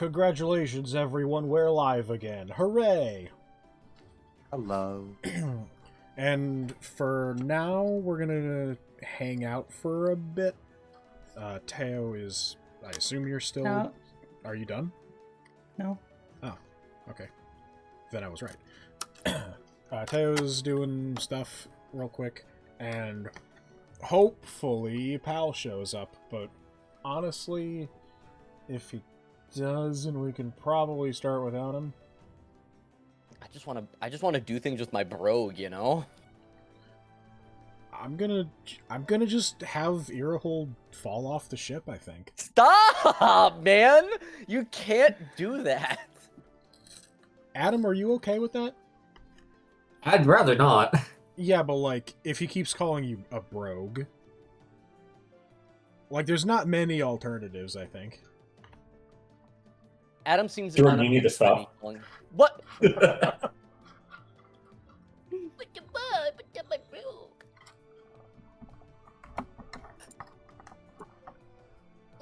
Congratulations, everyone. We're live again. Hooray! Hello. And for now, we're gonna hang out for a bit. Teo is... I assume you're still... No. Are you done? No. Oh, okay. Then I was right. Teo's doing stuff real quick, and hopefully Pal shows up, but honestly, if he doesn't, we can probably start without him. I just want to do things with my brogue, you know? I'm gonna just have Earhold fall off the ship, I think. Stop, man! You can't do that. Adam, are you okay with that? I'd rather not. Yeah, but like, if he keeps calling you a brogue... Like, there's not many alternatives, I think. Adam seems... Jordan, you need to stop. What?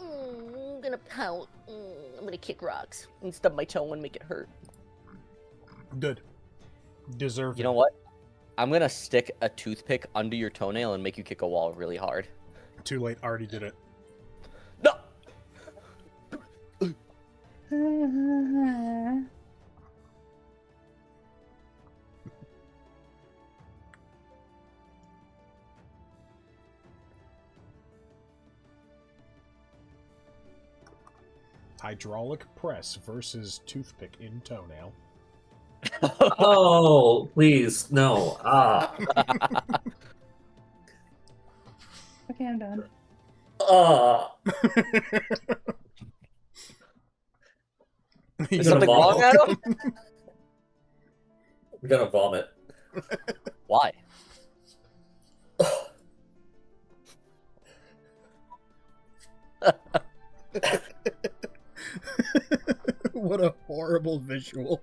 I'm gonna pout. I'm gonna kick rocks and stub my toe and make it hurt. Good. Deserve You know what? I'm gonna stick a toothpick under your toenail and make you kick a wall really hard. Too late, already did it. No! Hydraulic press versus toothpick in toenail. Oh, please, no. Okay, I'm done. Is something wrong, Adam? I'm gonna vomit. Why? What a horrible visual.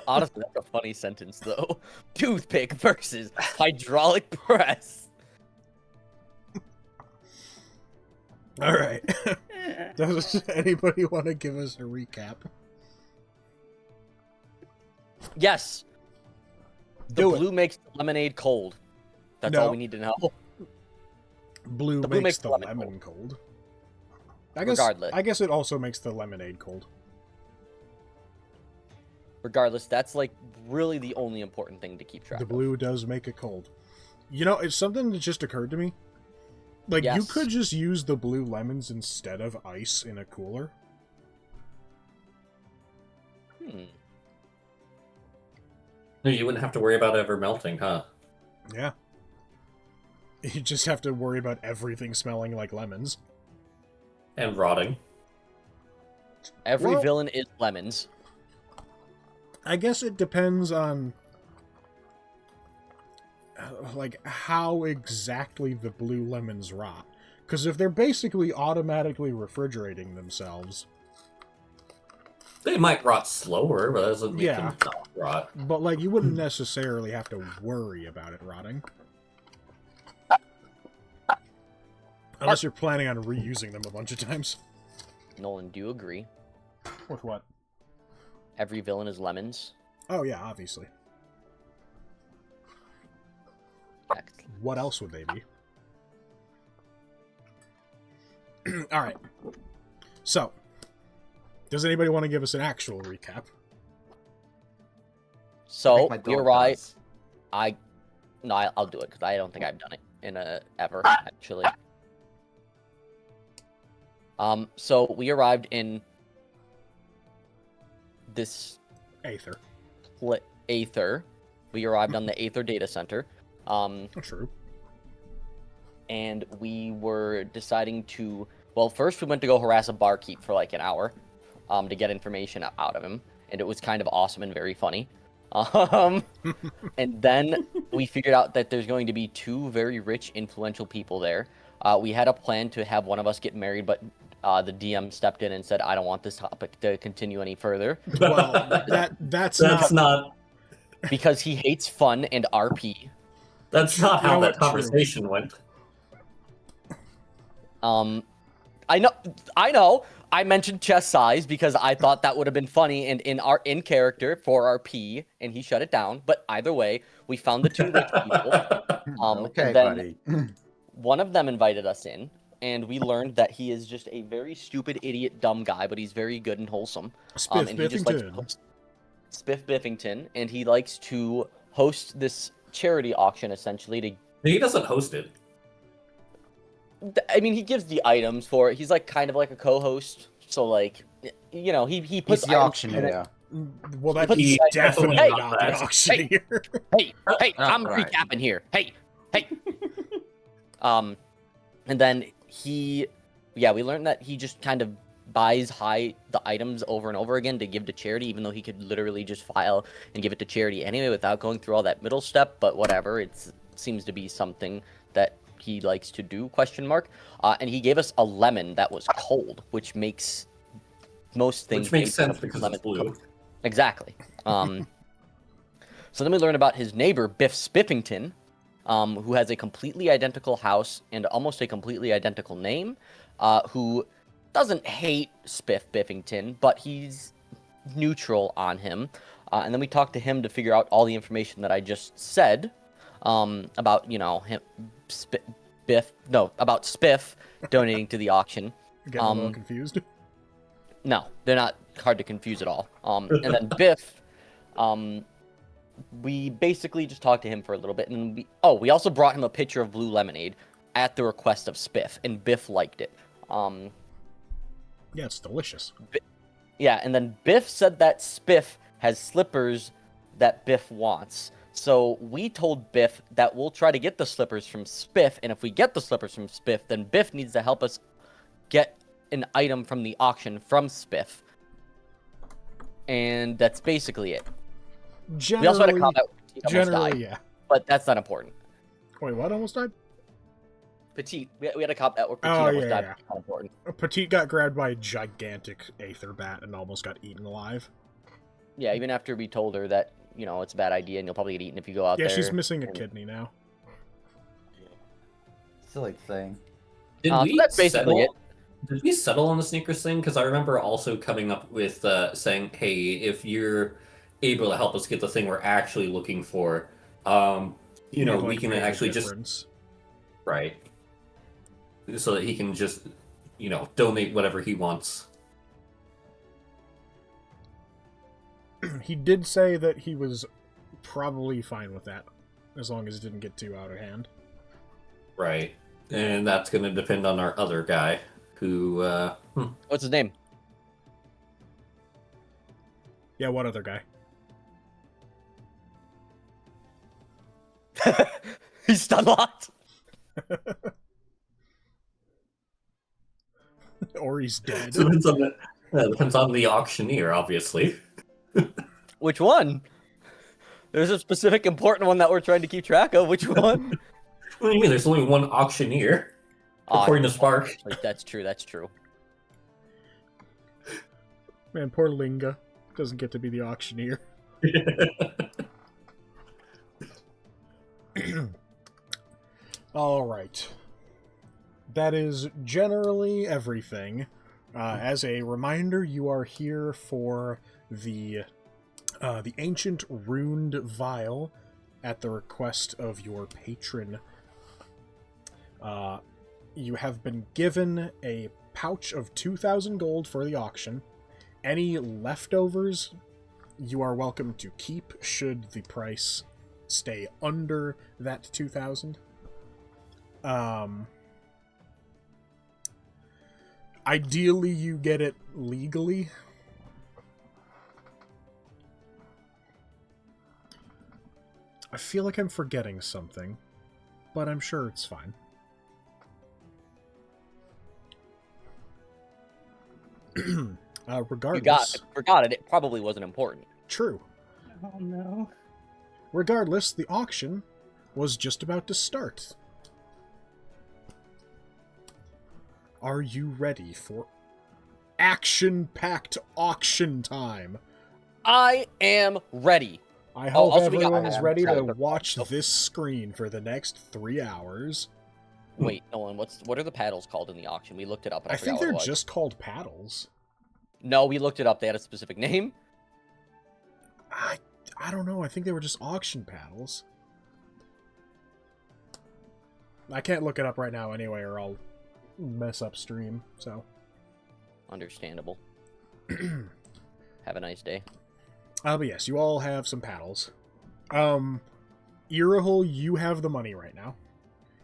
Honestly, that's a funny sentence, though. Toothpick versus hydraulic press. Alright. Does anybody want to give us a recap? Yes. The Do it. blue makes the lemonade cold. That's No. all we need to know. Blue The blue makes makes the the lemon lemon cold. Regardless. I guess it also makes the lemonade cold. Regardless, that's like really the only important thing to keep track The of. blue does make it cold. You know, it's something that just occurred to me. Like, you Yes. could just use the blue lemons instead of ice in a cooler. No, you wouldn't have to worry about it ever melting, huh? Yeah. You just have to worry about everything smelling like lemons. And rotting. Every Well- villain is lemons. I guess it depends on like how exactly the blue lemons rot. Because if they're basically automatically refrigerating themselves, They might rot slower, but that doesn't make Yeah. them not rot. but like you wouldn't necessarily have to worry about it rotting. Unless you're planning on reusing them a bunch of times. Nolan, do you agree? With what? Every villain is lemons. Oh yeah, obviously. Excellent. What else would they be? Alright. So, does anybody want to give us an actual recap? So my we dog arrive. does. I'll do it because I don't think I've done it in ever actually. So we arrived in this Aether. Aether. We arrived on the Aether data center. True. And we were deciding to. Well, first we went to go harass a barkeep for like an hour, to get information out of him, and it was kind of awesome and very funny. And then we figured out that there's going to be two very rich, influential people there. We had a plan to have one of us get married, but the DM stepped in and said, "I don't want this topic to continue any further," Well, that's That's not... not. because he hates fun and RP. That's not You how know that what? True. conversation went. I know. I mentioned chest size because I thought that would have been funny and in character for our P, and he shut it down. But either way, we found the two rich people. Okay, and then buddy. one of them invited us in, and we learned that he is just a very stupid, idiot, dumb guy, but he's very good and wholesome. Spiff And he just likes Biffington. Spiff Biffington, and he likes to host this charity auction essentially to. He doesn't host it. I mean, he gives the items for it. He's like kind of like a co-host, so like, you know, he puts He's the items auctioneer. in it. Yeah. Well, that's He definitely definitely not not the that. auctioneer. Hey, I'm right. recapping here. Hey. And then we learned that he just kind of buys the items over and over again to give to charity, even though he could literally just file and give it to charity anyway without going through all that middle step. But whatever, it seems to be something that he likes to do, ? And he gave us a lemon that was cold, which makes most things... Which makes made sense because it's blue. cold. Exactly. So then we learn about his neighbor, Biff Spiffington, who has a completely identical house and almost a completely identical name, who doesn't hate Spiff Biffington, but he's neutral on him. And then we talked to him to figure out all the information that I just said about, him, about Spiff donating to the auction. Getting a little confused. No, they're not hard to confuse at all. And then Biff, we basically just talked to him for a little bit, and we also brought him a pitcher of blue lemonade at the request of Spiff, and Biff liked it. Yeah, it's delicious. Yeah, and then Biff said that Spiff has slippers that Biff wants. So we told Biff that we'll try to get the slippers from Spiff, and if we get the slippers from Spiff, then Biff needs to help us get an item from the auction from Spiff. And that's basically it. We also had a comment where Petite almost died, yeah. but that's not important. Wait, what almost died? Petite, we had a comment where Petite almost died, but it's not important. Petite got grabbed by a gigantic aether bat and almost got eaten alive. Yeah, even after we told her that, it's a bad idea and you'll probably get eaten if you go out there. Yeah, she's missing a kidney now. Silly thing. Did So we that's basically it. Did we settle on the sneakers thing? Because I remember also coming up with saying, hey, if you're able to help us get the thing we're actually looking for, we can actually just... Right. So that he can just, donate whatever he wants. He did say that he was probably fine with that, as long as it didn't get too out of hand. Right. And that's going to depend on our other guy, who... What's his name? Yeah, what other guy? He's stun locked. Or he's dead. depends on the auctioneer, obviously. Which one? There's a specific important one that we're trying to keep track of. Which one? What do you mean? There's only one auctioneer, according to Spark. That's true. Man, poor Linga doesn't get to be the auctioneer. Alright. That is generally everything. As a reminder, you are here for the ancient runed vial at the request of your patron. You have been given a pouch of 2,000 gold for the auction. Any leftovers you are welcome to keep should the price stay under that 2,000. Ideally, you get it legally. I feel like I'm forgetting something, but I'm sure it's fine. Regardless... You forgot it. It probably wasn't important. True. Oh no. Regardless, the auction was just about to start. Are you ready for action-packed auction time? I am ready. I hope also we got- everyone is ready to Sorry. watch this screen for the next 3 hours. Wait, Nolan, what are the paddles called in the auction? We looked it up, but I I forgot think what they're it was. just called paddles. No, we looked it up. They had a specific name. I don't know. I think they were just auction paddles. I can't look it up right now anyway, or I'll mess up stream. So Understandable. Have a nice day. but yes, you all have some paddles. Irahul, you have the money right now.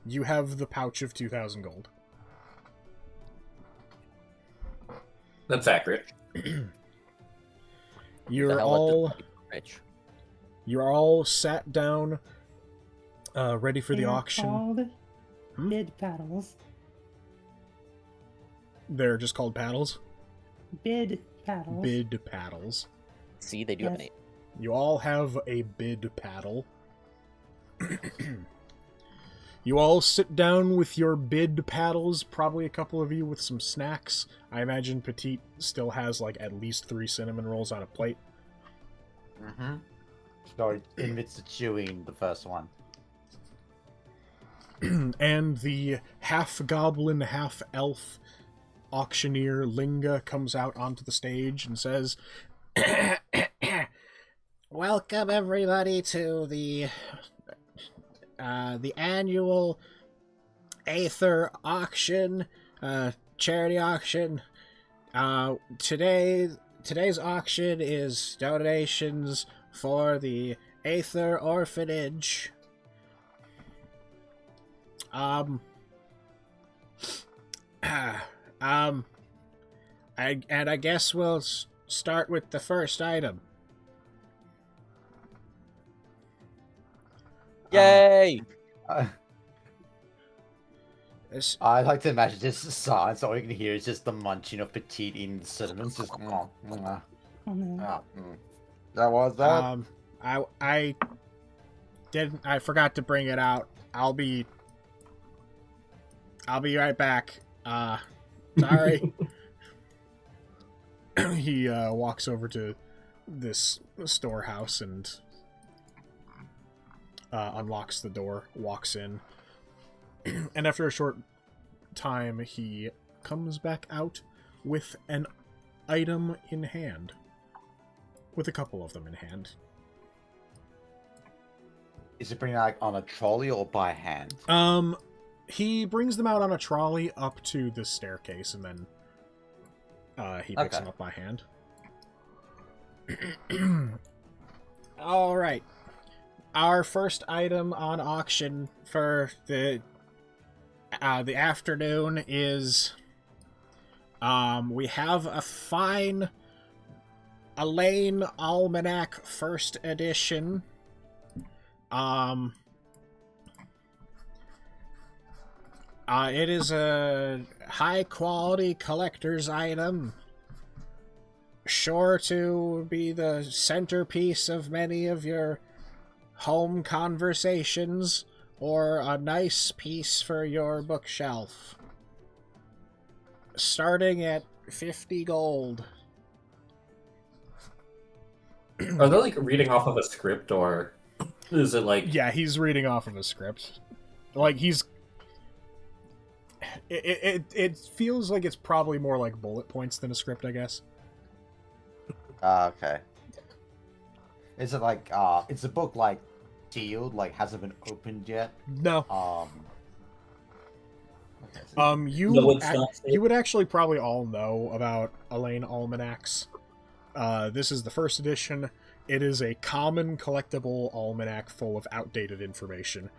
You have the pouch of 2,000 gold. That's accurate. You're The hell let this all money be rich. you're all sat down, ready for the They're auction. Called Hmm? bid paddles. They're just called paddles. Bid paddles. Bid paddles. See, they do have a Yes. name. You all have a bid paddle. You all sit down with your bid paddles, probably a couple of you with some snacks. I imagine Petite still has like at least 3 cinnamon rolls on a plate. Mm-hmm. So in midst of chewing the first one. And the half-goblin, half-elf auctioneer Linga comes out onto the stage and says, "Welcome everybody to the annual Aether auction, charity auction. Today's auction is donations for the Aether Orphanage. I guess we'll start with the first item. Yay! This, I like to imagine just silence. All you can hear is just the munching of Petite eating the cinnamons. Just Oh no. That was that. I forgot to bring it out. I'll be right back. Sorry. He walks over to this storehouse and unlocks the door, walks in, and after a short time, he comes back out with an item in hand. With a couple of them in hand. Is it bringing like on a trolley or by hand? He brings them out on a trolley up to the staircase, and then he picks them up by hand. All right. Our first item on auction for the afternoon is we have a fine Alainn Almanac First Edition. It is a high-quality collector's item, sure to be the centerpiece of many of your home conversations, or a nice piece for your bookshelf. Starting at 50 gold. Are they like reading off of a script, or is it like? Yeah, he's reading off of a script. Like, he's... It feels like it's probably more like bullet points than a script, I guess. Okay. Is it like is the book like sealed, like hasn't been opened yet? No. You No, it's not. you would actually probably all know about Alainn Almanacs. This is the first edition. It is a common collectible almanac full of outdated information.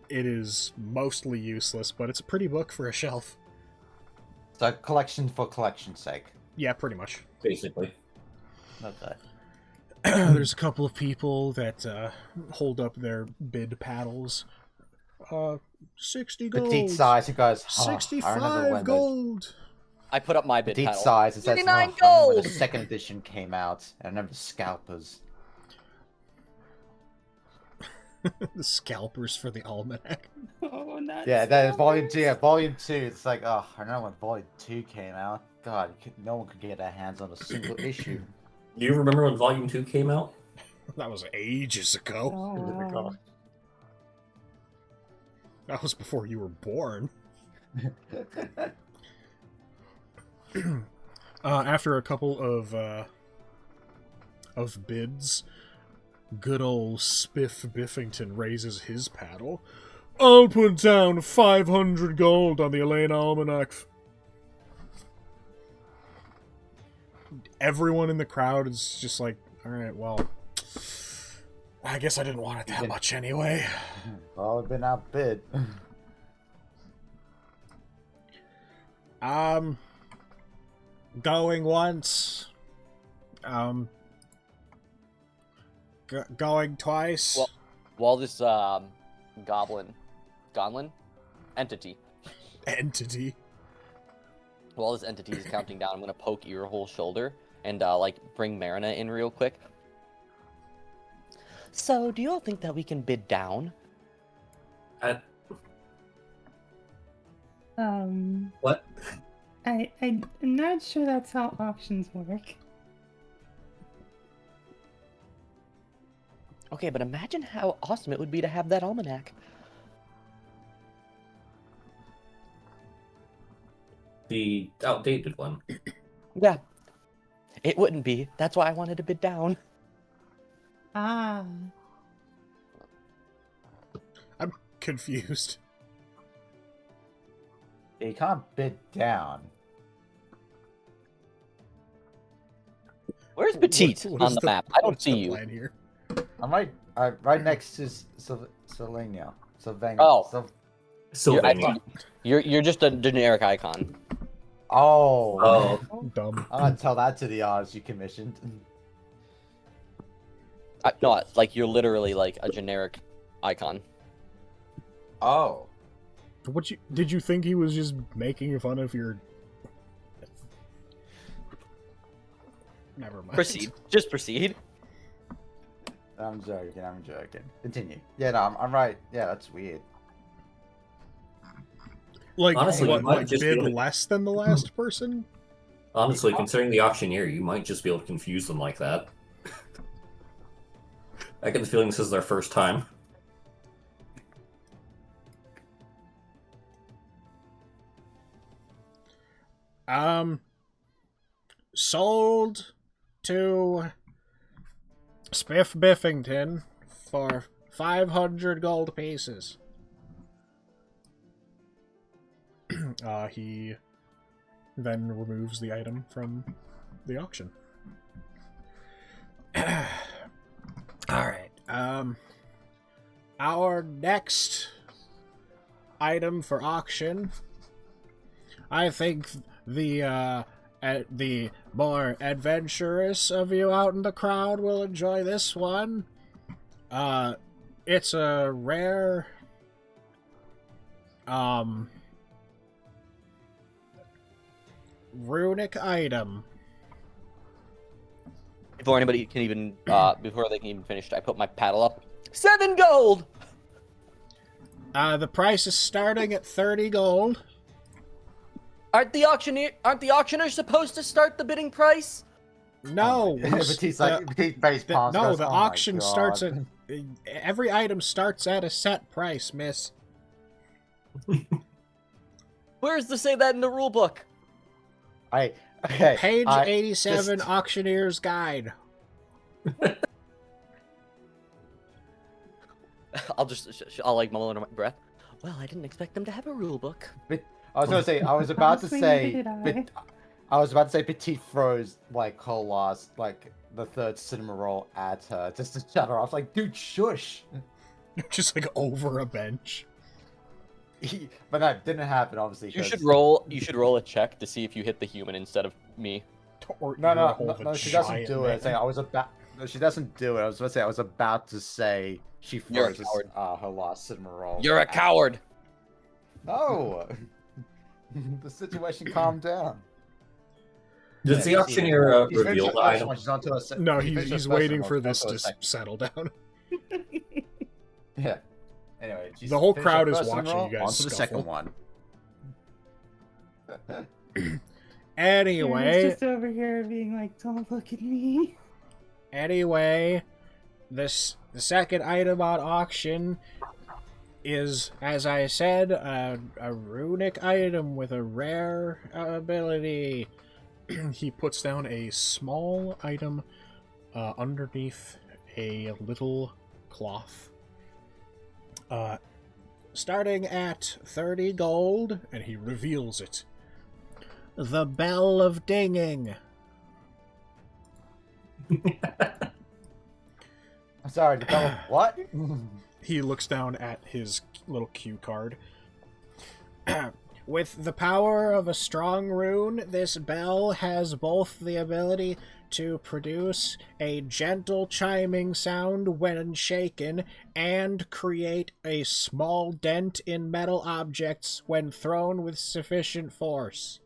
It is mostly useless, but it's a pretty book for a shelf. So collection for collection's sake. Yeah, pretty much. Basically. Okay. There's a couple of people that hold up their bid paddles. 60 gold. Petite size, it goes. I remember 65 when gold. I put up my bid Petite paddle. size, it says. 39 I remember when gold! the second edition came out, and I remember the scalpers. The scalpers for the almanac. Oh, not Yeah, that is so volume much. 2. Yeah, volume 2. It's like, oh, I remember when volume 2 came out. God, no one could get their hands on a single issue. Do you remember when Volume 2 came out? That was ages ago. Oh, wow. That was before you were born. After a couple of bids, good old Spiff Biffington raises his paddle. I'll put down 500 gold on the Alainn almanac. Everyone in the crowd is just like, alright, well, I guess I didn't want it that much anyway. Well, I've been outbid. Going once. Going twice. Well, while this gonlin entity, while this entity is counting down, I'm gonna poke Earhole's shoulder and like bring Marina in real quick. So, do you all think that we can bid down? What? I'm not sure that's how auctions work. Okay, but imagine how awesome it would be to have that almanac. The outdated one. Yeah. It wouldn't be. That's why I wanted to bid down. Ah. I'm confused. You can't bid down. Where's Petite What on is the map? I don't see you. plan here? I'm right next to Sylvania. Oh. Sylvania. You're just a generic icon. Oh. Oh. Dumb. I'm gonna tell that to the odds you commissioned. No, like you're literally like a generic icon. Oh. Did you think he was just making fun of your? Never mind. Proceed. Just proceed. I'm joking. Continue. Yeah, no, I'm right. Yeah, that's weird. Like, Honestly, what, you might like just bid be able to- less than the last person? Honestly, considering the auctioneer, you might just be able to confuse them like that. I get the feeling this is their first time. Sold to Spiff Biffington for 500 gold pieces. He then removes the item from the auction. Alright, our next item for auction, I think the more adventurous of you out in the crowd will enjoy this one. It's a rare, runic item. Before anybody can even, before they can even finish, I put my paddle up. 7 gold! The price is starting at 30 gold. Aren't the auctioneers supposed to start the bidding price? No. Petite's Petite face palms. No, goes, the "Oh my auction starts God." at... Every item starts at a set price, miss. Where does it say that in the rule book? Okay. Page I 87, just- Auctioneer's Guide. I'll like mull under my breath. Well, I didn't expect them to have a rule book. I was gonna say. I was about to Honestly, say. neither did I was about to say. Petite throws like her last, like the third cinema roll at her just to shut her off. Like, dude, shush. Just like over a bench. But that didn't happen, obviously. You 'cause- should roll a check to see if you hit the human instead of me. Or No, you're a no, hole of a no. She doesn't giant do it. man. Say, I was about. No, she doesn't do it. I was about to say. I was about to say she You're a throws coward. her last cinema roll. You're a at- coward. No. The situation calmed down. Does the auctioneer reveal the item? No, he's waiting for this to settle down. Yeah. Anyway, she's The whole finished crowd her is first watching roll, you guys on to the second scuffle. one. Anyway, He's just over here being like, "Don't look at me." the second item on auction is, as I said, a runic item with a rare ability. He puts down a small item underneath a little cloth. Starting at 30 gold, and he reveals it. The Bell of Dinging. I'm sorry, to tell what? He looks down at his little cue card. With the power of a strong rune, this bell has both the ability to produce a gentle chiming sound when shaken and create a small dent in metal objects when thrown with sufficient force.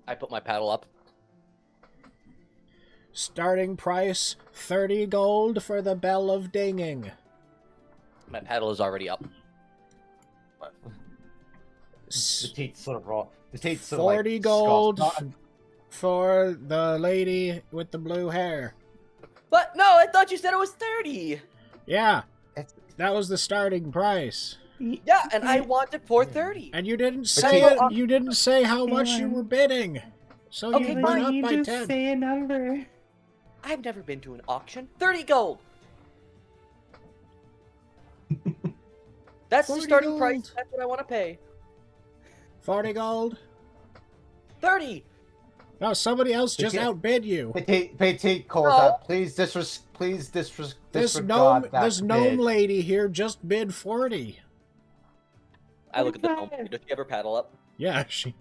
I put my paddle up. Starting price, 30 gold for the Bell of Dinging. My paddle is already up. The teeth sort of roll. The teeth sort 40 of like gold scoff. for the lady with the blue hair. But no, I thought you said it was 30. Yeah, It's- that was the starting price. Yeah, and I wanted 430. And you didn't But say you- it. You didn't say how much you were bidding. So Okay, you fine. went up you by just 10. say a number. I've never been to an auction. 30 gold. That's the 40 starting price. gold. That's what I want to pay. 40 gold. 30. No, somebody else just Okay. outbid you. Petit calls No. out. Please disregard that This gnome bid. lady here just bid 40. I look at the gnome. 45. Does she have her paddle up? Yeah, she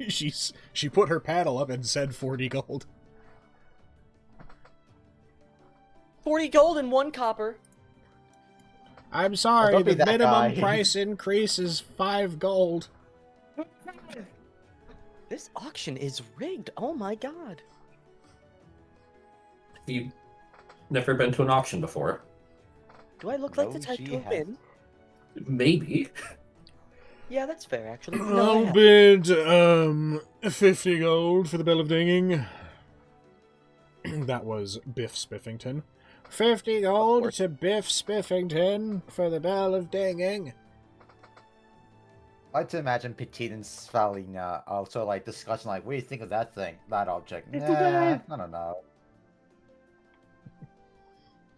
put her paddle up and said 40 gold. 40 gold and 1 copper. I'm sorry, don't be the that minimum guy. price increase is 5 gold. This auction is rigged. Oh my god. You've never been to an auction before. Do I look like the No, type she to has. win? Maybe. Yeah, that's fair, actually. No, I I'll have. bid 50 gold for the Bell of Dinging. That was Biff Spiffington. 50 gold course. to Biff Spiffington for the Bell of Dinging. I like to imagine Petit and Svalin also like discussing like, what do you think of that thing, that object? It's Nah, alive. I don't know.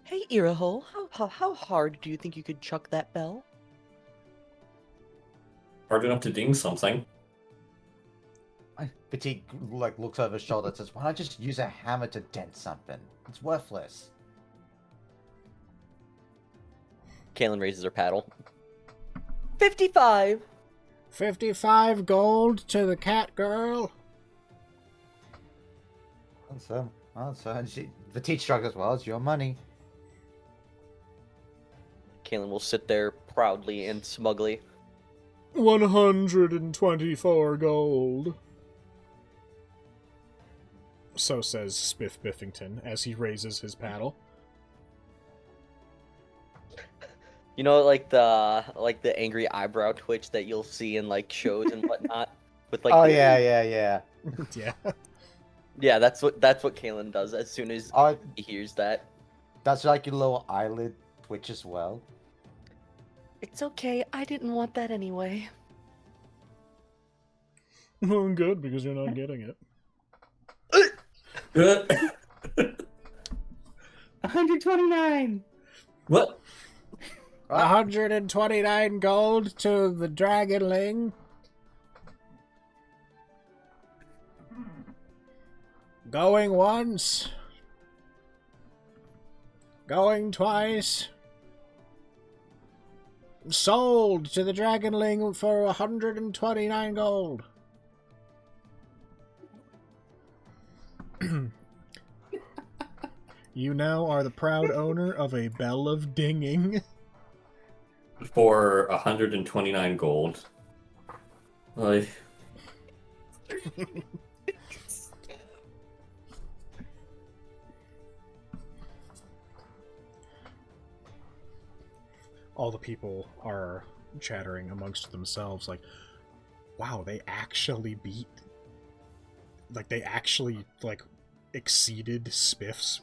Hey, Earahole, how hard do you think you could chuck that bell? Hard enough to ding something. Petit like looks over his shoulder and says, "Why not just use a hammer to dent something? It's worthless." Kaylin raises her paddle. 55. 55 gold to the cat girl. So, and Petit shrugs as well. It's your money. Kaylin will sit there proudly and smugly. 124 gold. So says Spiff Biffington as he raises his paddle. You know, like the angry eyebrow twitch that you'll see in like shows and whatnot. With like. Oh the- yeah. Yeah. Yeah, that's what Kaylin does as soon as Oh, he hears that. that's like your little eyelid twitch as well. It's okay. I didn't want that anyway. Well, good, because you're not getting it. 129. What? 129 gold to the Dragonling. Going once. Going twice. Sold to the Dragonling for 129 gold. You now are the proud owner of a Bell of Dinging. For 129 gold. Like, All the people are chattering amongst themselves like, wow, they actually beat, like, they actually, like, exceeded Spiff's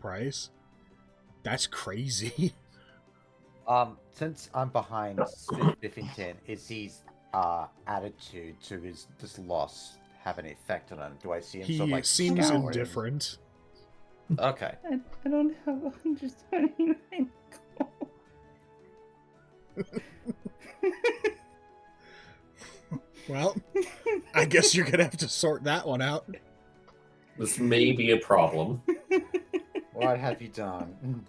price? That's crazy. Since I'm behind Biffington, is his attitude to this loss have any effect on him? Do I see him He sort of like seems scowling? indifferent. Okay. I don't have 129 gold. Well, I guess you're gonna have to sort that one out. This may be a problem. What have you done?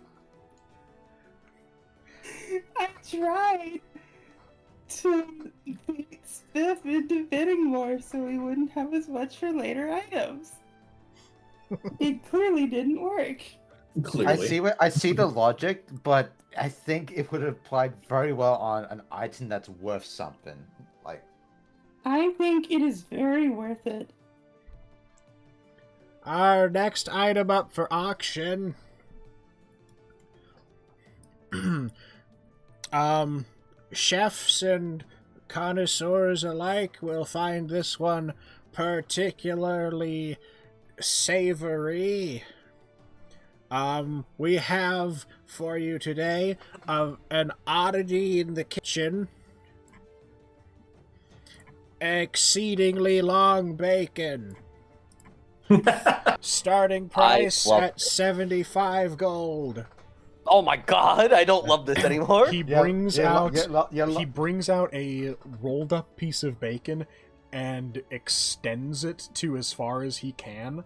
I tried to beat Spiff into bidding more so we wouldn't have as much for later items. It clearly didn't work. Clearly. I see the logic, but I think it would have applied very well on an item that's worth something. Like, I think it is very worth it. Our next item up for auction. Chefs and connoisseurs alike will find this one particularly savory. We have for you today an oddity in the kitchen. Exceedingly long bacon. Starting price at 75 gold. Oh my god, I don't love this anymore. He brings out a rolled up piece of bacon and extends it to as far as he can,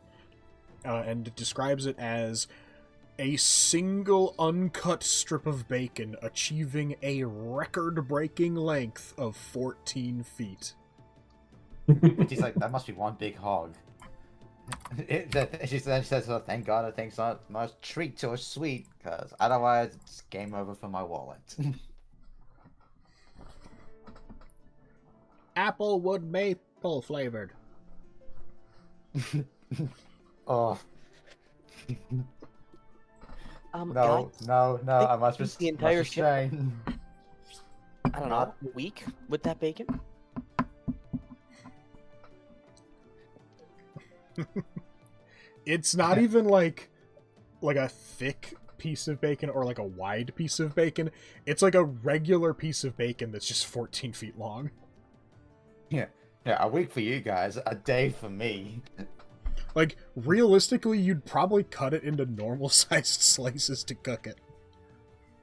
and describes it as a single uncut strip of bacon achieving a record-breaking length of 14 feet. she's like, that must be one big hog. She says, oh, thank God, I think it's not a nice treat or sweet, because otherwise it's game over for my wallet. Applewood maple flavored. Oh. Guys, no, I must eat the entire ship. restrain. I don't know, a week with that bacon? It's not even like a thick piece of bacon or like a wide piece of bacon. It's like a regular piece of bacon that's just 14 feet long. Yeah, a week for you guys, a day for me. Like, realistically, you'd probably cut it into normal-sized slices to cook it.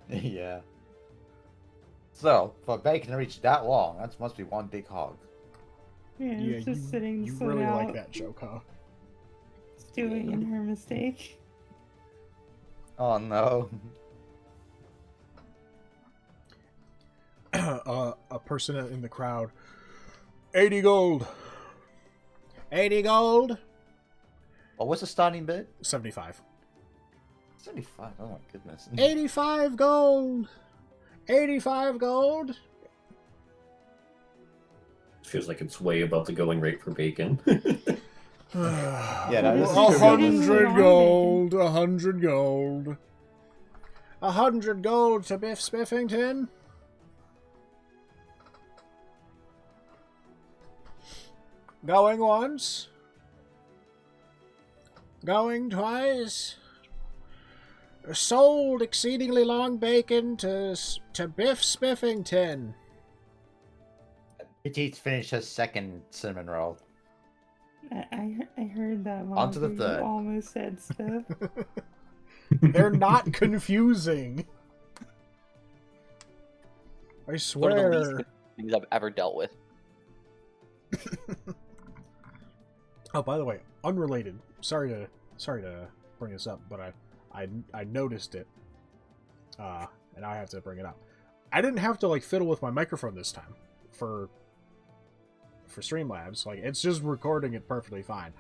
Yeah. So, for bacon to reach that long, that must be one big hog. Yeah, it's just sitting you so really out, like that joke, huh? stewing in her mistake. Oh no. A person in the crowd. 80 gold. 80 gold. Oh, what's the starting bid? 75. 75, oh my goodness. 85 gold. 85 gold. Feels like it's way above the going rate for bacon. Yeah, that is 100 gold. 100 gold. 100 gold to Biff Spiffington. Going once. Going twice. Sold exceedingly long bacon to Biff Spiffington. Petite's finished her second cinnamon roll. I heard that. On to the You third. almost said stuff. They're not confusing. I One of the swear. least confusing things I've ever dealt with. Oh, by the way, unrelated. Sorry to bring this up, but I noticed it, and I have to bring it up. I didn't have to fiddle with my microphone this time for Streamlabs. It's just recording it perfectly fine.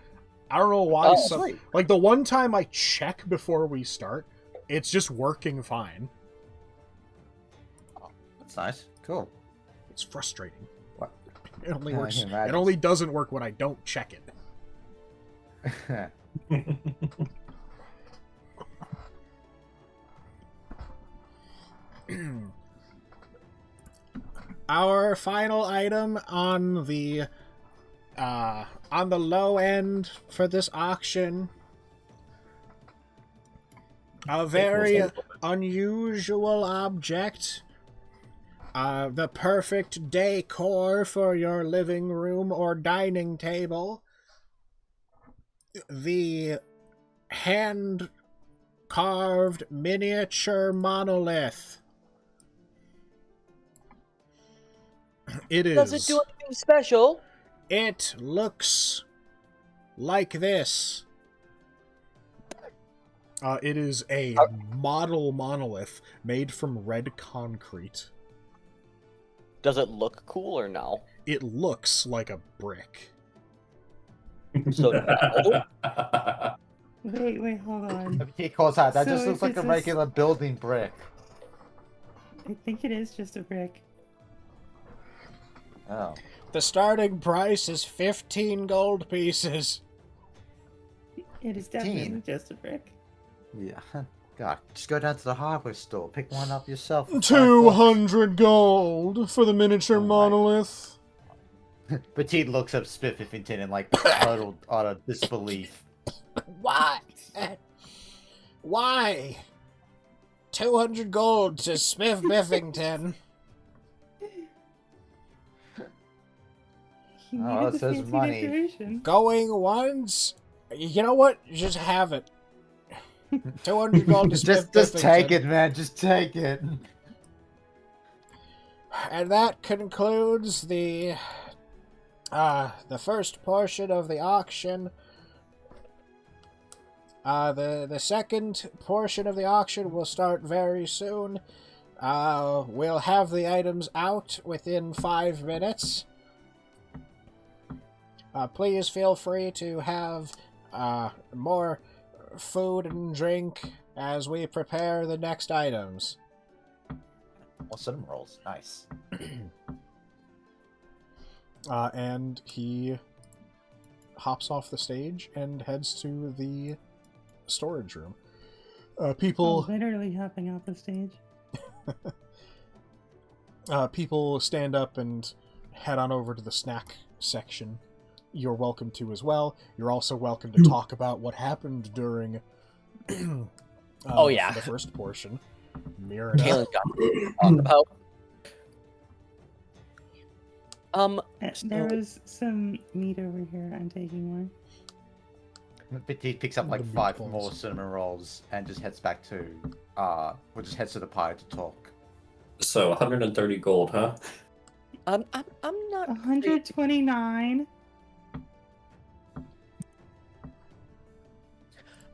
I don't know why. The one time I check before we start, it's just working fine. That's nice. Cool. It's frustrating. What? It only Yeah, I works. can imagine. It only doesn't work when I don't check it. Our final item on the low end for this auction, a very unusual object the perfect decor for your living room or dining table. The hand-carved miniature monolith. It is. Does it do anything special? It looks like this. It is a model monolith made from red concrete. Does it look cool or no? It looks like a brick. So no. Wait, hold on. He calls out. That So just looks if like a it's regular building brick. I think it is just a brick. Oh. The starting price is 15 gold pieces. It is definitely just a brick. Yeah. God, just go down to the hardware store. Pick one up yourself. for 200 gold for the miniature Oh my. monolith. $5. Petite looks up Spiffington in like total utter disbelief. Why? Why? 200 gold to Spiff Biffington. He Oh, needed it the says fancy money. decoration. Going once? You know what? Just have it. 200 gold to Spiff Just take Biffington. it, man. Just take it. And that concludes the first portion of the auction. The second portion of the auction will start very soon. We'll have the items out within 5 minutes. Please feel free to have more food and drink as we prepare the next items. Well, cinnamon rolls. Nice. And he hops off the stage and heads to the storage room. People Literally hopping off the stage. people stand up and head on over to the snack section. You're welcome to as well. You're also welcome to talk about what happened during Oh, yeah. the first portion. Mirror it up. Kalen got to talk about. There was some meat over here. I'm taking one. Petite picks up like The 5 meatballs. more cinnamon rolls and just heads back to just heads to the party to talk. So 130 gold, huh? I'm not. 129.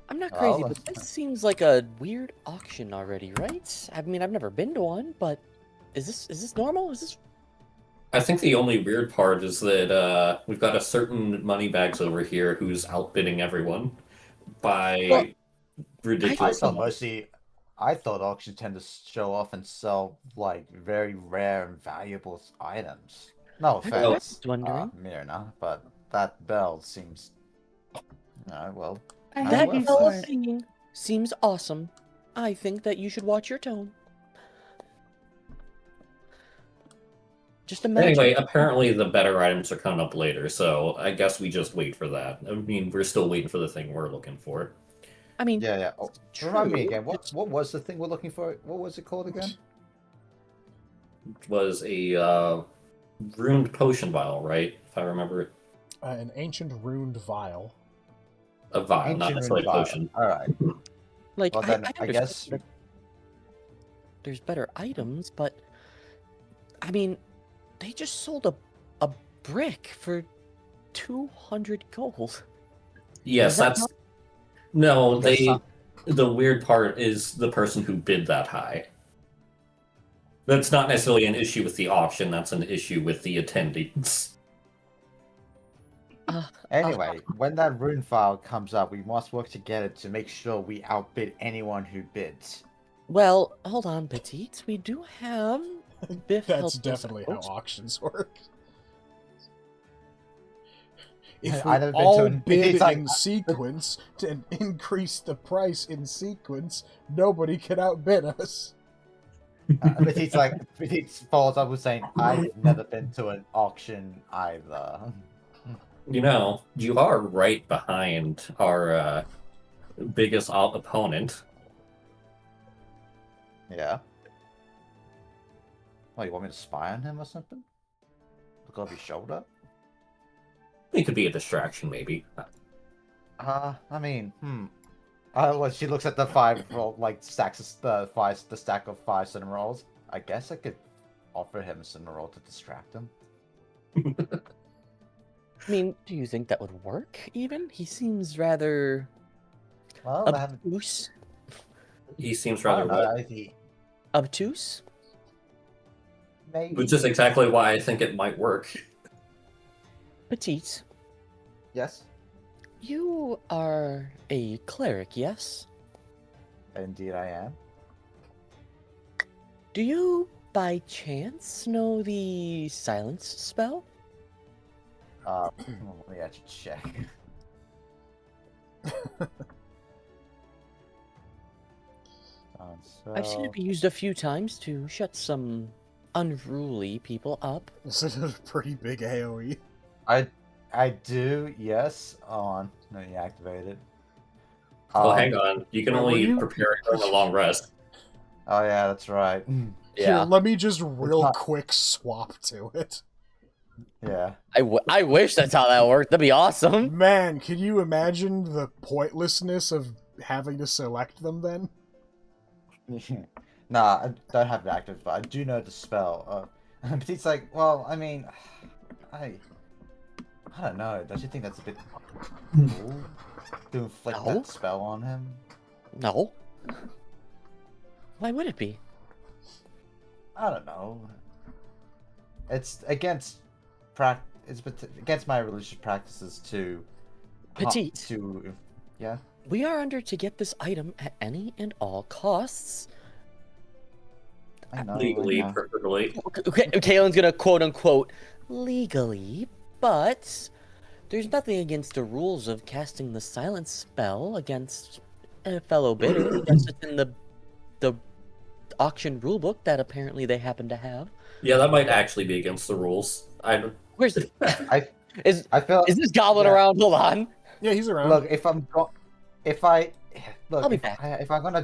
I'm not crazy, Oh. but this seems like a weird auction already, right? I mean, I've never been to one, but is this normal? Is this? I think the only weird part is that we've got a certain moneybags over here who's outbidding everyone by Well, ridiculous I amounts. thought auctions tend to show off and sell like very rare and valuable items. No was offense, wondering. Mirna, but that bell seems. Well. I That had will. you Bell for it. singing seems awesome. I think that you should watch your tone. Just imagine. Anyway, apparently the better items are coming up later, so I guess we just wait for that. I mean, we're still waiting for the thing we're looking for. I mean, Yeah. Oh, true. remind me again. It's- What was the thing we're looking for? What was it called again? It was a ruined potion vial, right? If I remember, An ancient runed vial. a vial, not Ancient necessarily a Rune Vial. potion. All right. like Well, then, I understand guess- that there's better items, but I mean, they just sold a brick for 200 gold. Yes, Is that that's no. That's They. not- The weird part is the person who bid that high. That's not necessarily an issue with the auction. That's an issue with the attendings. Anyway, when that rune file comes up, we must work together to make sure we outbid anyone who bids. Well, hold on, Petite. We do have Biff. That's helped us definitely how out. auctions work. If I've we never been all to an- bid it's like- in sequence to increase the price in sequence, nobody can outbid us. Petite follows up with saying, "I've never been to an auction either." You know, you are right behind our biggest opponent. Yeah. Oh, you want me to spy on him or something? Look over your shoulder? It could be a distraction, maybe. I mean, well, she looks at the 5 roll, like stacks of the stack of 5 cinnamon rolls. I guess I could offer him a cinnamon roll to distract him. I mean, do you think that would work, even? He seems rather Well, I haven't. obtuse. He seems I rather don't know, what? Obtuse? Maybe. Which is exactly why I think it might work. Petite. Yes. You are a cleric, yes? Indeed, I am. Do you, by chance, know the silence spell? Let me actually check. I've seen it be used a few times to shut some unruly people up. This is a pretty big AoE. I do, yes. On. Let me activate it. Oh, hang on. You can where were only you? prepare it during a long rest. Oh yeah, that's right. Here, let me just real quick swap to it. Yeah. I wish that's how that worked. That'd be awesome. Man, can you imagine the pointlessness of having to select them then? Nah, I don't have it active, but I do know the spell. But it's like, well, I mean, I don't know. Don't you think that's a bit cool to inflict that spell on him? No. Why would it be? I don't know. It's against It's against my religious practices to. Petite. Yeah. We are under to get this item at any and all costs. I know. Legally, preferably. Okay, Kaylin's gonna quote unquote legally, but there's nothing against the rules of casting the silence spell against a fellow bidder. Unless it's in the auction rulebook that apparently they happen to have. Yeah, that might actually be against the rules. Where's the... Is this goblin around? Hold on. Yeah, he's around. Look, if I'm gonna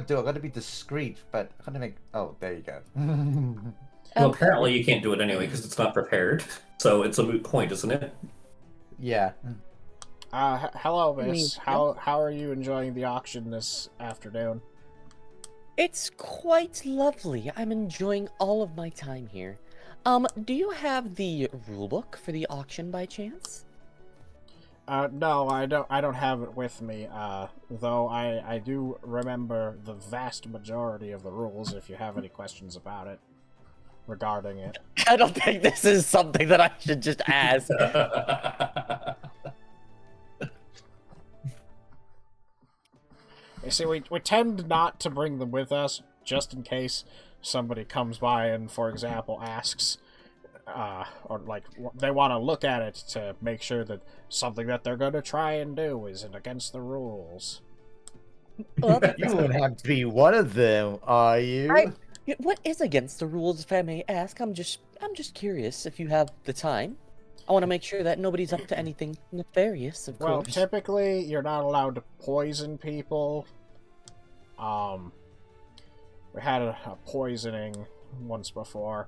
do it, I'm gonna be discreet, but I'm gonna make. Oh, there you go. Well, apparently you can't do it anyway because it's not prepared. So it's a moot point, isn't it? Yeah. Hello, Miss. How are you enjoying the auction this afternoon? It's quite lovely. I'm enjoying all of my time here. Do you have the rulebook for the auction by chance? No, I don't have it with me, though I do remember the vast majority of the rules if you have any questions about it, regarding it. I don't think this is something that I should just ask. You see, we tend not to bring them with us, just in case somebody comes by and, for example, asks, or like, they want to look at it to make sure that something that they're going to try and do isn't against the rules. Well, you wouldn't have to be one of them, are you? What is against the rules, if I may ask? I'm just curious if you have the time. I want to make sure that nobody's up to anything nefarious, of course. Well, typically, you're not allowed to poison people. We had a poisoning once before.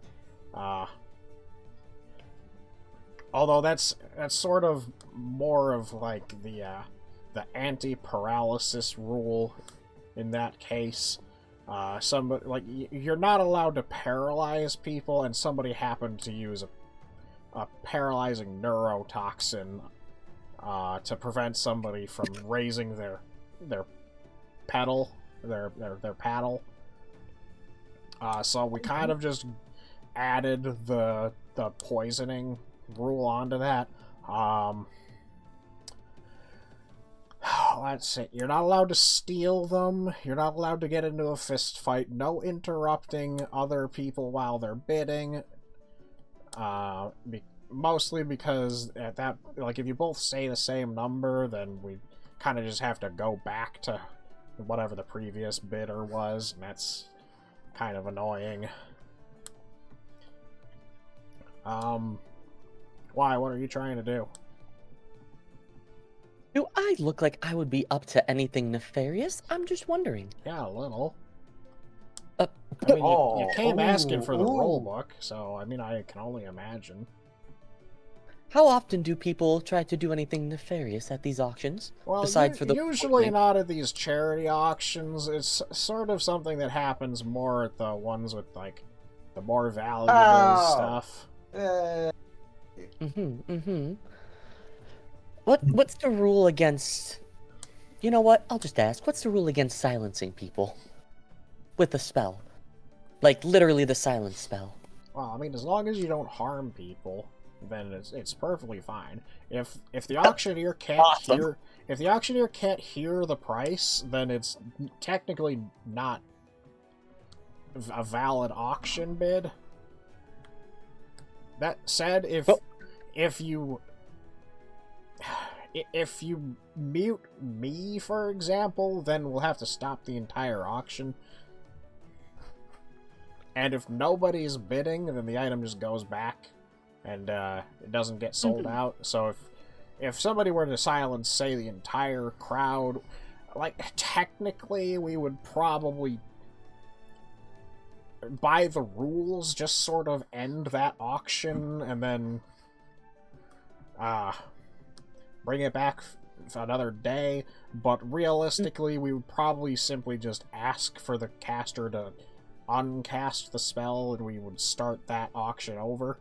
Although that's sort of more of like the anti-paralysis rule in that case. Somebody, like, you're not allowed to paralyze people, and somebody happened to use a paralyzing neurotoxin to prevent somebody from raising their paddle. So we kind of just added the poisoning rule onto that. Let's see. You're not allowed to steal them. You're not allowed to get into a fist fight. No interrupting other people while they're bidding. Mostly because at that, like, if you both say the same number, then we kind of just have to go back to whatever the previous bidder was, and that's kind of annoying. Why? What are you trying to do? Do I look like I would be up to anything nefarious? I'm just wondering. Yeah, a little. I mean, you came Oh, asking for the rule ooh. book, so I mean, I can only imagine. How often do people try to do anything nefarious at these auctions? Well, besides for the usually not at these charity auctions. It's sort of something that happens more at the ones with like the more valuable Oh. stuff. What's the rule against? You know what? I'll just ask. What's the rule against silencing people with a spell? Like literally the silence spell. Well, I mean, as long as you don't harm people, then it's perfectly fine. If the auctioneer can't Awesome. hear the price, then it's technically not a valid auction bid. That said, if you mute me, for example, then we'll have to stop the entire auction. And if nobody's bidding, then the item just goes back, and it doesn't get sold out. So if somebody were to silence, say, the entire crowd, like, technically we would probably, by the rules, just sort of end that auction, and then bring it back for another day. But realistically, we would probably simply just ask for the caster to uncast the spell, and we would start that auction over.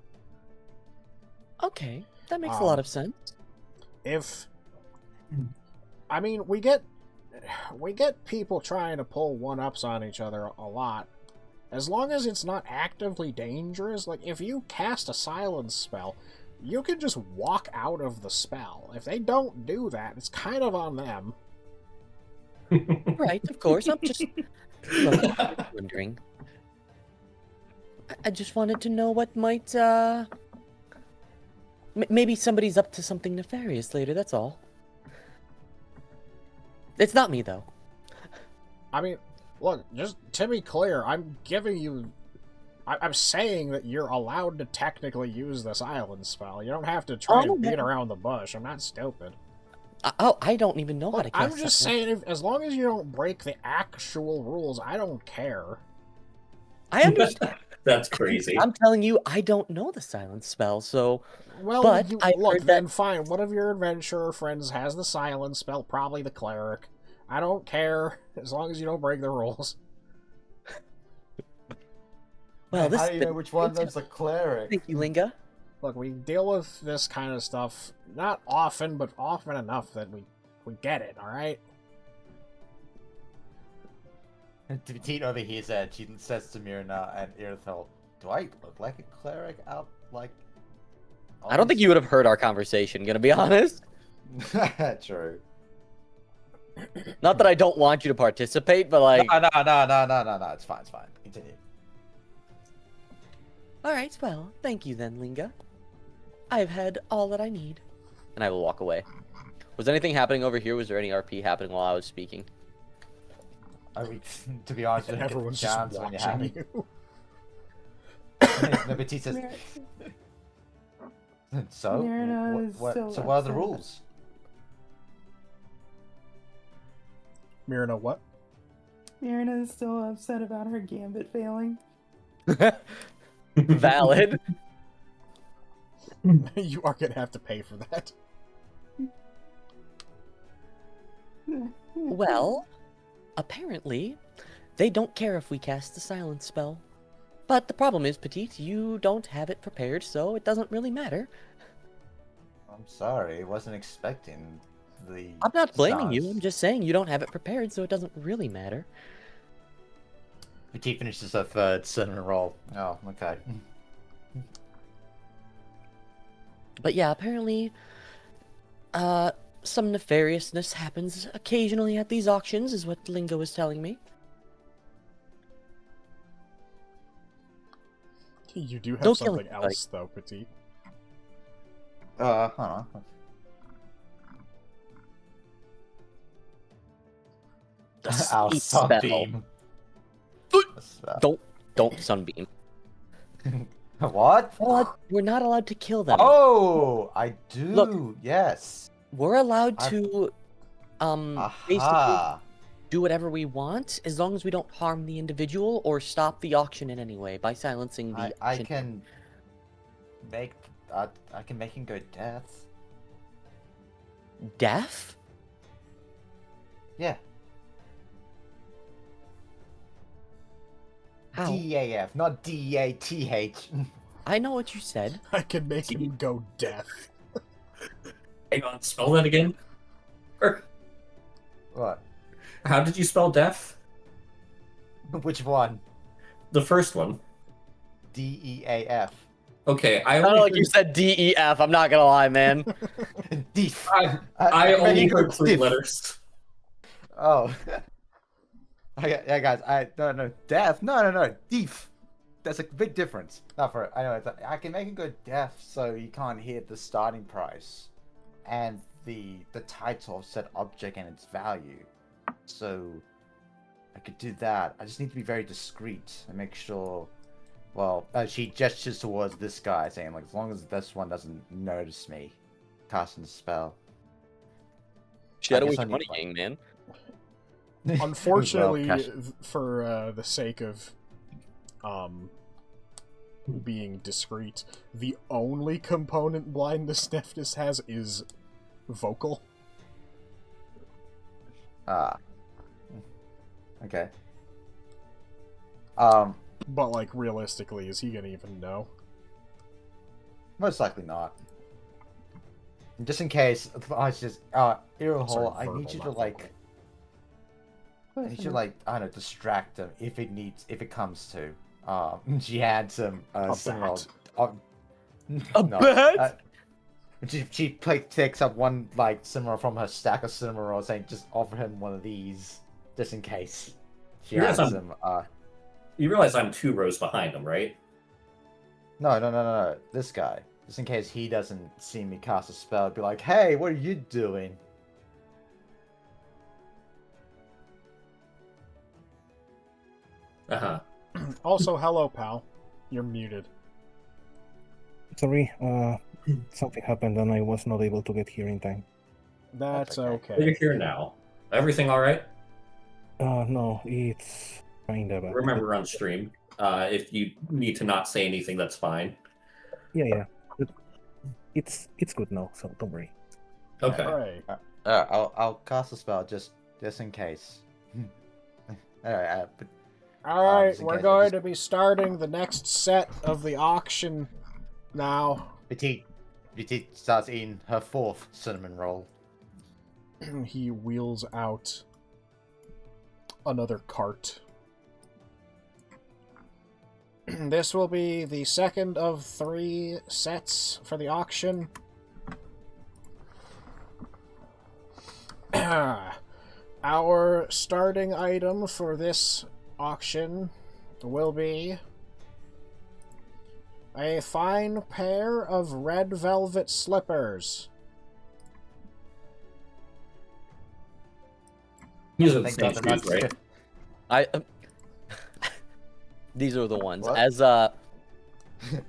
Okay, that makes a lot of sense. I mean, we get people trying to pull one-ups on each other a lot. As long as it's not actively dangerous, like, if you cast a silence spell, you can just walk out of the spell. If they don't do that, it's kind of on them. Right, of course. I'm just wondering. I just wanted to know what might, maybe somebody's up to something nefarious later, that's all. It's not me, though. I mean, look, just to be clear, I'm saying that you're allowed to technically use the silence spell. You don't have to try to beat around the bush. I'm not stupid. I don't even know how to cast I'm just saying, as long as you don't break the actual rules, I don't care. I understand. That's crazy. I'm telling you, I don't know the silence spell, so... Well, but look, then fine. One of your adventurer friends has the silence spell, probably the cleric. I don't care, as long as you don't break the rules. Well, How do you know which one of them's a cleric? Thank you, Linga. Look, we deal with this kind of stuff not often, but often enough that we get it, alright? Teen over here said, she says to Myrna and Irithel, do I look like a cleric out, like... I don't think you would have heard our conversation, gonna be honest. True. Not that I don't want you to participate, but like... No, it's fine, Continue. Alright, well, thank you then, Linga. I've had all that I need. And I will walk away. Was anything happening over here? Was there any RP happening while I was speaking? I mean, to be honest, Everyone's just just when you're watching happy. you. No, but he says, so? Myrna is What still are the upset. rules? Myrna, what? Myrna is still upset about her gambit failing. Valid. You are gonna have to pay for that. Well, apparently, they don't care if we cast the silence spell. But the problem is, Petite, you don't have it prepared, so it doesn't really matter. I'm sorry, wasn't expecting the... I'm not blaming you, silence. I'm just saying you don't have it prepared, so it doesn't really matter. Petit finishes a third cinnamon roll. Oh, okay. But yeah, apparently, some nefariousness happens occasionally at these auctions, is what Lingo was telling me. You do have Don't kill something anybody. else, though, Petit. Hold on. The Our sleep spell. sunbeam. Don't sunbeam. What? We're not allowed to kill them. Oh, I do. Look. Yes. We're allowed to, basically, Aha. do whatever we want as long as we don't harm the individual or stop the auction in any way by silencing the I auction. can make I can make him go death. Deaf? Yeah. How? DAF, not DATH. I know what you said. I can make him go deaf. Hang on, spell that again. Or, What? how did you spell deaf? Which one? The first one. DEAF. Okay, I I don't only know, like heard, you said DEF. I'm not gonna lie, man. Deef. I only making heard it 3 stiff. letters. Oh. Okay, yeah, guys. No. Deaf. No. Deef. That's a big difference. Not for. I know. I can make him go deaf, so you can't hear the starting price, and the title of said object and its value. So, I could do that. I just need to be very discreet and make sure. Well, she gestures towards this guy, saying like, as long as this one doesn't notice me, casting the spell. Shadow I is guess I need money to, like- gang, man. Unfortunately, Well, cash- for the sake of being discreet, the only component blindness deafness has is vocal. Okay. But like realistically, is he gonna even know? Most likely not. Just in case, I just Earhole, Sorry, I verbal, need you to not like, I need you to like, I don't know, distract him if it comes to. She had some A cinnamon bat. A bat? She takes up one like cinnamon from her stack of cinnamon rolls, saying, "Just offer him one of these, just in case." She Yes, has I'm- some. You realize I'm 2 rows behind him, right? No. This guy, just in case he doesn't see me cast a spell, be like, "Hey, what are you doing?" Uh-huh. Also, hello, pal. You're muted. Sorry, something happened and I was not able to get here in time. That's okay. You're okay. here now. Everything all right? No, it's kinda bad. Remember, we're on stream. If you need to not say anything, that's fine. Yeah. But it's good now, so don't worry. Okay. Hooray. I'll cast a spell just in case. Alright, but Alright, just in we're case, going just- to be starting the next set of the auction now. Petite starts eating her 4th cinnamon roll. He wheels out another cart. This will be the second of 3 sets for the auction. Our starting item for this auction will be a fine pair of red velvet slippers. These are the Thank same God they're shoes, not right? These are the ones. What? As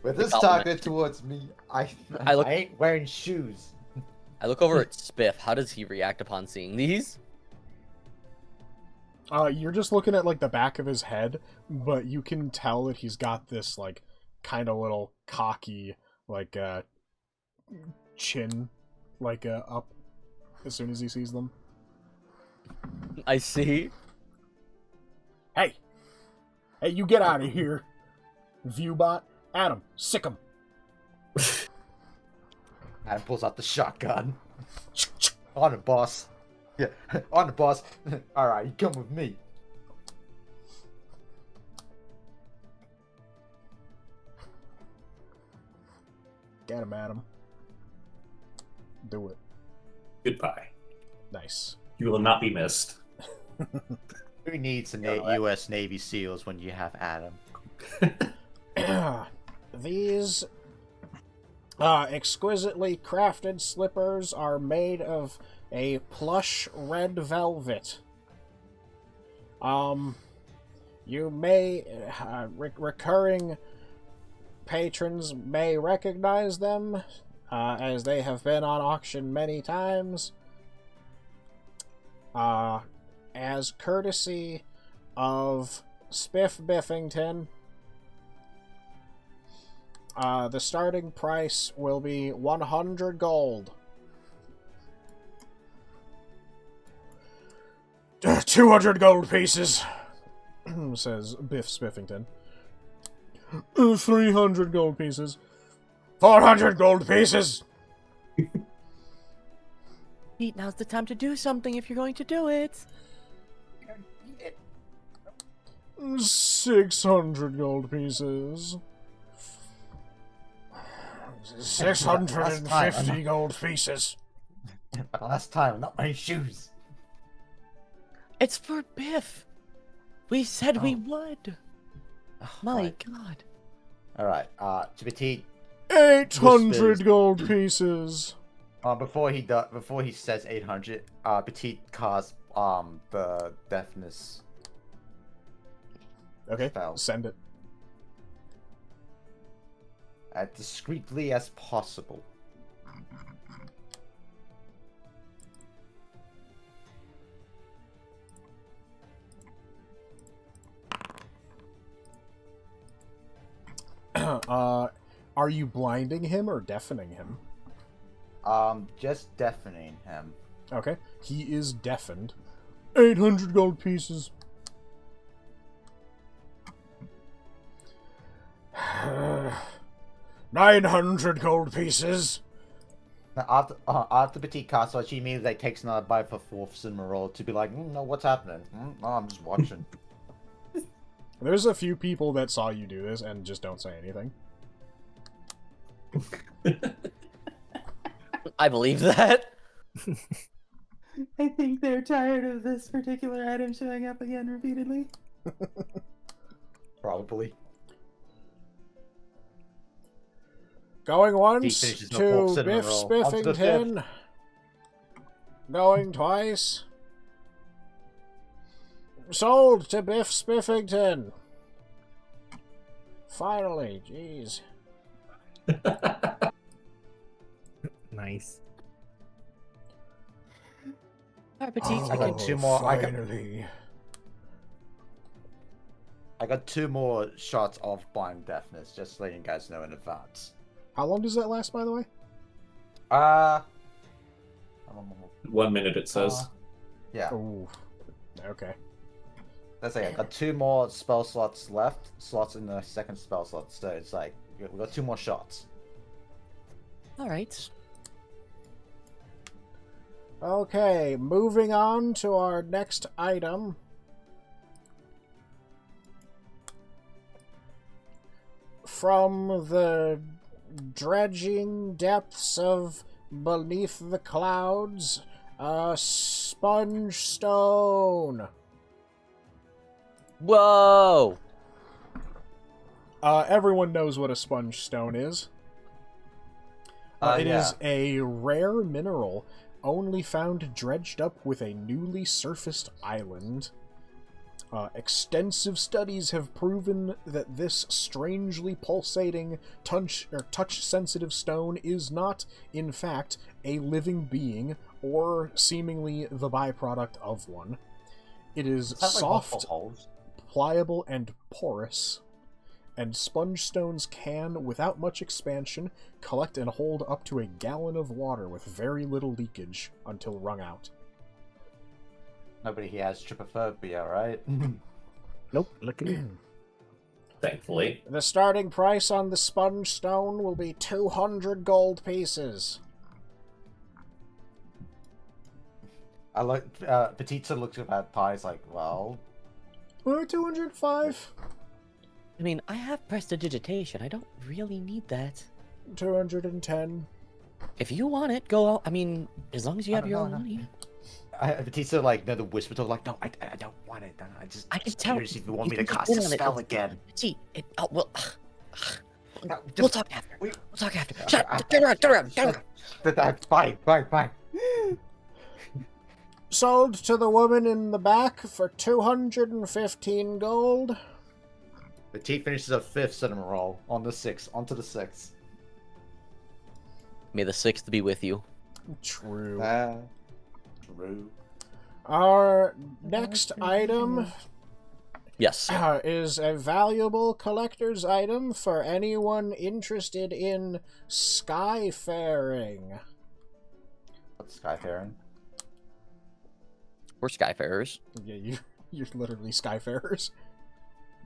With this compliment. target towards me, I look- ain't wearing shoes. I look over at Spiff. How does he react upon seeing these? You're just looking at like the back of his head, but you can tell that he's got this like kind of little cocky like chin like up as soon as he sees them. I see. Hey, you get out of here, Viewbot. Adam, sick him. And pulls out the shotgun. On it, boss. Yeah, on it, boss. Alright, you come with me. Get him, Adam. Do it. Goodbye. Nice. You will not be missed. Who needs the U.S. Navy SEALs when you have Adam? These exquisitely crafted slippers are made of a plush red velvet. You may recurring patrons may recognize them, as they have been on auction many times. as courtesy of Spiff Biffington, the starting price will be 100 gold. 200 gold pieces, says Biff Spiffington. 300 gold pieces. 400 gold pieces! Pete, now's the time to do something if you're going to do it. 600 gold pieces. 650 gold pieces. Last time, not my shoes. It's for Biff. We said we would. My God. Alright, to Petit, 800 gold pieces. before he says 800, Petit casts the deafness. Okay, spell send it. as discreetly as possible. Are you blinding him or deafening him? Just deafening him. Okay, he is deafened. 800 gold pieces. 900 gold pieces. Now, after Petit casts, so she immediately takes another bite for fourth cinema roll to be like, no, what's happening? No, I'm just watching. There's a few people that saw you do this and just don't say anything. I believe that. I think they're tired of this particular item showing up again repeatedly. Probably. Going once finishes the to fourth cinnamon Biff roll. Up to the Spiffington. Going twice. Sold to Biff Spiffington. Finally, jeez. Nice. Our petite. I got two more. Finally. I got 2 more shots of blind deafness, just letting you guys know in advance. How long does that last, by the way? 1 minute it says. Yeah. Ooh. Okay. Let's say I got 2 more spell slots left, slots in the second spell slot, so it's like, we got 2 more shots. All right. Okay, moving on to our next item. From the dredging depths of beneath the clouds, a sponge stone. Whoa! Everyone knows what a sponge stone is. It is a rare mineral only found dredged up with a newly surfaced island. Extensive studies have proven that this strangely pulsating, touch-sensitive stone is not, in fact, a living being or seemingly the byproduct of one. It is soft, pliable, and porous, and sponge stones can, without much expansion, collect and hold up to a gallon of water with very little leakage until wrung out. Nobody here has trypophobia, right? Nope, look at me. Thankfully. The starting price on the sponge stone will be 200 gold pieces. I look. Petita looks at that pie. Is like, well, We're 205. I mean, I have prestidigitation. I don't really need that. 210. If you want it, go out. I mean, as long as you have your own money. Petita like the whisper to like, no, I don't want it. I can tell. Curious if you want me to can cast spin a on it. spell again. See, well, No, we'll just- talk after. we- We'll talk after. Okay, Shut up! Turn around! Fine. Sold to the woman in the back for 215 gold. Petite finishes a 5th cinema roll on the 6th, onto the 6th. May the 6th be with you. True. True. Our next item Yes. is a valuable collector's item for anyone interested in skyfaring. What's Skyfaring? We're Skyfarers. Yeah, you're literally skyfarers.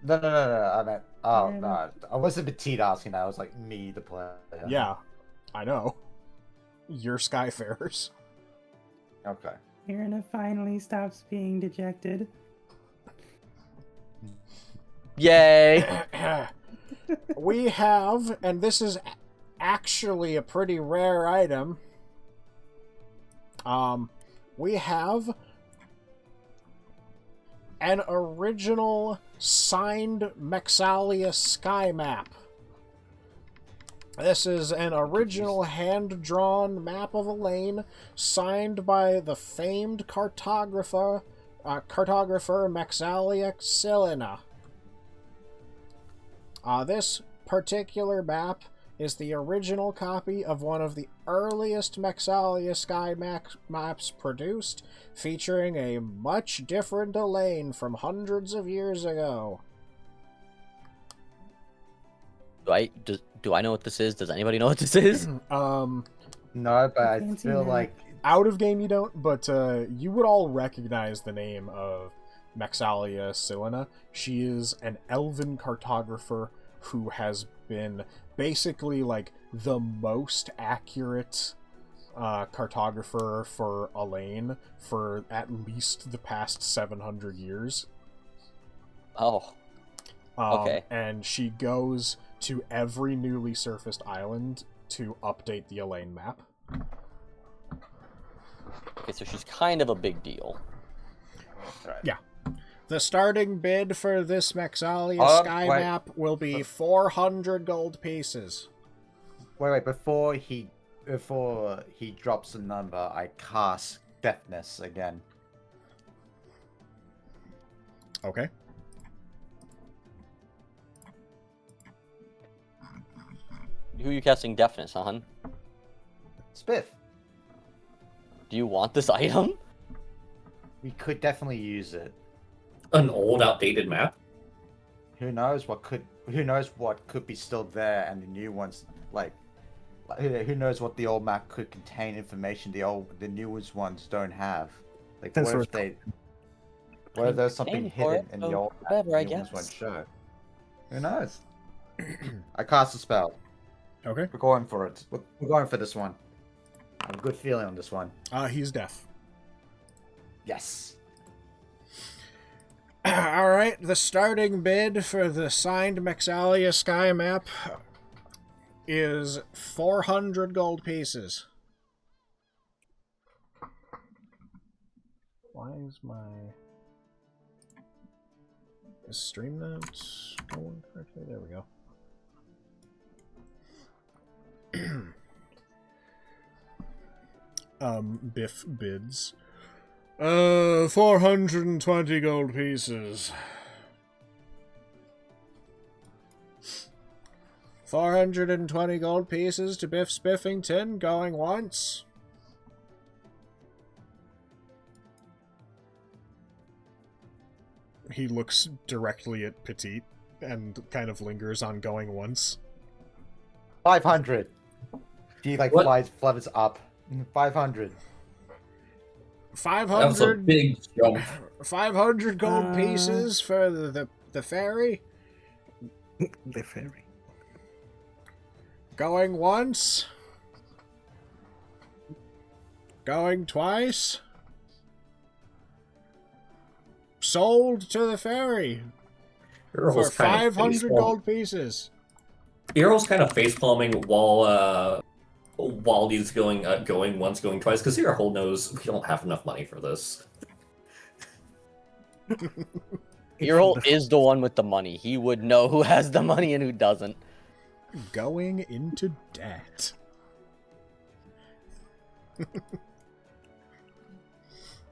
No. I meant. Oh, Yeah. no. I wasn't Petite asking that. I was like, me, the player. Yeah, I know. You're skyfarers. Okay. Irina finally stops being dejected. Yay! We have, and this is actually a pretty rare item. We have an original signed Mexalia sky map. This is an original hand-drawn map of Alainn, signed by the famed cartographer Mexalia Silena. This particular map is the original copy of one of the earliest Mexalia sky maps produced, featuring a much different Alainn from hundreds of years ago. Do I know what this is? Does anybody know what this is? No, but I Fancy feel map. like Out of game you don't, but you would all recognize the name of Mexalia Silena. She is an elven cartographer who has been basically like the most accurate cartographer for Alainn for at least the past 700 years. Oh, okay. And she goes to every newly surfaced island to update the Alainn map. Okay, so she's kind of a big deal. right. Yeah. The starting bid for this Mexalia sky wait. map will be 400 gold pieces. Wait, before he drops a number, I cast Deafness again. Okay. Who are you casting deafness on? Spiff. Do you want this item? We could definitely use it. An old, outdated map. Who knows what could be still there, and the new ones who knows what the old map could contain information the newest ones don't have. Like That's what if there's something Aim for hidden it, in so the old map whatever, I the new ones won't guess. show? Who knows? I cast a spell. Okay. We're going for it. We're going for this one. I have a good feeling on this one. He's deaf. Yes. Alright, the starting bid for the signed Mexalia sky map is 400 gold pieces. Why is my... Is stream not going correctly? There we go. Biff bids. 420 gold pieces. 420 gold pieces to Biff Spiffington, going once. He looks directly at Petite and kind of lingers on going once. 500. He What? flutters up. 500. That was a 500 big jump. 500 gold pieces for the ferry. The ferry. Going once. Going twice. Sold to the ferry for Earl's kind of 500 facepalm- gold pieces. Earl's kind of face palming while he's going once, going twice, because Earl knows we don't have enough money for this. Earl is the one with the money. He would know who has the money and who doesn't. Going into debt.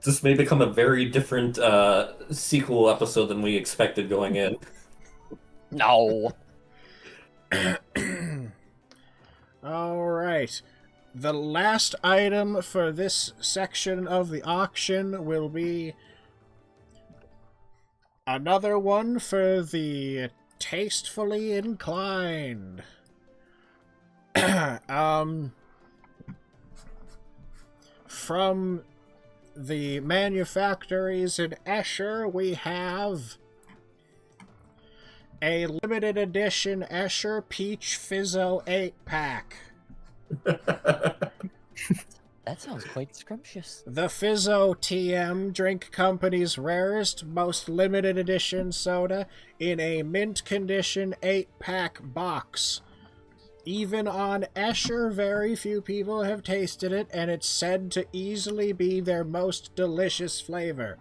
This may become a very different sequel episode than we expected going in. No. All right. the last item for this section of the auction will be another one for the tastefully inclined. From the manufactories in Escher, we have a limited edition Escher Peach Fizzo 8-pack. That sounds quite scrumptious. The Fizzo TM Drink Company's rarest, most limited edition soda in a mint condition 8-pack box. Even on Escher, very few people have tasted it, and it's said to easily be their most delicious flavor.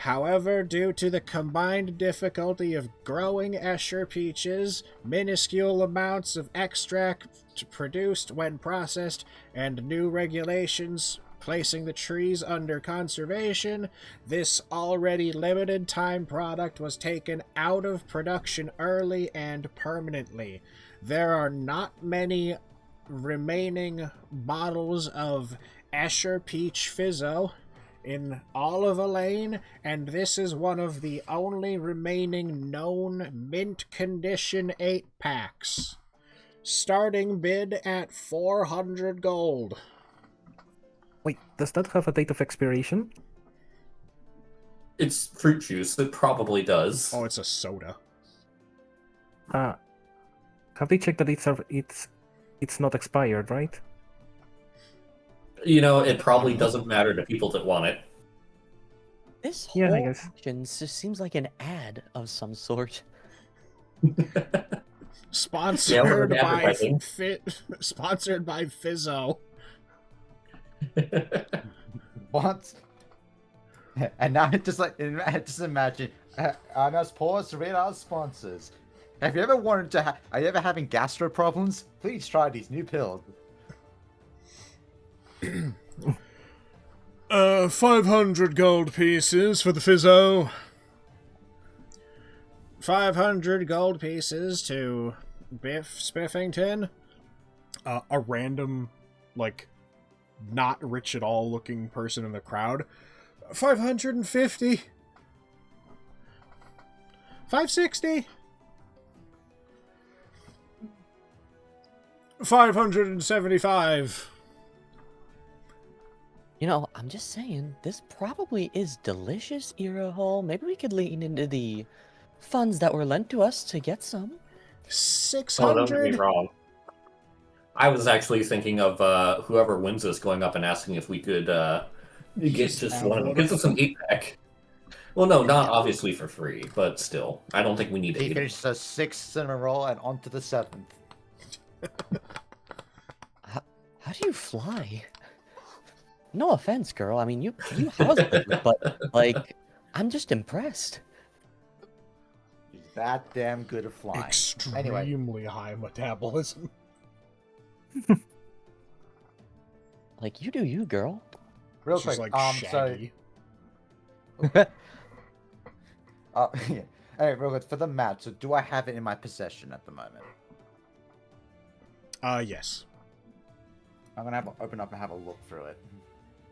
However, due to the combined difficulty of growing Escher peaches, minuscule amounts of extract produced when processed, and new regulations placing the trees under conservation, this already limited time product was taken out of production early and permanently. There are not many remaining bottles of Escher Peach Fizzo in all of Alainn, and this is one of the only remaining known mint condition 8-packs. Starting bid at 400 gold. Wait, does that have a date of expiration? It's fruit juice. It probably does. Oh, it's a soda. Have they checked that it's not expired, right? You know, it probably doesn't matter to people that want it. This whole Yeah, I guess. auction just seems like an ad of some sort. Sponsored by advertising. Sponsored by Fizzo. What? And now just imagine. I must pause to read our sponsors. Have you ever wanted to? Are you ever having gastro problems? Please try these new pills. 500 gold pieces for the Fizzo. 500 gold pieces to Biff Spiffington. A random, like, not rich at all looking person in the crowd. 550. 560. 575. You know, I'm just saying, this probably is delicious, Era Hall. Maybe we could lean into the funds that were lent to us to get some. 600. Oh, don't get me wrong. I was actually thinking of whoever wins this going up and asking if we could get just one of them. Get us some 8-pack. Well, no, not obviously for free, but still. I don't think we need He 8. finished the 6th in a row and on to the 7th. How do you fly? No offense, girl. I mean, you house it, but, like, I'm just impressed. He's that damn good at flying. Extremely high metabolism. Like, you do you, girl. Real She's quick, like Shaggy. yeah. Hey, real quick, for the map, so do I have it in my possession at the moment? Yes. I'm gonna open up and have a look through it.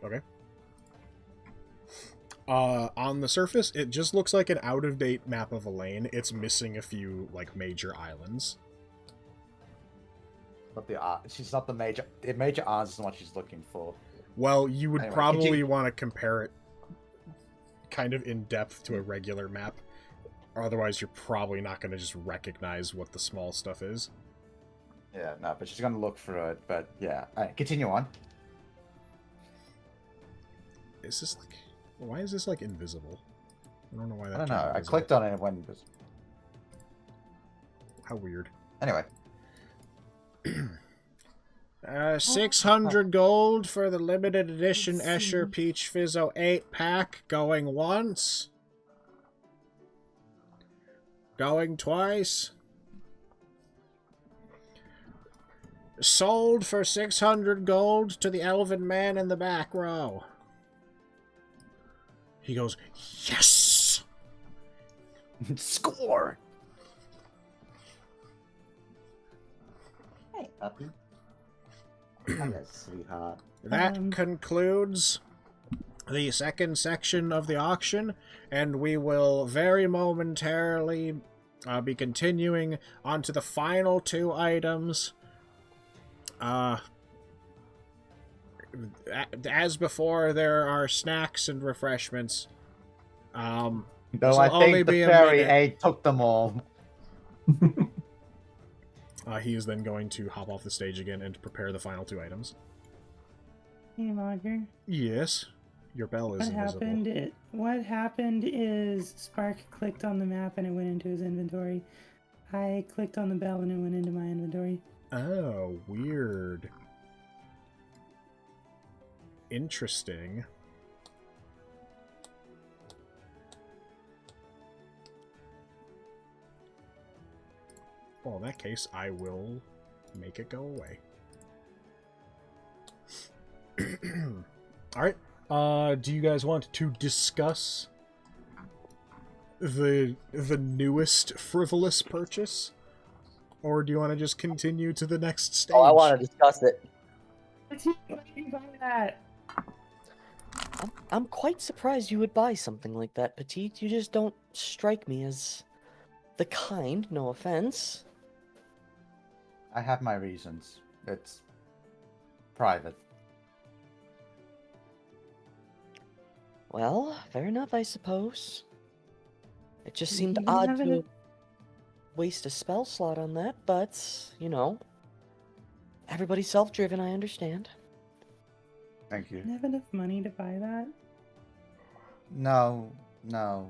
Okay. On the surface, it just looks like an out-of-date map of Alainn. It's missing a few, like, major islands. But she's not the major. The major islands is what she's looking for. Well, you would Anyway, probably want to compare it kind of in depth to a regular map. Or otherwise, you're probably not going to just recognize what the small stuff is. Yeah, no, but she's gonna look through it. But yeah, alright, continue on. Is this like... Why is this, like, invisible? I don't know why that I don't turned know. I invisible. clicked on it when. How weird. Anyway, 600 gold for the limited edition Escher Peach Fizzo 8-pack. Going once. Going twice. Sold for 600 gold to the elven man in the back row. He goes, yes! Yes, sweetheart. That concludes the second section of the auction, and we will very momentarily be continuing on to the final two items. As before, there are snacks and refreshments. No, This'll I only think be the a fairy minute. A took them all. He is then going to hop off the stage again and prepare the final two items. Hey, Logger. Yes, your bell is invisible. What happened is Spark clicked on the map and it went into his inventory. I clicked on the bell and it went into my inventory. Oh, weird. Interesting. Well, in that case, I will make it go away. Alright. Do you guys want to discuss the newest Frivolous purchase? Or do you want to just continue to the next stage? Oh, I want to discuss it. Why did you buy that? I'm quite surprised you would buy something like that, Petite. You just don't strike me as the kind, no offense. I have my reasons. It's private. Well, fair enough, I suppose. It just seemed You odd have to it- waste a spell slot on that, but, you know, everybody's self-driven, I understand. Thank you. You have enough money to buy that? No. I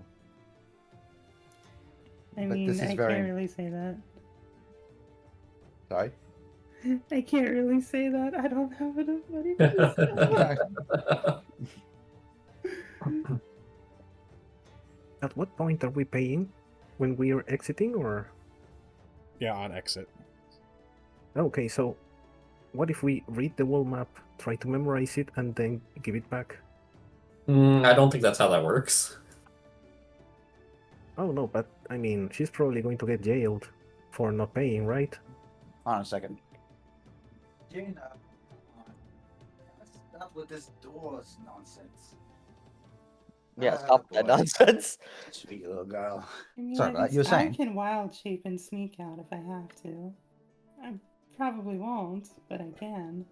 But mean, this is I very- can't really say that. Sorry? I can't really say that. I don't have enough money for this. At what point are we paying? When we are exiting, or? Yeah, on exit. Okay, so what if we read the wall map, try to memorize it, and then give it back? I don't think that's how that works. Oh no, but I mean, she's probably going to get jailed for not paying, right? Hold on a second. Gina, stop with this doors nonsense. Yeah, stop that nonsense. Sweet little girl. I mean, Sorry, you were I saying? can wild shape and sneak out if I have to. I probably won't, but I can.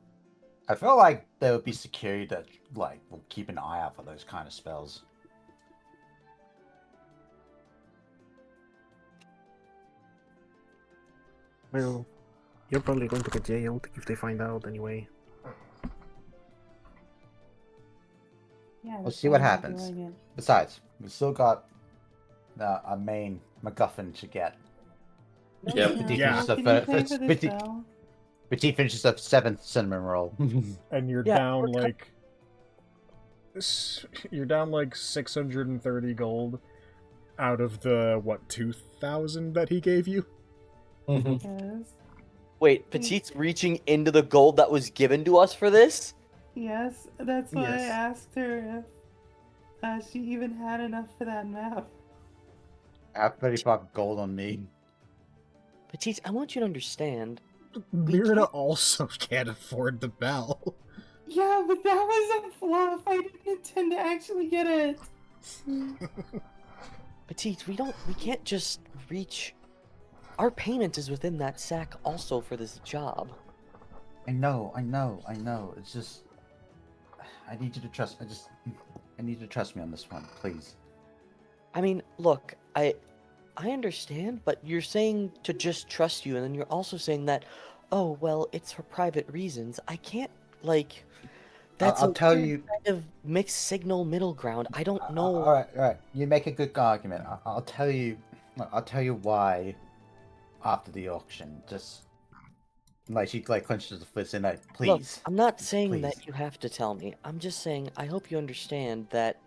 I feel like there would be security that will keep an eye out for those kind of spells. Well, you're probably going to get jailed if they find out anyway. Yeah, We'll that's see why what I'm not happens. doing it. Besides, we still got a main MacGuffin to get. Yep. No, Yeah. Can you pay for this spell? Petit finishes the 7th cinnamon roll. And you're Yeah, down we're like... You're down like 630 gold out of the, what, 2,000 that he gave you? Yes. Wait, Petite's reaching into the gold that was given to us for this? Yes, that's why I Yes. asked her if she even had enough for that map. I have 35 gold on me. Petite, I want you to understand. Mirna also can't afford the bell. Yeah, but that was a fluff. I didn't intend to actually get it. Petite, we can't just reach. Our payment is within that sack also for this job. I know. It's just... I need you to trust... I need you to trust me on this one, please. I mean, look, I understand, but you're saying to just trust you, and then you're also saying that, oh, well, it's for private reasons. I can't, like... That's I'll a tell weird you... kind of mixed signal middle ground. I don't know. All right. You make a good argument. I'll tell you why after the auction. Just she clenches the fist and please. Look, I'm not saying please. that you have to tell me. I'm just saying I hope you understand that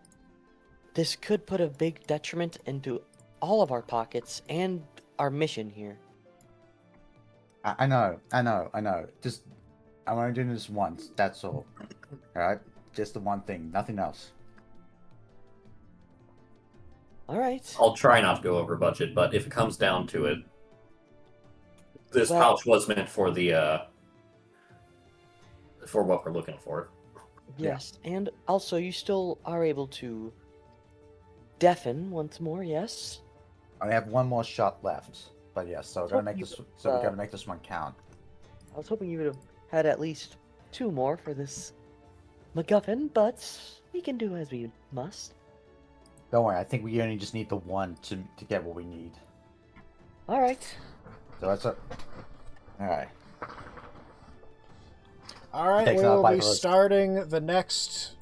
this could put a big detriment into all of our pockets and our mission here. I know. Just I'm only doing this once. That's all. All right. Just the one thing. Nothing else. All right. I'll try not to go over budget, but if it comes down to it, this Well- pouch was meant for the for what we're looking for. Yes, and also you still are able to deafen once more, yes? I have one more shot left, but yes, so we're gonna make this. So we gotta make this one count. I was hoping you would have had at least 2 more for this MacGuffin, but we can do as we must. Don't worry, I think we only just need the one to get what we need. Alright. So that's it. Alright. Alright, Thanks, we will be Biffington. starting the next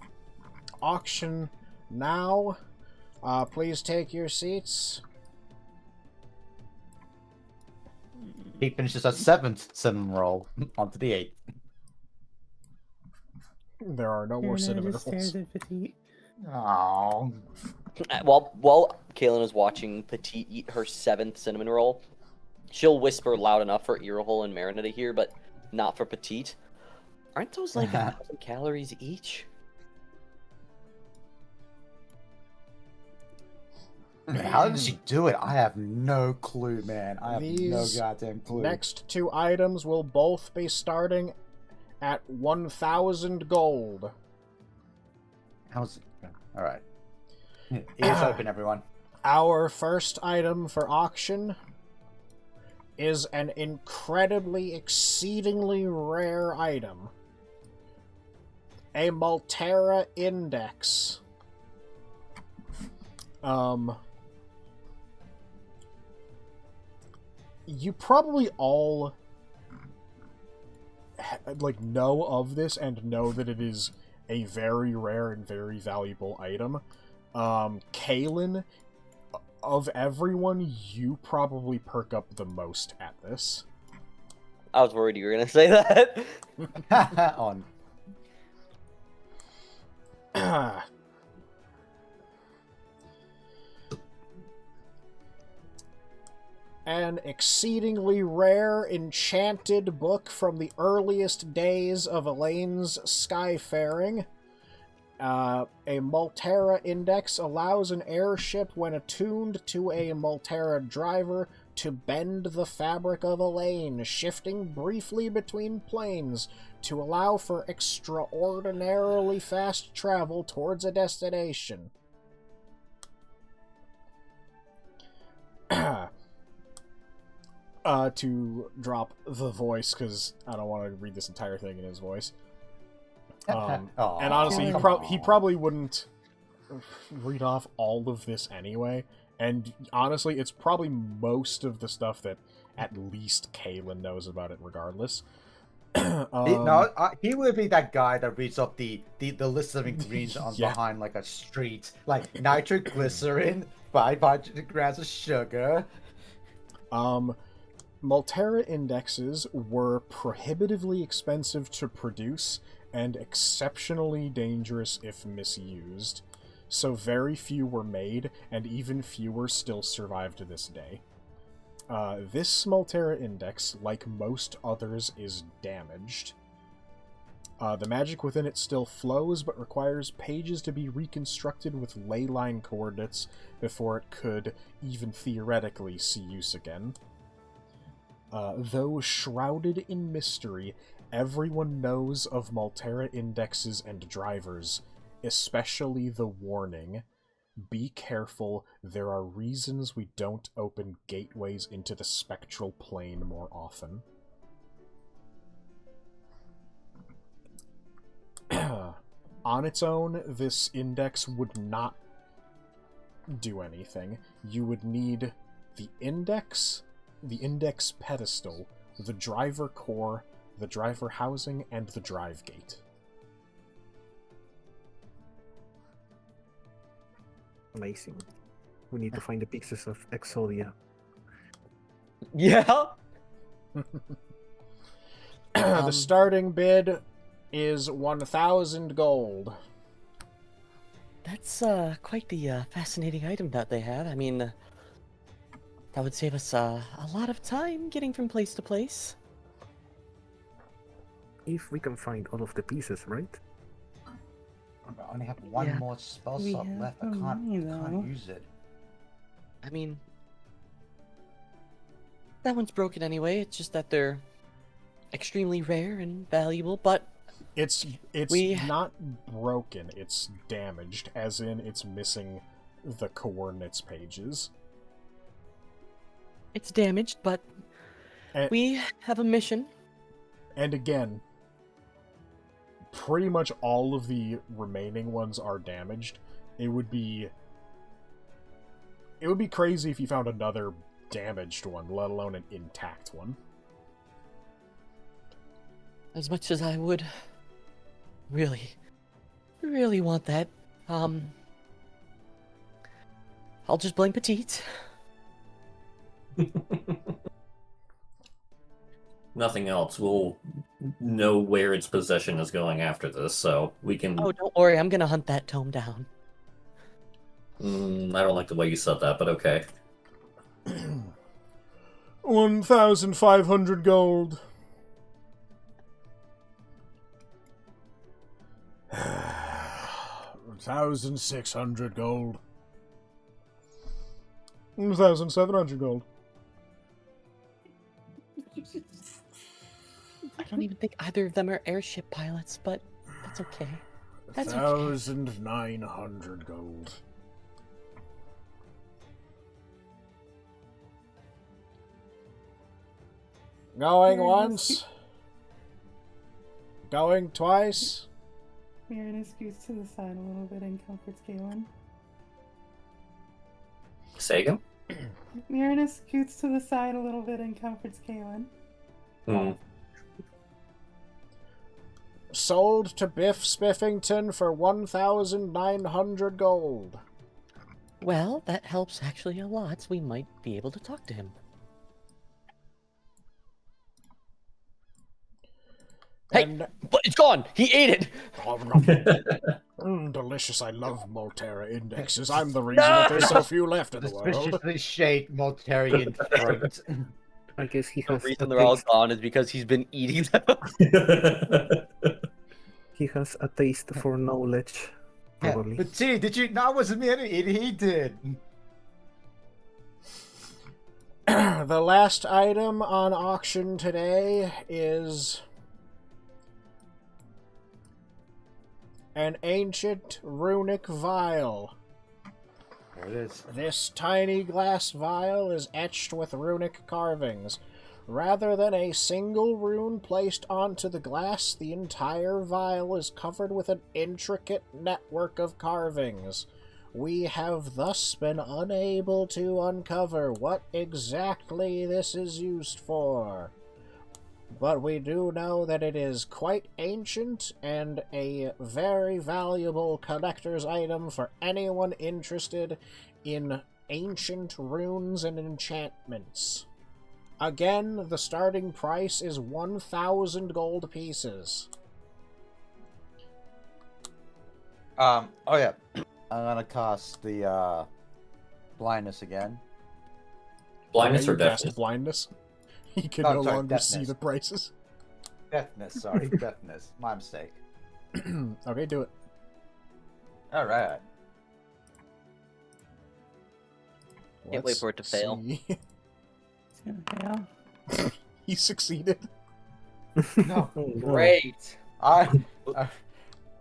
auction now. Please take your seats. He finishes our 7th cinnamon roll onto the 8th. There are no more cinnamon rolls. Oh. While Kaylin is watching Petite eat her 7th cinnamon roll, she'll whisper loud enough for Earhole and Marina to hear, but not for Petite. Aren't those like 1,000 calories each? How did she do it? I have no clue, man. I have no These goddamn clue. Next 2 items will both be starting at 1,000 gold. How's it? Alright. Ears open, everyone. Our first item for auction is an incredibly, exceedingly rare item. A Maltera Index. You probably all know of this and know that it is a very rare and very valuable item. Kaylin, of everyone, you probably perk up the most at this. I was worried you were gonna say that. On. An exceedingly rare enchanted book from the earliest days of Alainn's skyfaring. A Maltera Index allows an airship, when attuned to a Maltera driver, to bend the fabric of Alainn, shifting briefly between planes to allow for extraordinarily fast travel towards a destination. To drop the voice, because I don't want to read this entire thing in his voice. And honestly, he probably wouldn't read off all of this anyway. And honestly, it's probably most of the stuff that at least Kaylin knows about it regardless. He would be that guy that reads off the list of ingredients on behind like a street, like nitroglycerin, 500 grams of sugar. Maltera indexes were prohibitively expensive to produce and exceptionally dangerous if misused, so very few were made, and even fewer still survive to this day. This Maltera index, like most others, is damaged. The magic within it still flows, but requires pages to be reconstructed with ley line coordinates before it could even theoretically see use again. Though shrouded in mystery, everyone knows of Maltera indexes and drivers, especially the warning: be careful, there are reasons we don't open gateways into the spectral plane more often. On its own, this index would not do anything. You would need the index pedestal, the driver core, the driver housing, and the drive gate. Amazing. We need to find the pieces of Exodia. Yeah. The starting bid is 1,000 gold. That's quite the fascinating item that they have. I mean, that would save us a lot of time getting from place to place. If we can find all of the pieces, right? I only have one more spell slot left. I can't use it. I mean, that one's broken anyway. It's just that they're extremely rare and valuable, but It's We- not broken, it's damaged, as in it's missing the coordinates pages. It's damaged, but And, we have a mission. and again, pretty much all of the remaining ones are damaged. It would be crazy if you found another damaged one, let alone an intact one. As much as I would really want that, I'll just blame Petite. Nothing else. We'll know where its possession is going after this, so we can. Oh, don't worry, I'm gonna hunt that tome down. I don't like the way you said that, but okay. 1,500 gold. 1,600 gold. 1,700 gold. I don't even think either of them are airship pilots, but that's okay. That's okay. 1,900 gold. Going once. Going twice. Mirren scoots to the side a little bit and comforts Galen. Say again? Mirren scoots to the side a little bit and comforts Galen. Sold to Biff Spiffington for 1,900 gold. Well, that helps actually a lot. We might be able to talk to him. Hey, And, but it's gone. He ate it. delicious. I love Maltera indexes. I'm the reason that there's so few left in the world. Suspiciously shaped Maltarian throat. I guess he The has reason a they're all taste. gone is because he's been eating them. He has a taste for knowledge. Probably. But gee, did you? No, it wasn't me. He did. The last item on auction today is an ancient runic vial. There it is. This tiny glass vial is etched with runic carvings. Rather than a single rune placed onto the glass, the entire vial is covered with an intricate network of carvings. We have thus been unable to uncover what exactly this is used for. But we do know that it is quite ancient and a very valuable collector's item for anyone interested in ancient runes and enchantments. Again, the starting price is 1,000 gold pieces. Oh yeah. I'm gonna cast the blindness again. Blindness or You cast deafness? blindness. He can Oh, no sorry, longer see deafness. the prices. Deafness, sorry, deafness. My mistake. Okay, do it. All right. Can't wait for it to fail. see. It's gonna fail. He succeeded. No, Oh, no. Great. I.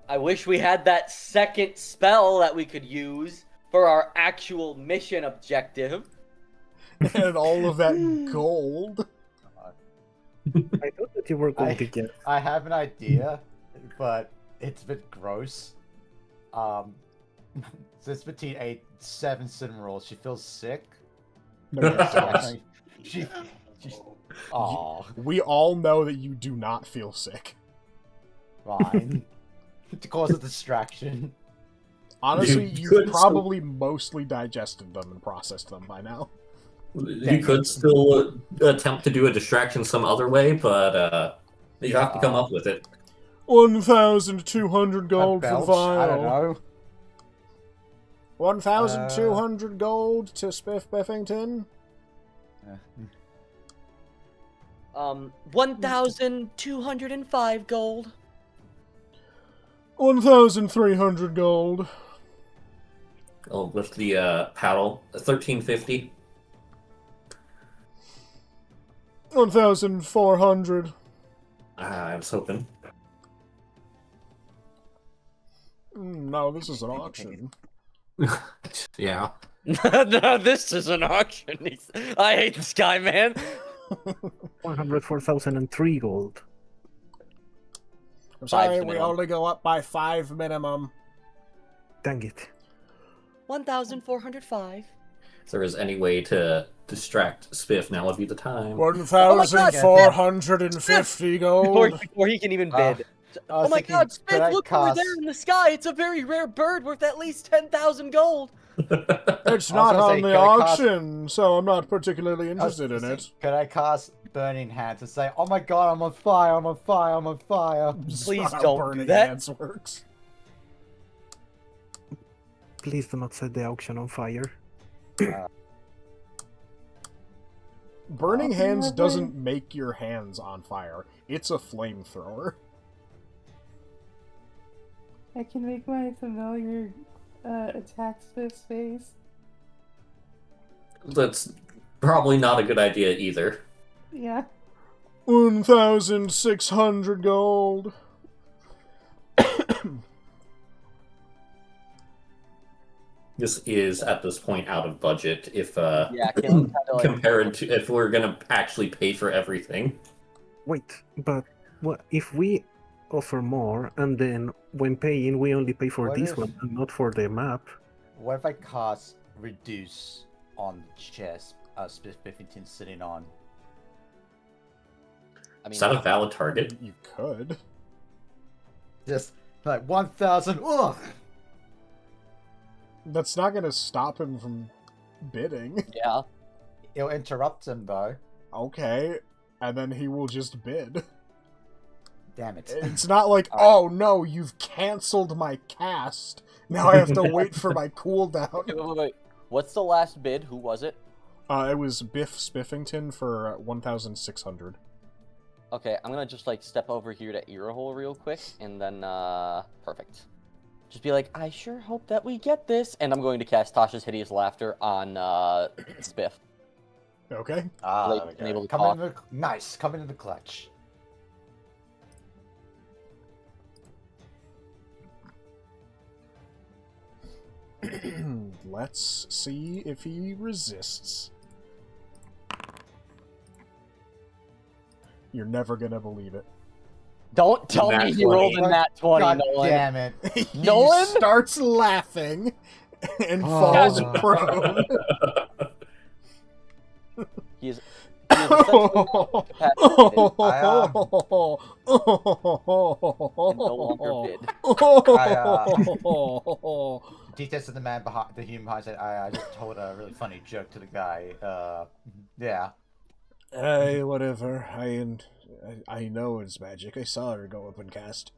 I wish we had that second spell that we could use for our actual mission objective. And all of that gold. I thought that you were going to get. I have an idea, but it's a bit gross. Since Petite ate 7 cinnamon rolls, she feels sick. No, you don't. She's. Aw, We all know that you do not feel sick. fine. To cause a distraction. Honestly, You you've could probably mostly digested them and processed them by now. You could still attempt to do a distraction some other way, but you have to come up with it. 1,200 gold for the Belch? I don't vial. know. 1,200 gold to Spiff Biffington. 1,205 gold. 1,300 gold. I'll lift the paddle. 1,350. 1,400. I was hoping. no, this is an auction. Yeah. No, this is an auction. I hate this guy, man. 104,003 gold. I'm sorry, we minimum. only go up by 5 minimum. Dang it. 1,405. If there is any way to distract Spiff, now would be the time. 1,450 gold. Before he can even bid. I was Oh my thinking, god, could Spiff, I look over cast- there in the sky. It's a very rare bird worth at least 10,000 gold. It's I was not gonna say, on the could I cast- auction, so I'm not particularly I was interested in thinking, it. Could I cast Burning Hands and say, "Oh my god, I'm on fire! I'm on fire! I'm on fire!" It's Please not how don't do Burning that. Hands works. Please do not set the auction on fire. Burning Hands never- doesn't make your hands on fire. It's a flamethrower. I can make my familiar attack Spiff's face. That's probably not a good idea either. Yeah. 1,600 gold. This is at this point out of budget if Yeah, killing kind of like... compared to if we're gonna actually pay for everything. Wait, but what if we offer more and then when paying we only pay for What this if- one and not for the map? What if I cast Reduce on the chest Biffington's sitting on? I mean, Is that a valid target? You could. Just like 1,000. Ugh. That's not going to stop him from bidding. yeah. It'll interrupt him though. Okay, and then he will just bid. Damn it. It's not like, oh no, you've cancelled my cast. Now I have to wait for my cooldown. Okay, wait. What's the last bid? Who was it? It was Biff Spiffington for 1,600. Okay, I'm gonna just like step over here to Earhole real quick, and then perfect. Just be like, I sure hope that we get this, and I'm going to cast Tasha's Hideous Laughter on Spiff. Okay. Like, There we enable go. the Come cough. in the, nice. Come into the clutch. Let's see if he resists. You're never gonna believe it. Don't tell Nat me he rolled 20. in that 20, God Nolan. damn it. He Nolan? starts laughing and Oh. falls prone. He is essentially incapacitated and no longer bid. Details of the man behind the human behind said, I just told a really funny joke to the guy. Yeah. Hey, whatever. I know it's magic. I saw her go up and cast.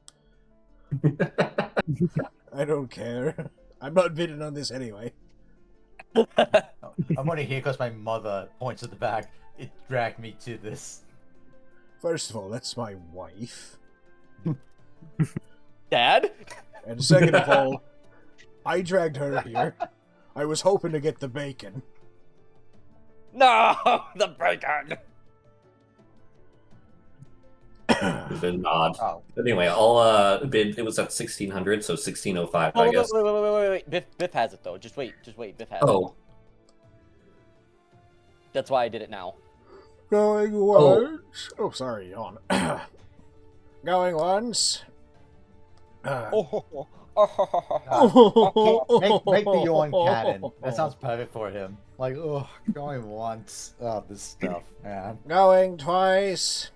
I don't care. I'm not bidding on this anyway. I'm only here because my mother points at the back. It dragged me to this. First of all, that's my wife. Dad? And second of all, I dragged her here. I was hoping to get the bacon. No, the bacon. There's a nod. Oh. Anyway, I'll bid. It was at 1,600, so 1,605, Oh, I wait, guess. wait. Biff has it though. Just wait. Biff has it. Oh, That's why I did it now. Going once. Oh, sorry, yawn. Going once. Make the yawn cannon. That sounds perfect for him. Like, oh, going once. Oh, this stuff, man. Going twice.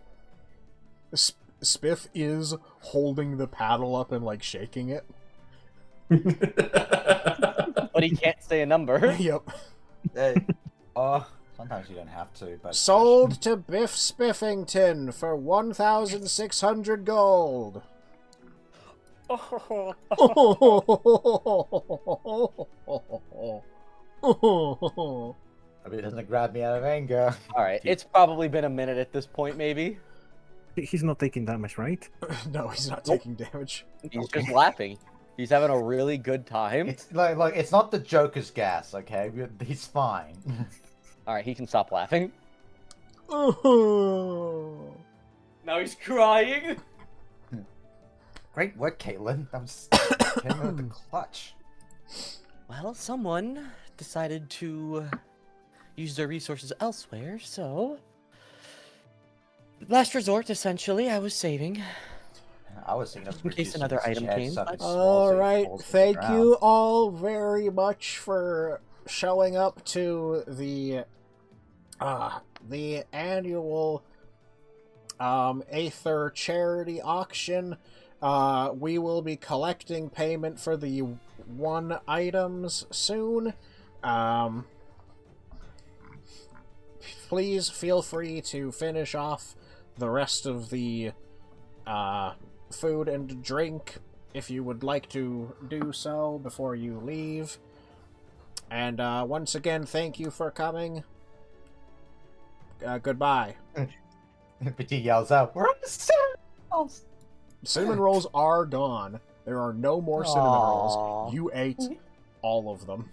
Spiff is holding the paddle up and like shaking it. But he can't say a number. Yep. Sometimes you don't have to, but Sold to Biff Spiffington for 1,600 gold. I mean, it doesn't grab me out of anger. Alright, it's probably been a minute at this point, maybe. He's not taking damage, right? No, he's not taking damage. He's just laughing. He's having a really good time. It's like it's not the Joker's gas, okay? He's fine. Alright, he can stop laughing. Oh. Now he's crying. Great work, Caitlin. That was came with the clutch. Well, someone decided to use their resources elsewhere, so last resort, essentially, I was saving. I was thinking of In case reducing another this item chance came, something but- small so it Alright, falls to the thank ground. you all very much for showing up to the annual Aether charity auction. We will be collecting payment for the 1 items soon. Please feel free to finish off the rest of the food and drink if you would like to do so before you leave. And once again, thank you for coming. Goodbye. But he yells out, "We're on the cinnamon rolls!" Cinnamon rolls are gone. There are no more cinnamon Aw. rolls. You ate all of them.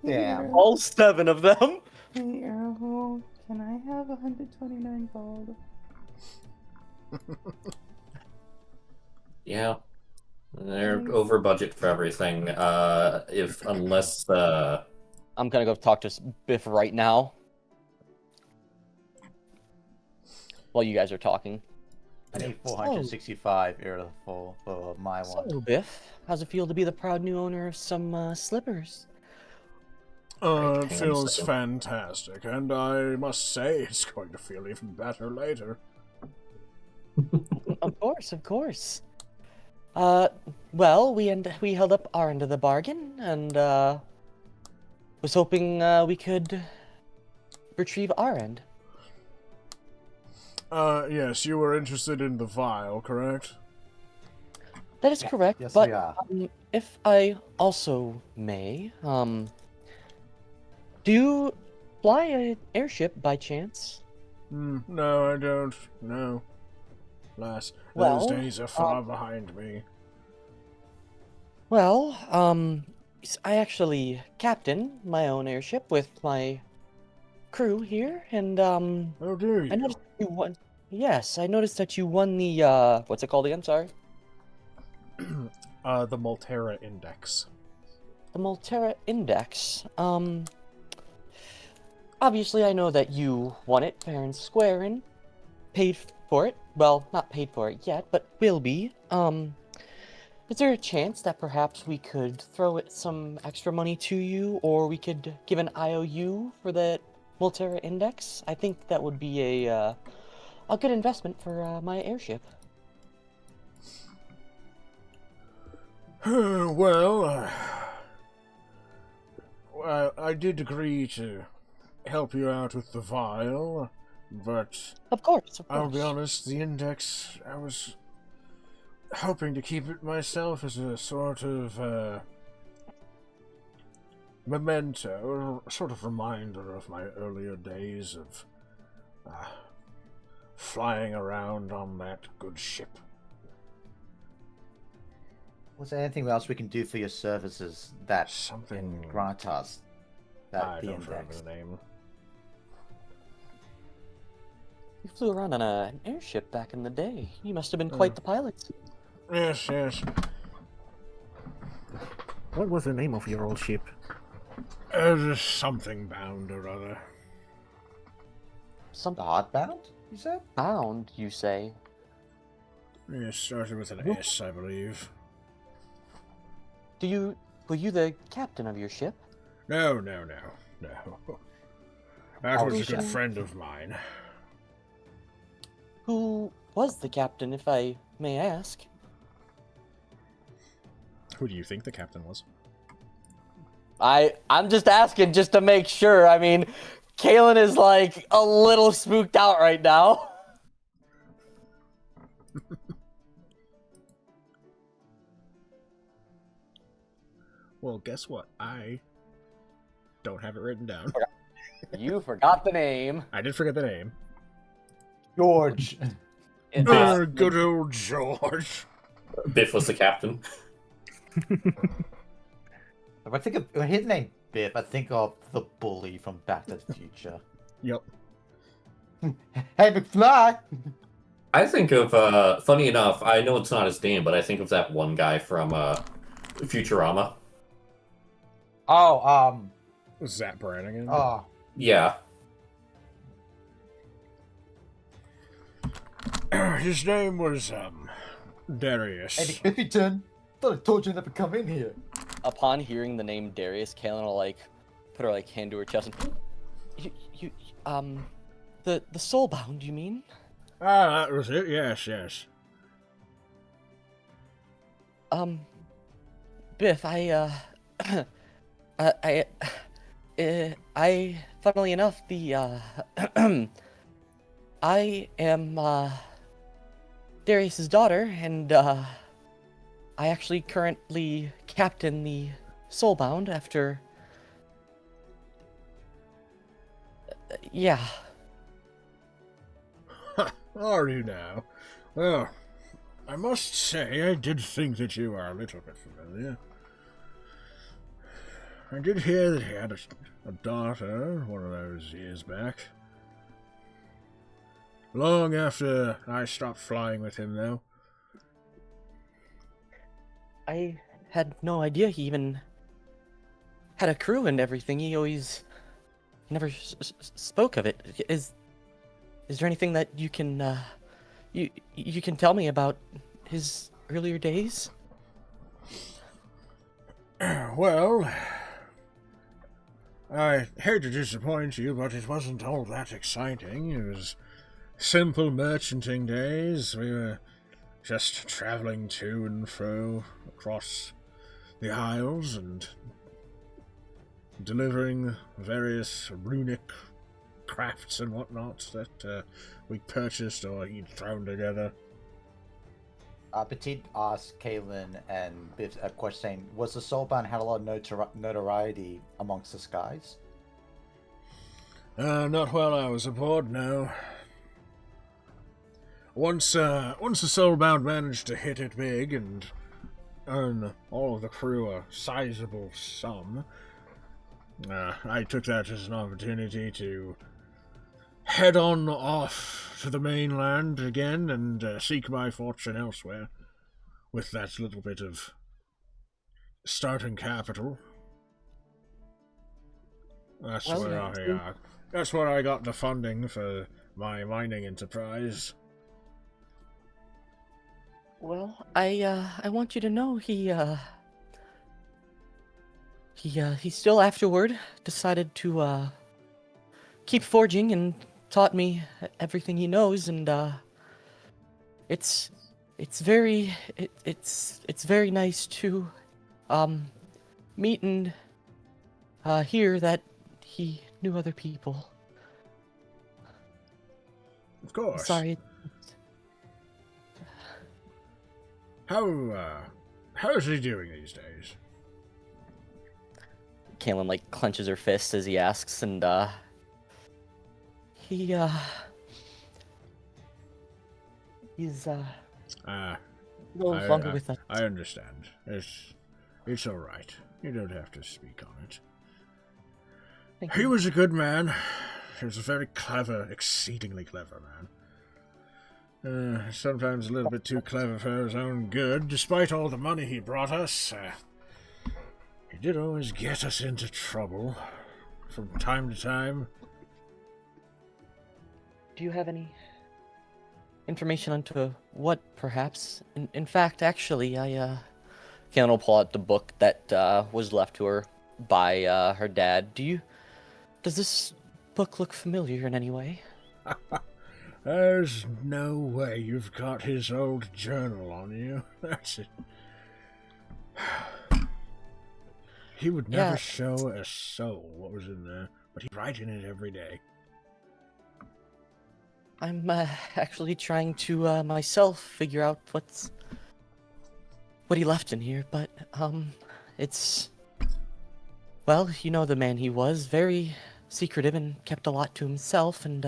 Damn. All 7 of them. Hey, Arrow, can I have 129 gold? Yeah. They're over budget for everything. Unless I'm gonna go talk to Biff right now. While you guys are talking. I need 465 for my one. So, Biff, how's it feel to be the proud new owner of some slippers? It feels fantastic, and I must say it's going to feel even better later. Of course, of course. Well, we held up our end of the bargain, and was hoping we could retrieve our end. Yes, you were interested in the vial, correct? That is correct, Yes, but we are. if I also may, do you fly an airship by chance? No, I don't. No. Alas, Well, those days are far behind me. Well, I actually captain my own airship with my crew here, and Oh, do you? I noticed you won. Yes, I noticed that you won the what's it called again? Sorry, The Maltera Index. the Maltera Index. Obviously, I know that you won it fair and square and paid for it. Well, not paid for it yet, but will be. Is there a chance that perhaps we could throw it some extra money to you, or we could give an IOU for the Maltera Index? I think that would be a good investment for my airship. Well, I did agree to help you out with the vial, but Of course, of course. I'll be honest, the index, I was hoping to keep it myself as a sort of memento, a sort of reminder of my earlier days of flying around on that good ship. Was there anything else we can do for your services that Something- can grant us I the don't remember index? the name. You flew around on an airship back in the day. You must have been quite the pilot. Yes, yes. What was the name of your old ship? Something bound or other. Some The Heartbound, you said? bound, you say? Yes, started with an S, I believe. Were you the captain of your ship? No. That was a Alicia. good friend of mine. Who was the captain, if I may ask? Who do you think the captain was? I'm just asking just to make sure. I mean, Kalen is like a little spooked out right now. Well, guess what? I don't have it written down. You forgot the name. I did forget the name. George. Good old George. Biff was the captain. If I think of his name Biff, I think of the bully from Back to the Future. Yep. Hey, McFly! I think of, funny enough, I know it's not his name, but I think of that one guy from Futurama. Oh, Zap Brannigan. oh, Yeah. His name was, Darius. Eddie Biffington. Thought I told you never come in here. Upon hearing the name Darius, Kaelin will like put her like hand to her chest and the soulbound, you mean? Ah, that was it. Yes, yes. Biff, funnily enough, I am Darius's daughter, and I actually currently captain the Soulbound after. Yeah. Are you now? Well, I must say I did think that you are a little bit familiar. I did hear that he had a daughter one of those years back. Long after I stopped flying with him, though. I had no idea he even had a crew and everything. He always never spoke of it. Is there anything that you can you can tell me about his earlier days? Well, I hate to disappoint you, but it wasn't all that exciting. It was simple merchanting days. We were just traveling to and fro across the Isles and delivering various runic crafts and whatnot that we purchased or he'd thrown together. Petit asked Kaelin and Biff a question saying, was the Soulbound had a lot of notoriety amongst the skies? Not while I was aboard, no. Once the Soulbound managed to hit it big and earn all of the crew a sizable sum, I took that as an opportunity to head on off to the mainland again and seek my fortune elsewhere with that little bit of starting capital. That's where I got the funding for my mining enterprise. Well, I want you to know he still afterward decided to keep forging and taught me everything he knows, and it's very nice to meet and hear that he knew other people. Of course. Sorry. How's he doing these days? Kaelin like clenches her fists as he asks, and he's no longer with us. I understand. It's all right. You don't have to speak on it. Thank He you. was a good man. He was a very clever, exceedingly clever man. Sometimes a little bit too clever for his own good. Despite all the money he brought us, he did always get us into trouble from time to time. Do you have any information onto what, perhaps? In fact, actually, Kaelin will pull out the book that was left to her by her dad. Does this book look familiar in any way? There's no way you've got his old journal on you. That's it. He would never show a soul what was in there, but he'd write in it every day. I'm actually trying to myself figure out what he left in here, but it's, well, you know the man he was, very secretive and kept a lot to himself, and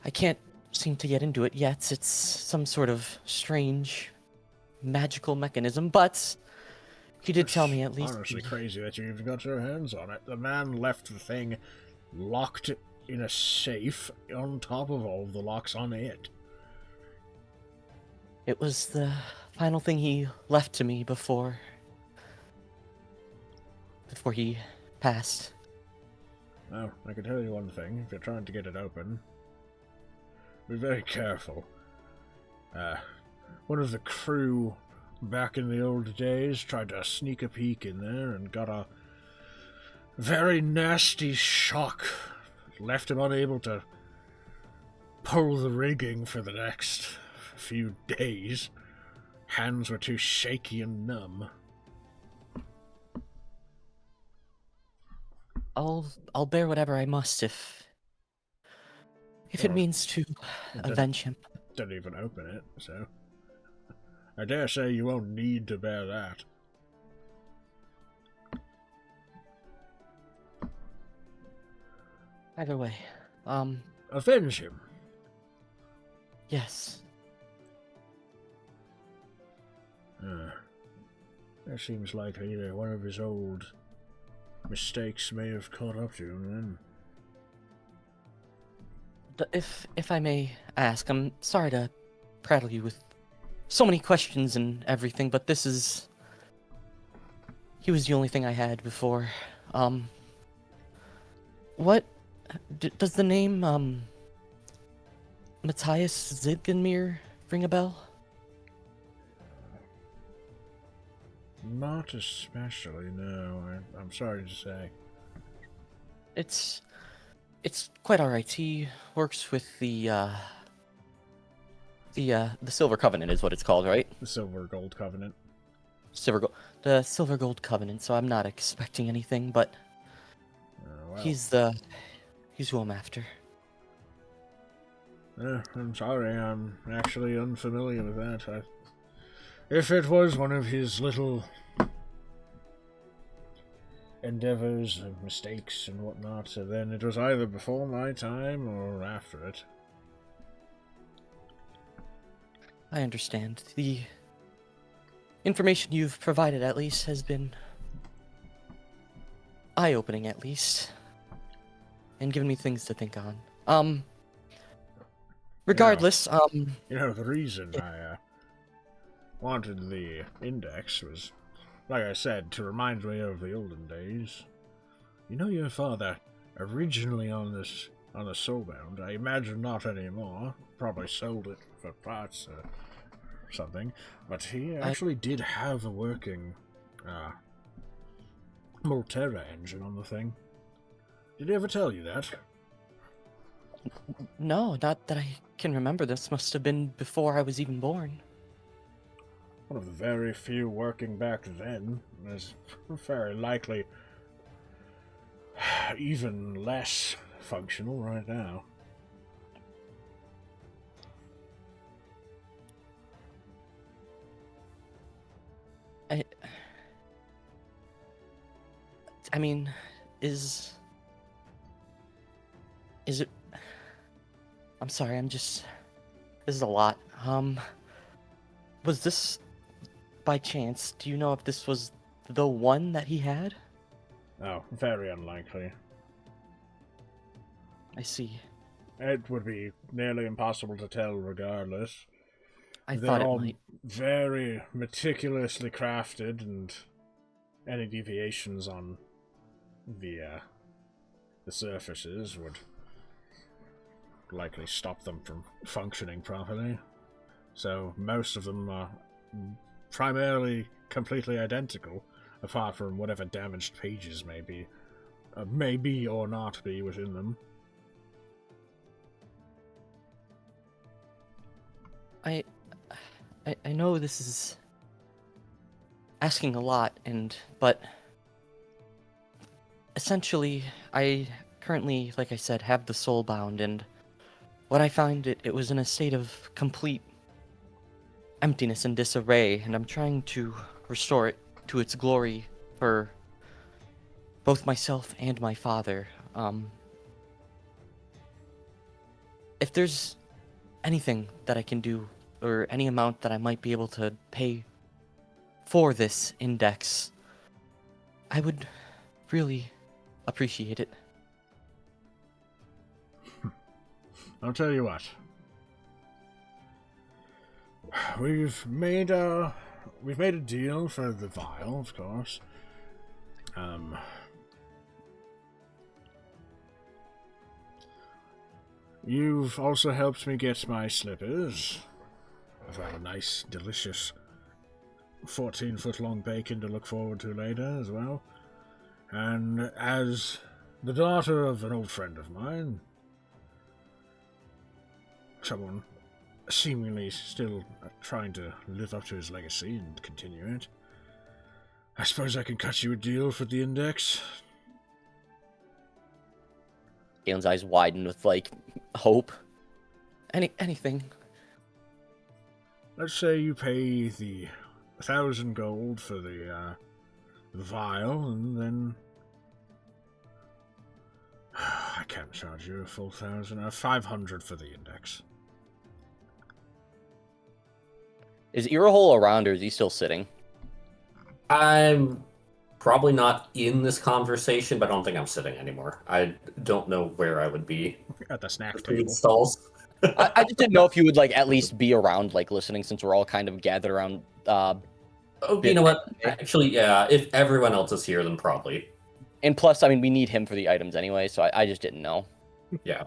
I can't seem to get into it yet. It's some sort of strange magical mechanism, but he did tell me at least. Honestly crazy that you even got your hands on it. The man left the thing locked in a safe on top of all the locks on it. It was the final thing he left to me before he passed. Well, I can tell you one thing. If you're trying to get it open, be very careful. One of the crew back in the old days tried to sneak a peek in there and got a very nasty shock. Left him unable to pull the rigging for the next few days. Hands were too shaky and numb. I'll bear whatever I must if it means to avenge him. Didn't even open it, so I dare say you won't need to bear that. Either way, Avenge him. yes. That seems likely that one of his old mistakes may have caught up to him then. If I may ask, I'm sorry to prattle you with so many questions and everything, but he was the only thing I had before. What does the name Matthias Zidgenmir ring a bell? Not especially, no. I'm sorry to say. It's quite alright. He works with the Silver Covenant is what it's called, right? The Silver Gold Covenant. The Silver Gold Covenant, so I'm not expecting anything, but Well, he's who I'm after. I'm sorry, I'm actually unfamiliar with that. If it was one of his little endeavors and mistakes and whatnot, then it was either before my time or after it. I understand. The information you've provided, at least, has been eye-opening, at least, and given me things to think on. Regardless, the reason I wanted the index was, like I said, to remind me of the olden days. You know, your father, originally on the soulbound, I imagine not anymore, probably sold it for parts or something, but he actually did have a working Molterra engine on the thing. Did he ever tell you that? No, not that I can remember. This must have been before I was even born. One of the very few working back then. Is very likely even less functional right now. I mean, is it... I'm sorry, this is a lot. Was this, by chance, do you know if this was the one that he had? Oh, very unlikely. I see. It would be nearly impossible to tell regardless. Thought They're it all might. very meticulously crafted, and any deviations on the surfaces would likely stop them from functioning properly. So most of them are primarily completely identical, apart from whatever damaged pages may be or not be within them. I know this is asking a lot, but essentially, I currently, like I said, have the soulbound, and when I found it, it was in a state of complete emptiness and disarray, and I'm trying to restore it to its glory for both myself and my father. If there's anything that I can do, or any amount that I might be able to pay for this index, I would really appreciate it. I'll tell you what. We've made a deal for the vial, of course. You've also helped me get my slippers. I've got a nice, delicious 14-foot-long bacon to look forward to later as well. And as the daughter of an old friend of mine, someone seemingly still trying to live up to his legacy and continue it, I suppose I can cut you a deal for the index. Galen's eyes widen with, like, hope. Anything. Let's say you pay the 1,000 gold for the vial, and then I can't charge you a full 1,000. 500 for the index. Is Earhole around, or is he still sitting? I'm probably not in this conversation, but I don't think I'm sitting anymore. I don't know where I would be. At the snack Food table. stalls. I just didn't know if you would, like, at least be around, like, listening, since we're all kind of gathered around. Oh, you know what? Actually, yeah, if everyone else is here, then probably. And plus, I mean, we need him for the items anyway, so I just didn't know. Yeah.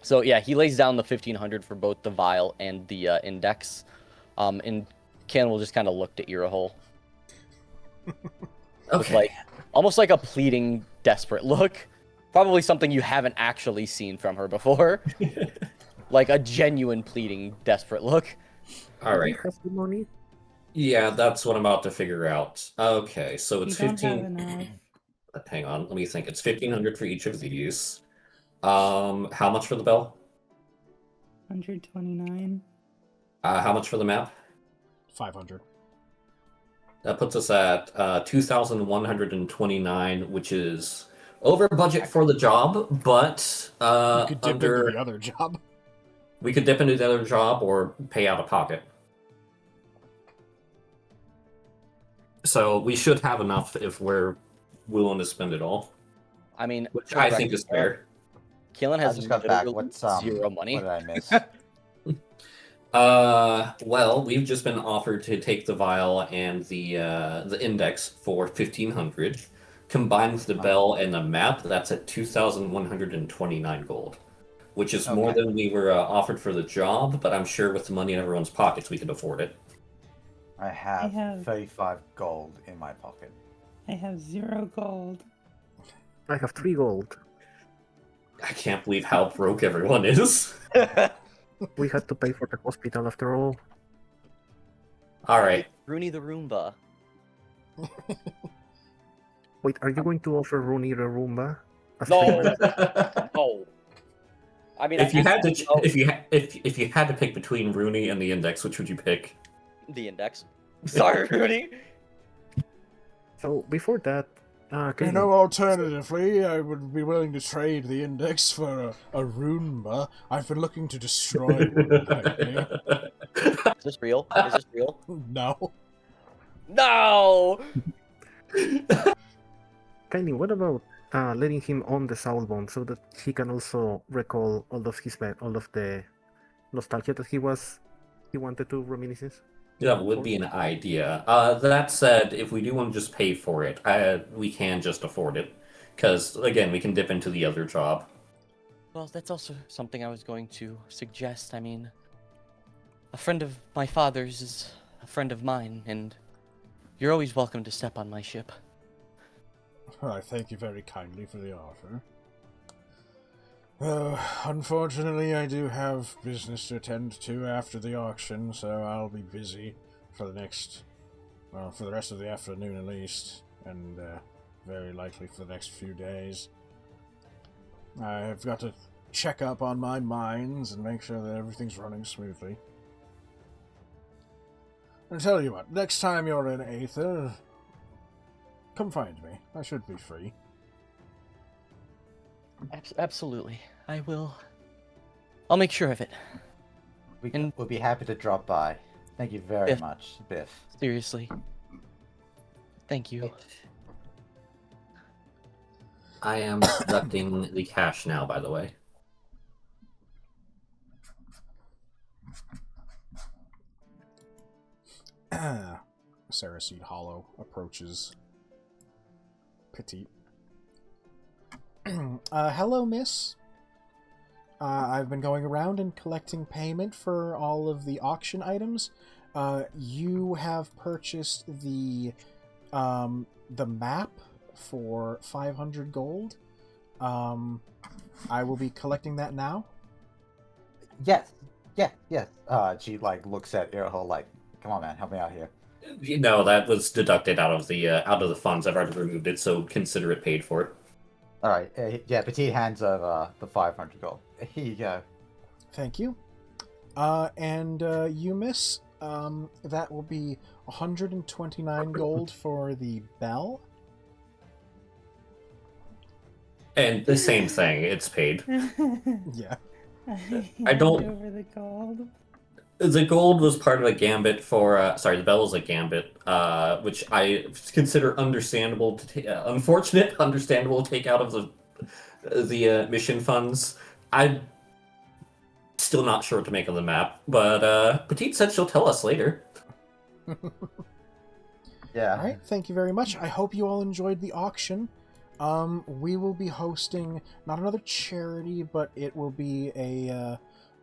So yeah, he lays down the 1,500 for both the vial and the index. And Ken will just kind of look to Earhole. With, like, almost like a pleading, desperate look. Probably something you haven't actually seen from her before. Like a genuine pleading, desperate look. All right. Has the money? Yeah, that's what I'm about to figure out. Okay, so it's You don't have 15. enough. Hang on, let me think. It's 1,500 for each of these. How much for the bell? 129. How much for the map? 500. That puts us at 2,129, which is over budget for the job, but You could dip into the other job. we could dip into the other job or pay out of pocket. So we should have enough if we're willing to spend it all, I mean, which I think is fair. Keelan I has just got back. literally What's zero money. What did I miss? Well, we've just been offered to take the vial and the index for 1,500. Combined with the bell and the map, that's at 2,129 gold, which is more Okay. than we were offered for the job. But I'm sure with the money in everyone's pockets, we could afford it. I have have- 35 gold in my pocket. I have 0 gold. I have 3 gold. I can't believe how broke everyone is. We had to pay for the hospital after all. All right. Rooney the Roomba. Wait, are you going to offer Rooney the Roomba? as No. payment? No. I mean, If you had to, oh, if you had to pick between Rooney and the index, which would you pick? the index. Sorry, Rooney. So before that, You know, alternatively, I would be willing to trade the index for a Roomba. I've been looking to destroy Roomba lately. Is this real? Is this real? No. No! Kylie, what about letting him on the Soulbone so that he can also recall all of the nostalgia that he wanted to reminisce? That would be an idea. That said, if we do want to just pay for it, we can just afford it. Because, again, we can dip into the other job. Well, that's also something I was going to suggest. I mean, a friend of my father's is a friend of mine, and you're always welcome to step on my ship. I thank you very kindly for the offer. Unfortunately, I do have business to attend to after the auction, so I'll be busy for the rest of the afternoon at least, and very likely for the next few days. I've got to check up on my mines and make sure that everything's running smoothly. I'll tell you what, next time you're in Aether, come find me. I should be free. Absolutely. I will. I'll make sure of it. We'll be happy to drop by. Thank you very Biff. much, Biff. Seriously. Thank you. I am deducting the cash now, by the way. Saraseed Hollow approaches Petite. Hello, miss. I've been going around and collecting payment for all of the auction items. You have purchased the map for 500 gold. I will be collecting that now. Yes. She like looks at Earhole like, come on, man, help me out here. No, that was deducted out of the funds. I've already removed it, so consider it paid for. All right. Yeah, Petite hands over the 500 gold. Here you go. Thank you. And you, miss, that will be 129 gold for the bell. And the same thing, it's paid. Yeah. I don't- Over the gold. The gold was part of a gambit for, the bell was a gambit, which I consider understandable unfortunate, understandable to take out of the mission funds. I'm still not sure what to make of the map, but Petite said she'll tell us later. Yeah. All right. Thank you very much. I hope you all enjoyed the auction. We will be hosting not another charity, but it will be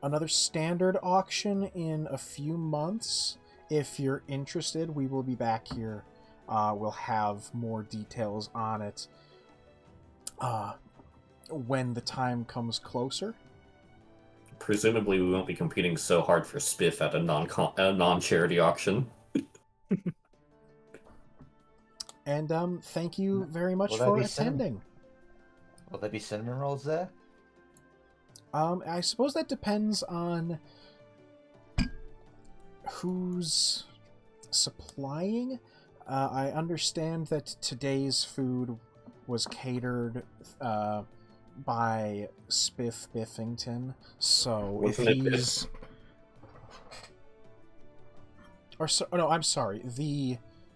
another standard auction in a few months. If you're interested, we will be back here. We'll have more details on it when the time comes closer. Presumably, we won't be competing so hard for Spiff at a non-charity auction. And thank you very much Will there for be attending. Will there be cinnamon rolls there? I suppose that depends on who's supplying. I understand that today's food was catered by Spiff Biffington, so Wasn't if it he's... I'm sorry.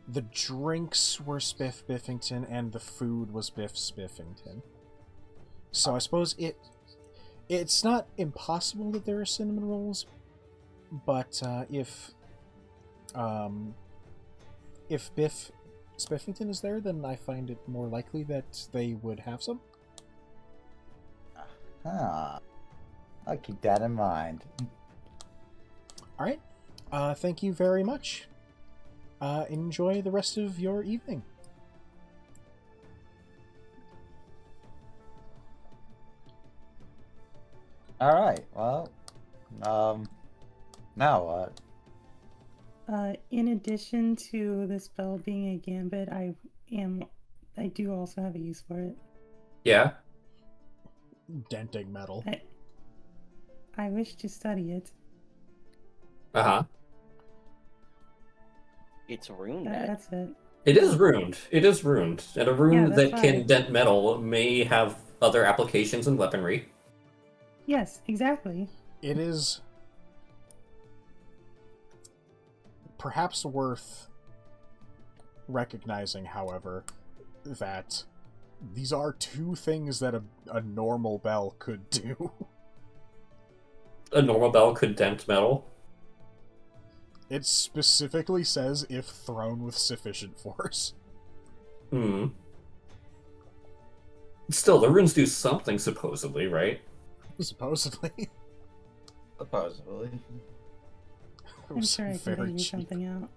The drinks were Spiff Biffington, and the food was Biff Spiffington. So I suppose it's not impossible that there are cinnamon rolls, but if Biff Spiffington is there, then I find it more likely that they would have some. I'll keep that in mind. All right. Thank you very much. Enjoy the rest of your evening. All right. Well, now what? In addition to the spell being a gambit, I do also have a use for it. Yeah. Denting metal. I wish to study it. Uh-huh. It's ruined. That's it. It is ruined. It is ruined. And a rune Yeah, that that's can fine. dent metal may have other applications in weaponry. Yes, exactly. It is perhaps worth recognizing, however, that these are two things that a normal bell could do. A normal bell could dent metal. It specifically says if thrown with sufficient force. Hmm. Still, the runes do something, supposedly, right? Supposedly. Supposedly. It I'm was sure I can very figure cheap. something out.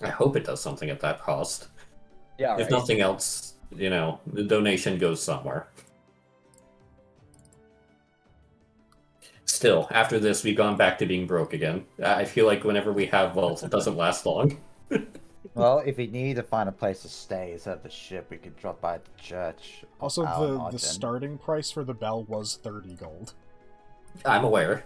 I hope it does something at that cost. Yeah, If right. nothing else, the donation goes somewhere. Still, after this, we've gone back to being broke again. I feel like whenever we have wealth, it doesn't last long. Well, if we need to find a place to stay instead of the ship, we could drop by the church. Also, out in the Ogden. starting price for the bell was 30 gold. I'm aware.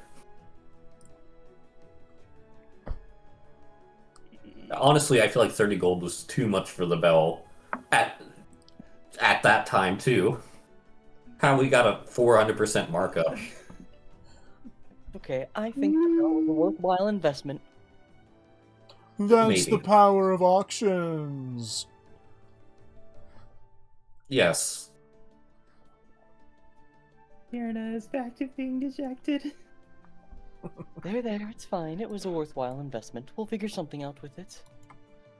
Honestly, I feel like 30 gold was too much for the bell at that time, too. How we got a 400% markup. Okay, I think that was a worthwhile investment. That's Maybe. the power of auctions! Yes. Here it is, back to being dejected. There, it's fine. It was a worthwhile investment. We'll figure something out with it.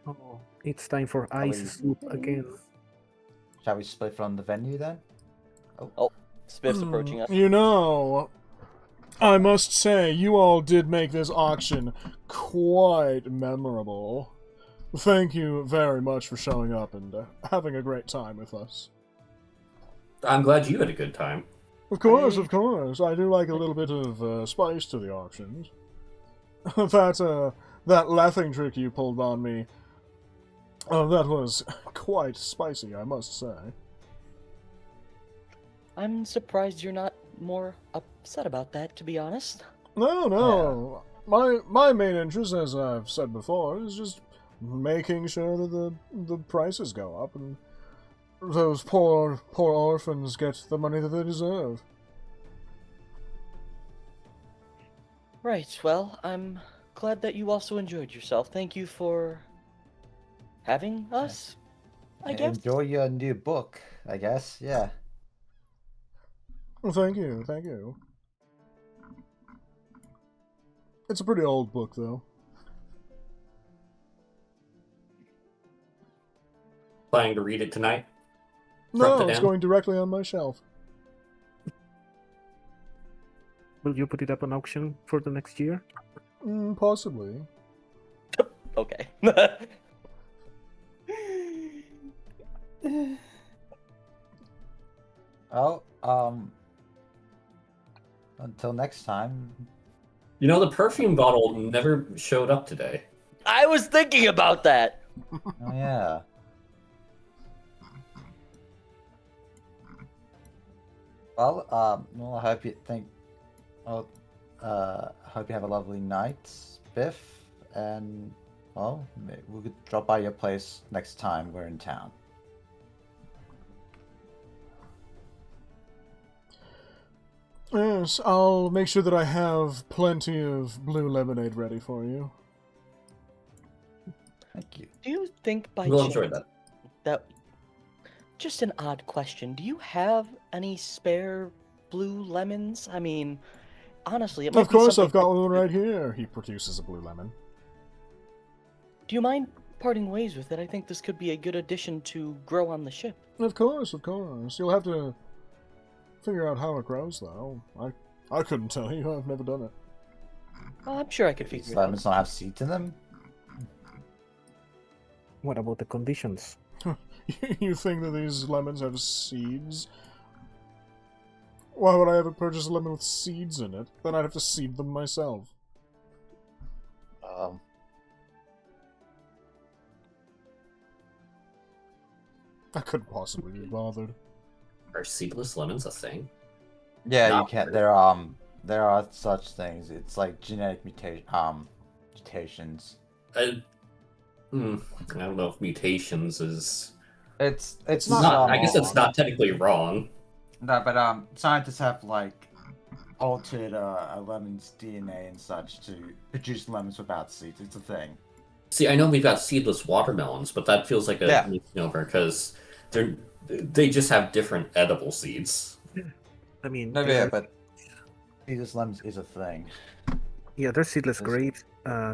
Oh, it's time for ice soup again. Shall we split from the venue then? Oh, Spiff's approaching us. You know, I must say, you all did make this auction quite memorable. Thank you very much for showing up and having a great time with us. I'm glad you had a good time. Of course. I do like a little bit of spice to the auctions. That laughing trick you pulled on me, that was quite spicy, I must say. I'm surprised you're not more upset about that, to be honest. No. My main interest, as I've said before, is just making sure that the prices go up and those poor orphans get the money that they deserve. Right, well, I'm glad that you also enjoyed yourself. Thank you for having us, I guess. Enjoy your new book, I guess, yeah. Well, thank you. It's a pretty old book, though. Planning to read it tonight? No, it's going directly on my shelf. Will you put it up on auction for the next year? Possibly. Okay. Oh, until next time. You know, the perfume bottle never showed up today. I was thinking about that! Oh, yeah. Well, I hope you hope you have a lovely night, Biff, and, well, we could drop by your place next time we're in town. Yes, I'll make sure that I have plenty of blue lemonade ready for you. Thank you. Do you think by We'll chance enjoy that. Just an odd question. Do you have any spare blue lemons? I mean, honestly, it might Of course, be I've got one right here. He produces a blue lemon. Do you mind parting ways with it? I think this could be a good addition to grow on the ship. Of course. You'll have to figure out how it grows, though. I couldn't tell you. I've never done it. Well, I'm sure I could figure These it out. lemons don't have seeds in them? What about the conditions? You think that these lemons have seeds? Why would I ever purchase a lemon with seeds in it? Then I'd have to seed them myself. I couldn't possibly be bothered. Are seedless lemons a thing? Yeah, Not you can't. really. There are such things. It's like genetic mutations. I don't know if mutations is. It's not. I wrong. guess it's not technically wrong. No, but scientists have like altered a lemon's DNA and such to produce lemons without seeds. It's a thing. See, I know we've got seedless watermelons, but that feels like a misnomer because they just have different edible seeds. I mean, No, yeah, but seedless lemons is a thing. yeah, there's seedless grapes,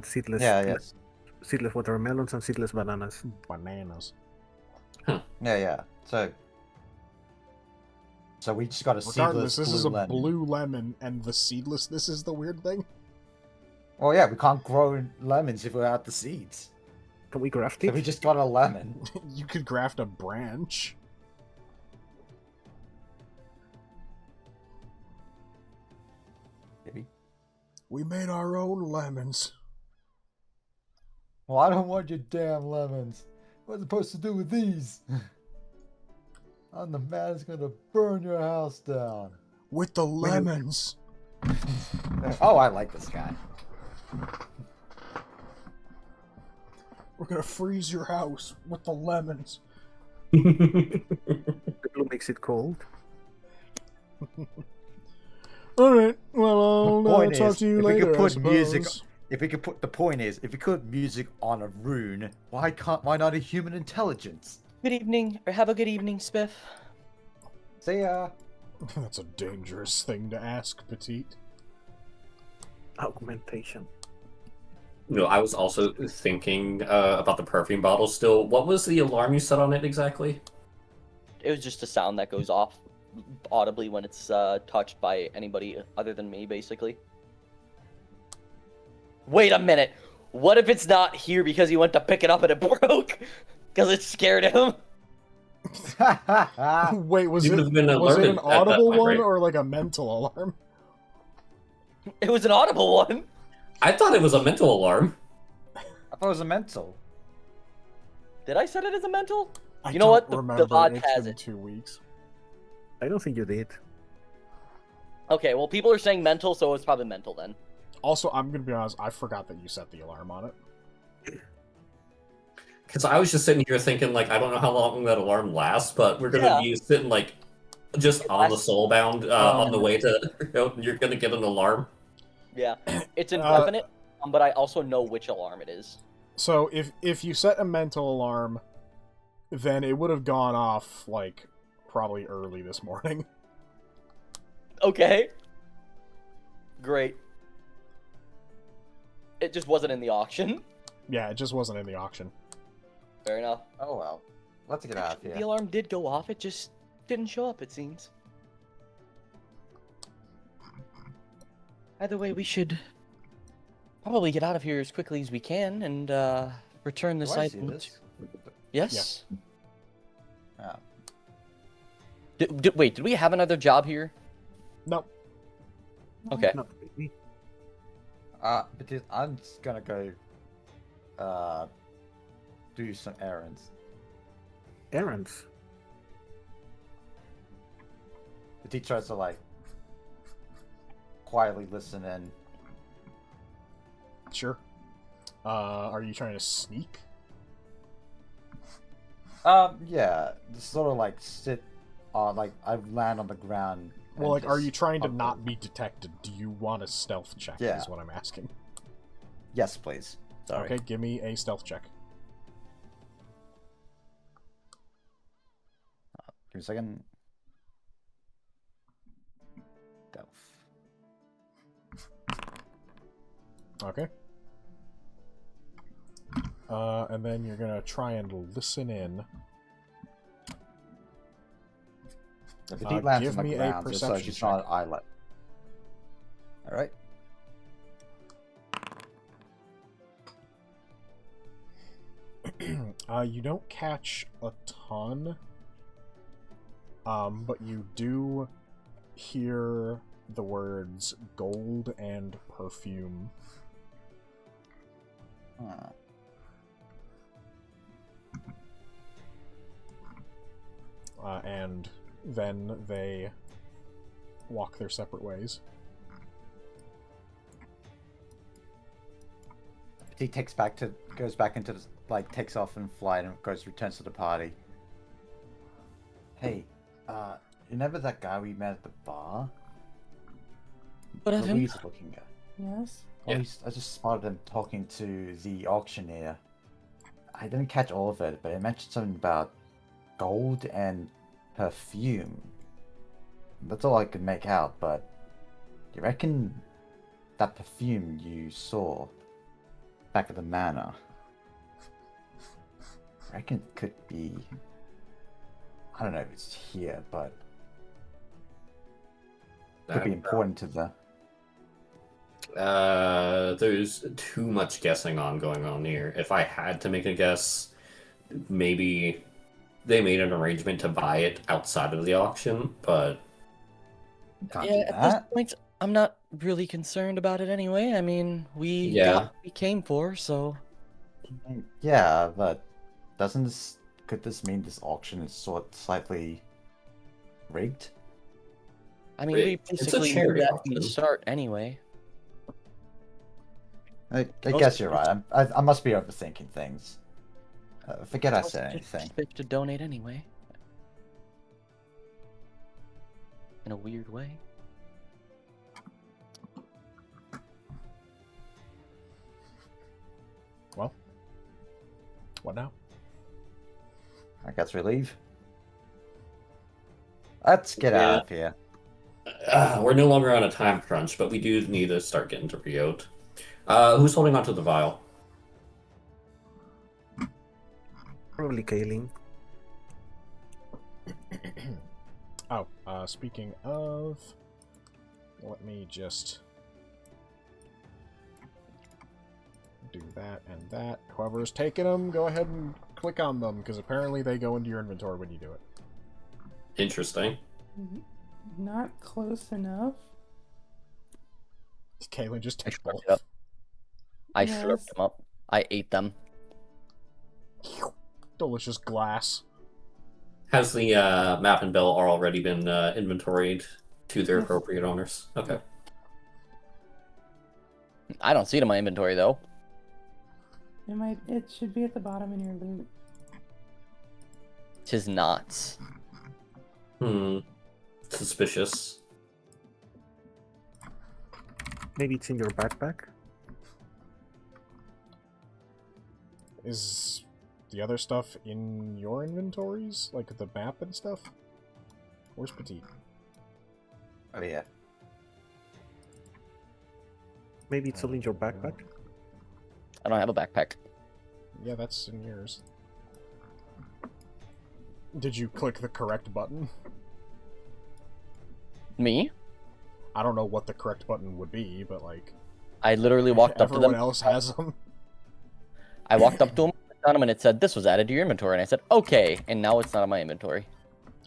seedless seedless watermelons, and seedless bananas. Bananas. Yeah. So we just got a Regardless, seedless this blue is a lemon. blue lemon, and the seedless, this is the weird thing? Well, yeah, we can't grow lemons if we're out the seeds. Can we graft So it? we just got a lemon. You could graft a branch. Maybe. We made our own lemons. Well, I don't want your damn lemons. What's it supposed to do with these? I'm the man who's gonna burn your house down. With the lemons. Oh, I like this guy. We're gonna freeze your house with the lemons. The blue makes it cold. Alright, well, I'll talk to you if later, we could I put music, suppose. if we could put the point is, if we could music on a rune, why not a human intelligence? Good evening, or have a good evening, Spiff. See ya. That's a dangerous thing to ask, Petite. Augmentation. I was also thinking about the perfume bottle still. What was the alarm you set on it exactly? It was just a sound that goes off audibly when it's touched by anybody other than me, basically. Wait a minute. What if it's not here because he went to pick it up and it broke? Because it scared him? Wait, was You it would have been an alerted at that audible point, one right? or like a mental alarm? It was an audible one. I thought it was a mental alarm. I thought it was a mental. Did I set it as a mental? I You know what? don't The remember. VOD It's has been it. 2 weeks. I don't think you did. Okay, well, people are saying mental, so it's probably mental then. Also, I'm gonna be honest, I forgot that you set the alarm on it. Because I was just sitting here thinking, like, I don't know how long that alarm lasts, but we're gonna be sitting like just on the soulbound on the way to. You're gonna get an alarm. Yeah, it's indefinite, but I also know which alarm it is. So if you set a mental alarm, then it would have gone off like probably early this morning. Okay. Great. It just wasn't in the auction. Yeah, it just wasn't in the auction. Fair enough. Oh well. Let's get out of here. The alarm did go off, it just didn't show up, it seems. Either way, we should probably get out of here as quickly as we can and return this Do I see item. this? Yes? Oh. Wait, did we have another job here? Nope. Okay. Not really. But I'm just gonna go do some errands. Errands. But he tries to like quietly listen in. Sure. Are you trying to sneak? Yeah, just sort of like sit on, like I land on the ground. Well, like, are you trying to uncle. not be detected? Do you want a stealth check? Yeah. Is what I'm asking. Yes, please. Sorry. Okay, give me a stealth check. Give me a second. Stealth. Okay. And then you're gonna try and listen in. If he lands give on the me a ground, just so perception she's not an eyelet. Alright. You don't catch a ton, but you do hear the words gold and perfume. Huh. And then they walk their separate ways. He goes back into the, like, takes off in flight and returns to the party. Hey, you remember that guy we met at the bar? What of him? Louise looking guy. Yes. Yeah. I just spotted him talking to the auctioneer. I didn't catch all of it, but it mentioned something about gold and perfume. That's all I could make out, but do you reckon that perfume you saw back at the manor, I reckon it could be, I don't know if it's here, but it could be important to the... There's too much guessing going on here. If I had to make a guess, maybe they made an arrangement to buy it outside of the auction, but Can't Yeah, do at this that. point, I'm not really concerned about it anyway. I mean, we Yeah. got what we came for, so... Yeah, but could this mean this auction is slightly rigged? I mean, we Wait, it's a basically knew charity that from the auction. start anyway. I guess you're right. I must be overthinking things. Forget I said anything. Spiff to donate anyway. In a weird way. Well, what now? I guess we leave. Let's get out of here. we're no longer on a time crunch, but we do need to start getting to Riot. Who's holding on to the vial? Probably Kaylin. Oh, speaking of, let me just do that and that. Whoever's taking them, go ahead and click on them, because apparently they go into your inventory when you do it. Interesting. Not close enough. Kaylin just I took slurped both. it up. I Yes. slurped them up. I ate them. Delicious glass. Has the map and bell already been inventoried to their Yes. appropriate owners? Okay. I don't see it in my inventory though. It should be at the bottom in your loot. Tis not. Suspicious. Maybe it's in your backpack. Is the other stuff in your inventories? Like the map and stuff? Where's Petite? Oh yeah. Maybe it's all in your backpack. I don't have a backpack. Yeah, that's in yours. Did you click the correct button? Me? I don't know what the correct button would be, but like... I literally walked up to them. Everyone else has them. I walked up to them, clicked on them, and it said, this was added to your inventory. And I said, okay. And now it's not in my inventory.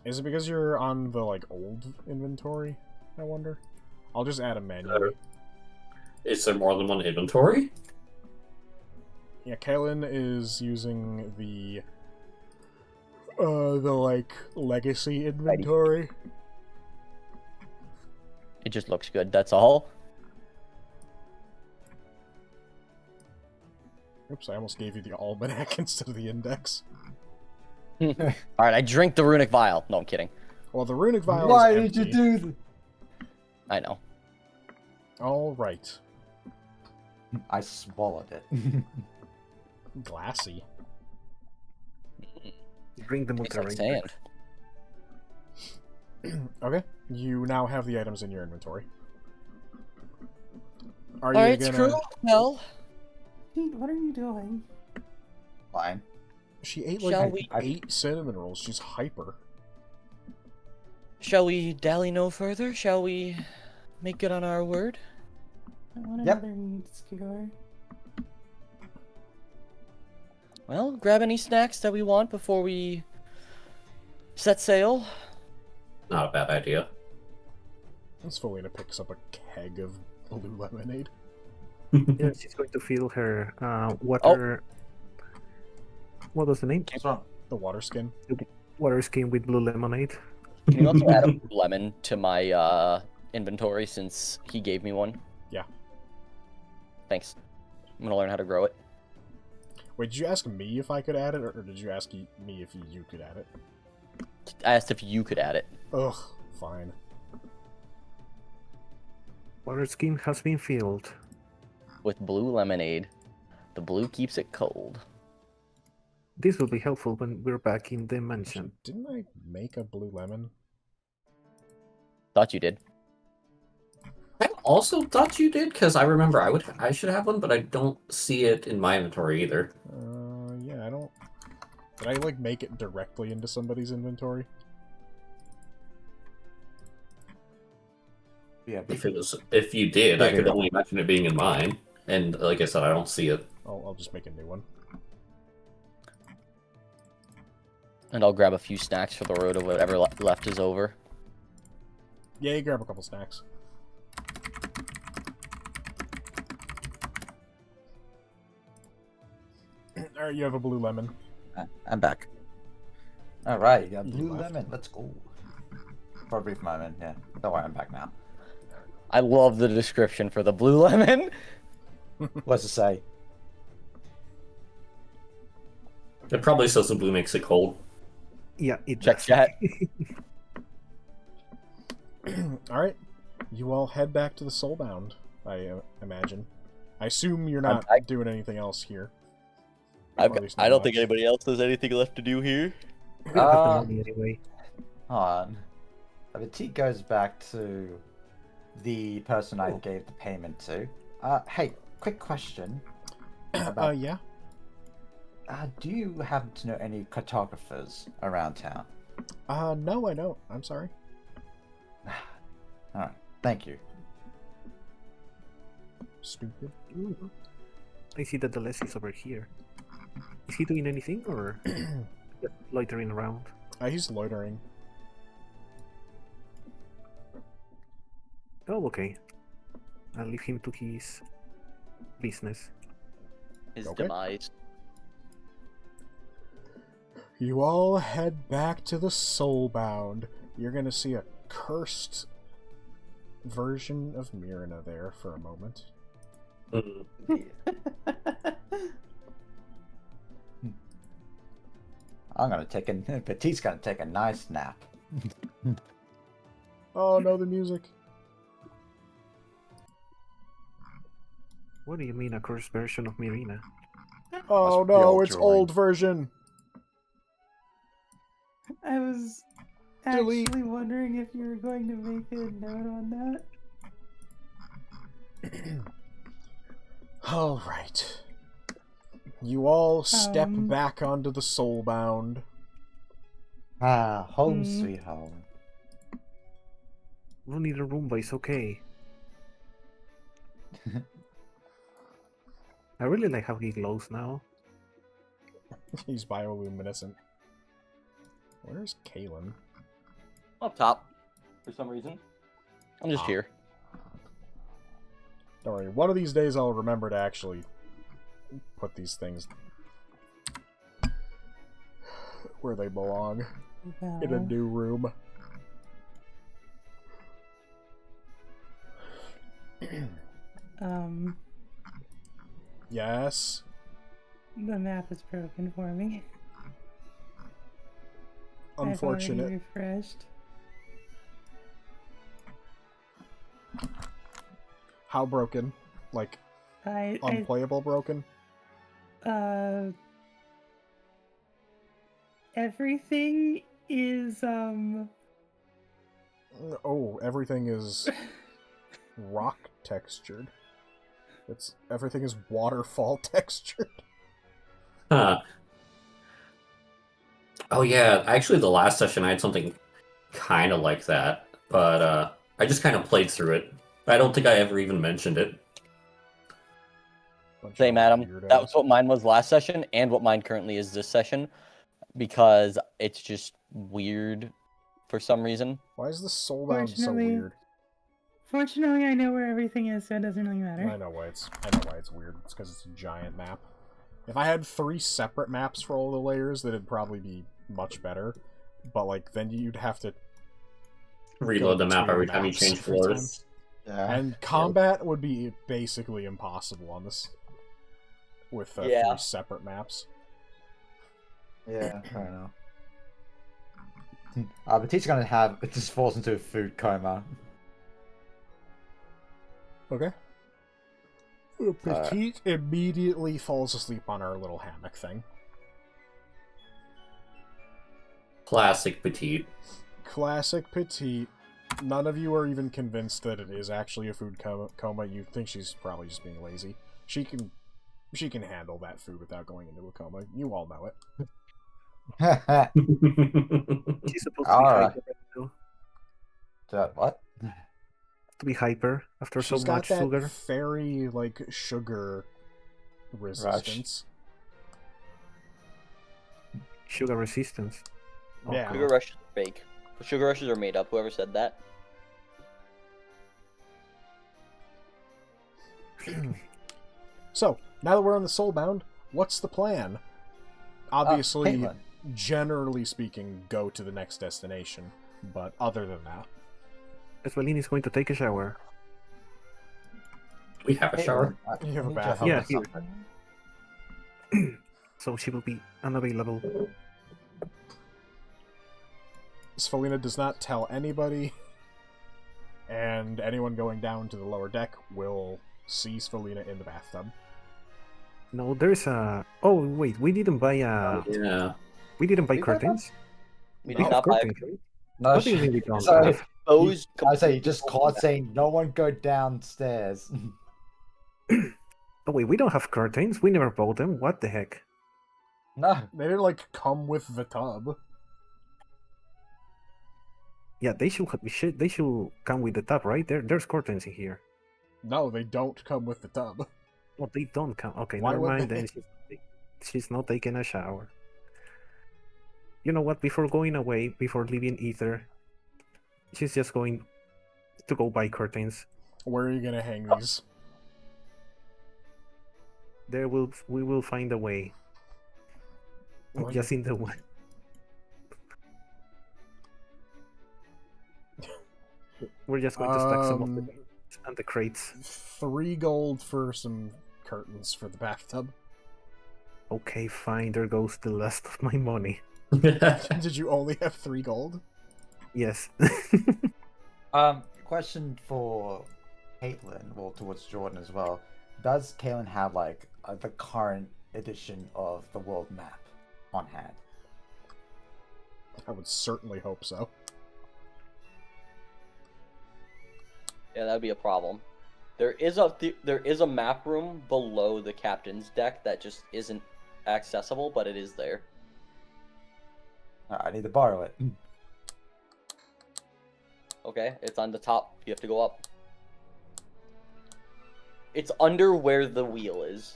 Is it because you're on the, like, old inventory, I wonder? I'll just add a manually. Is there more than one inventory? Yeah, Kaylin is using the, like, legacy inventory. It just looks good, that's all. Oops, I almost gave you the almanac instead of the index. Alright, I drink the runic vial. No, I'm kidding. Well, the runic vial Why is did you empty. do this? I know. Alright. I swallowed it. Glassy. Drink them with Tastes the like rain. sand. Okay, you now have the items in your inventory. Are you Alright, gonna... screw. Well, Pete, what are you doing? Fine. She ate Shall like we- 8 cinnamon rolls. She's hyper. shall we dally no further? Shall we make good on our word? I want Yep. another meat skewer. Well, grab any snacks that we want before we set sail. Not a bad idea. It's Felina picks up a keg of blue lemonade. Yeah, she's going to fill her water. What was the name? What's wrong? The water skin. Water skin with blue lemonade. Can you also add a lemon to my inventory since he gave me one? Yeah. Thanks. I'm gonna learn how to grow it. Wait, did you ask me if I could add it, or did you ask me if you could add it? I asked if you could add it. Ugh, fine. Water skin has been filled. With blue lemonade. The blue keeps it cold. This will be helpful when we're back in the mansion. Didn't I make a blue lemon? Thought you did. I also thought you did, because I remember I should have one, but I don't see it in my inventory either. Yeah, I don't... Did I, like, make it directly into somebody's inventory? Yeah, If you did, I could only imagine it being in mine. And like I said, I don't see it. I'll just make a new one. And I'll grab a few snacks for the road of whatever left is over. Yeah, you grab a couple snacks. Alright, you have a blue lemon. I'm back. Alright, you got You blue left. lemon. Let's go. For a brief moment, yeah. Don't worry, I'm back now. I love the description for the blue lemon. What's it say? It probably says the blue makes it cold. Yeah, it Check does. chat. Alright, you all head back to the Soulbound, I imagine. I assume you're I'm not back. doing anything else here. I least don't not think much. anybody else has anything left to do here. We don't have the money anyway. Hold on. Petit goes back to the person I gave the payment to. Hey, quick question. Yeah. Do you happen to know any cartographers around town? No, I don't. I'm sorry. Alright, thank you. Stupid. I see that the less is over here. Is he doing anything or just loitering around? He's loitering. Oh, okay. I'll leave him to his business. His Okay. demise. You all head back to the Soulbound. You're gonna see a cursed version of Myrna there for a moment. I'm gonna take a Petite's gonna take a nice nap. Oh no, the music. What do you mean a cursed version of Mirina? Oh Must be the no, old it's drawing. old version. I was Delete. actually wondering if you were going to make a note on that. All right. You all step Um. back onto the Soulbound. Home Hmm. sweet home. We don't need a room, but it's okay. I really like how he glows now. He's bioluminescent. Where's Kalen? Up top. For some reason. I'm just here. Don't worry. One of these days I'll remember to actually put these things where they belong. In a new room. Yes. The map is broken for me. I've Unfortunate. already refreshed. How broken? Like unplayable broken? Everything is Oh, everything is rock textured. Everything is waterfall textured. Huh. Oh yeah, actually the last session I had something kind of like that, but I just kind of played through it. I don't think I ever even mentioned it. Bunch Same, of Adam. weirdos. That was what mine was last session, and what mine currently is this session, because it's just weird for some reason. Why is the Soulbound so Fortunately- weird? fortunately I know where everything is, so it doesn't really I matter. know why it's weird. It's because it's a giant map. If I had 3 separate maps for all the layers, that'd probably be much better. But like then you'd have to Reload the map between every time you maps change every floors. Yeah. and combat would be basically impossible on this with Yeah. 3 separate maps. Yeah, fair enough. Petite's gonna it just falls into a food coma. Okay. Petite immediately falls asleep on our little hammock thing. Classic Petite. Classic Petite. None of you are even convinced that it is actually a food coma. You think she's probably just being lazy. She can handle that food without going into a coma. You all know it. She's supposed to be Alright. hyper right now. What? To be hyper after She's so got much that sugar. fairy like sugar resistance. Sugar resistance. Oh, Yeah. God. Sugar rushes are fake. Sugar rushes are made up. Whoever said that. So, now that we're on the Soulbound, what's the plan? Obviously, Caitlin. generally speaking, go to the next destination. But other than that, Eswelin is going to take a shower. We have a shower. You have a need your bathroom. help Yeah, with here. something. So she will be unavailable. Svelina does not tell anybody, and anyone going down to the lower deck will see Svelina in the bathtub. No, there's a. Oh wait, we didn't buy Yeah. We didn't buy We bought curtains. We Oh, did not buy. curtains. No, What do you mean we don't sorry. have? exposed. I say you completely just open call it map. saying no one go downstairs. Oh wait, we don't have curtains. We never bought them. What the heck? No. They didn't like come with the tub. Yeah, they should come with the tub, right? There's curtains in here. No, they don't come with the tub. Oh, they don't come. Okay, Why never would mind. they? Then she's not taking a shower. You know what? Before going away, before leaving Ether, she's just going to go buy curtains. Where are you gonna hang these? We will find a way. Well, Just in the way. We're just going to stack some of the and the crates. 3 gold for some curtains for the bathtub. Okay, fine. There goes the last of my money. Did you only have 3 gold? Yes. Question for Caitlin, well, towards Jordan as well. Does Caitlin have like the current edition of the world map on hand? I would certainly hope so. Yeah, that'd be a problem. There is a map room below the captain's deck that just isn't accessible, but it is there. I need to borrow it. Okay, it's on the top. You have to go up. It's under where the wheel is.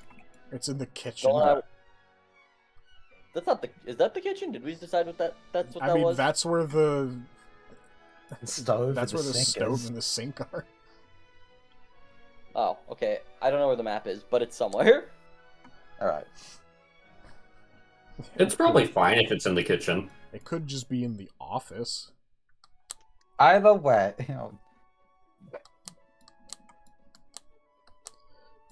It's in the kitchen. That's not the. Is that the kitchen? Did we decide what that's what I that mean, was? that's where the Stove. that's where the sink stove is. and the sink are. Oh, okay. I don't know where the map is, but it's somewhere. All right. It's probably fine if it's in the kitchen. It could just be in the office. Either way,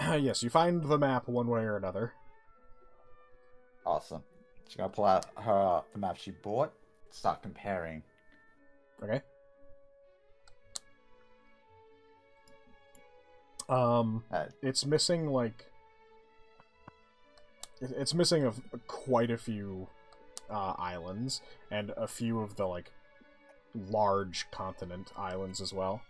Yes, you find the map one way or another. Awesome. She's gonna pull out the map she bought. Start comparing. Okay. It's missing like it's missing quite a few islands and a few of the like large continent islands as well.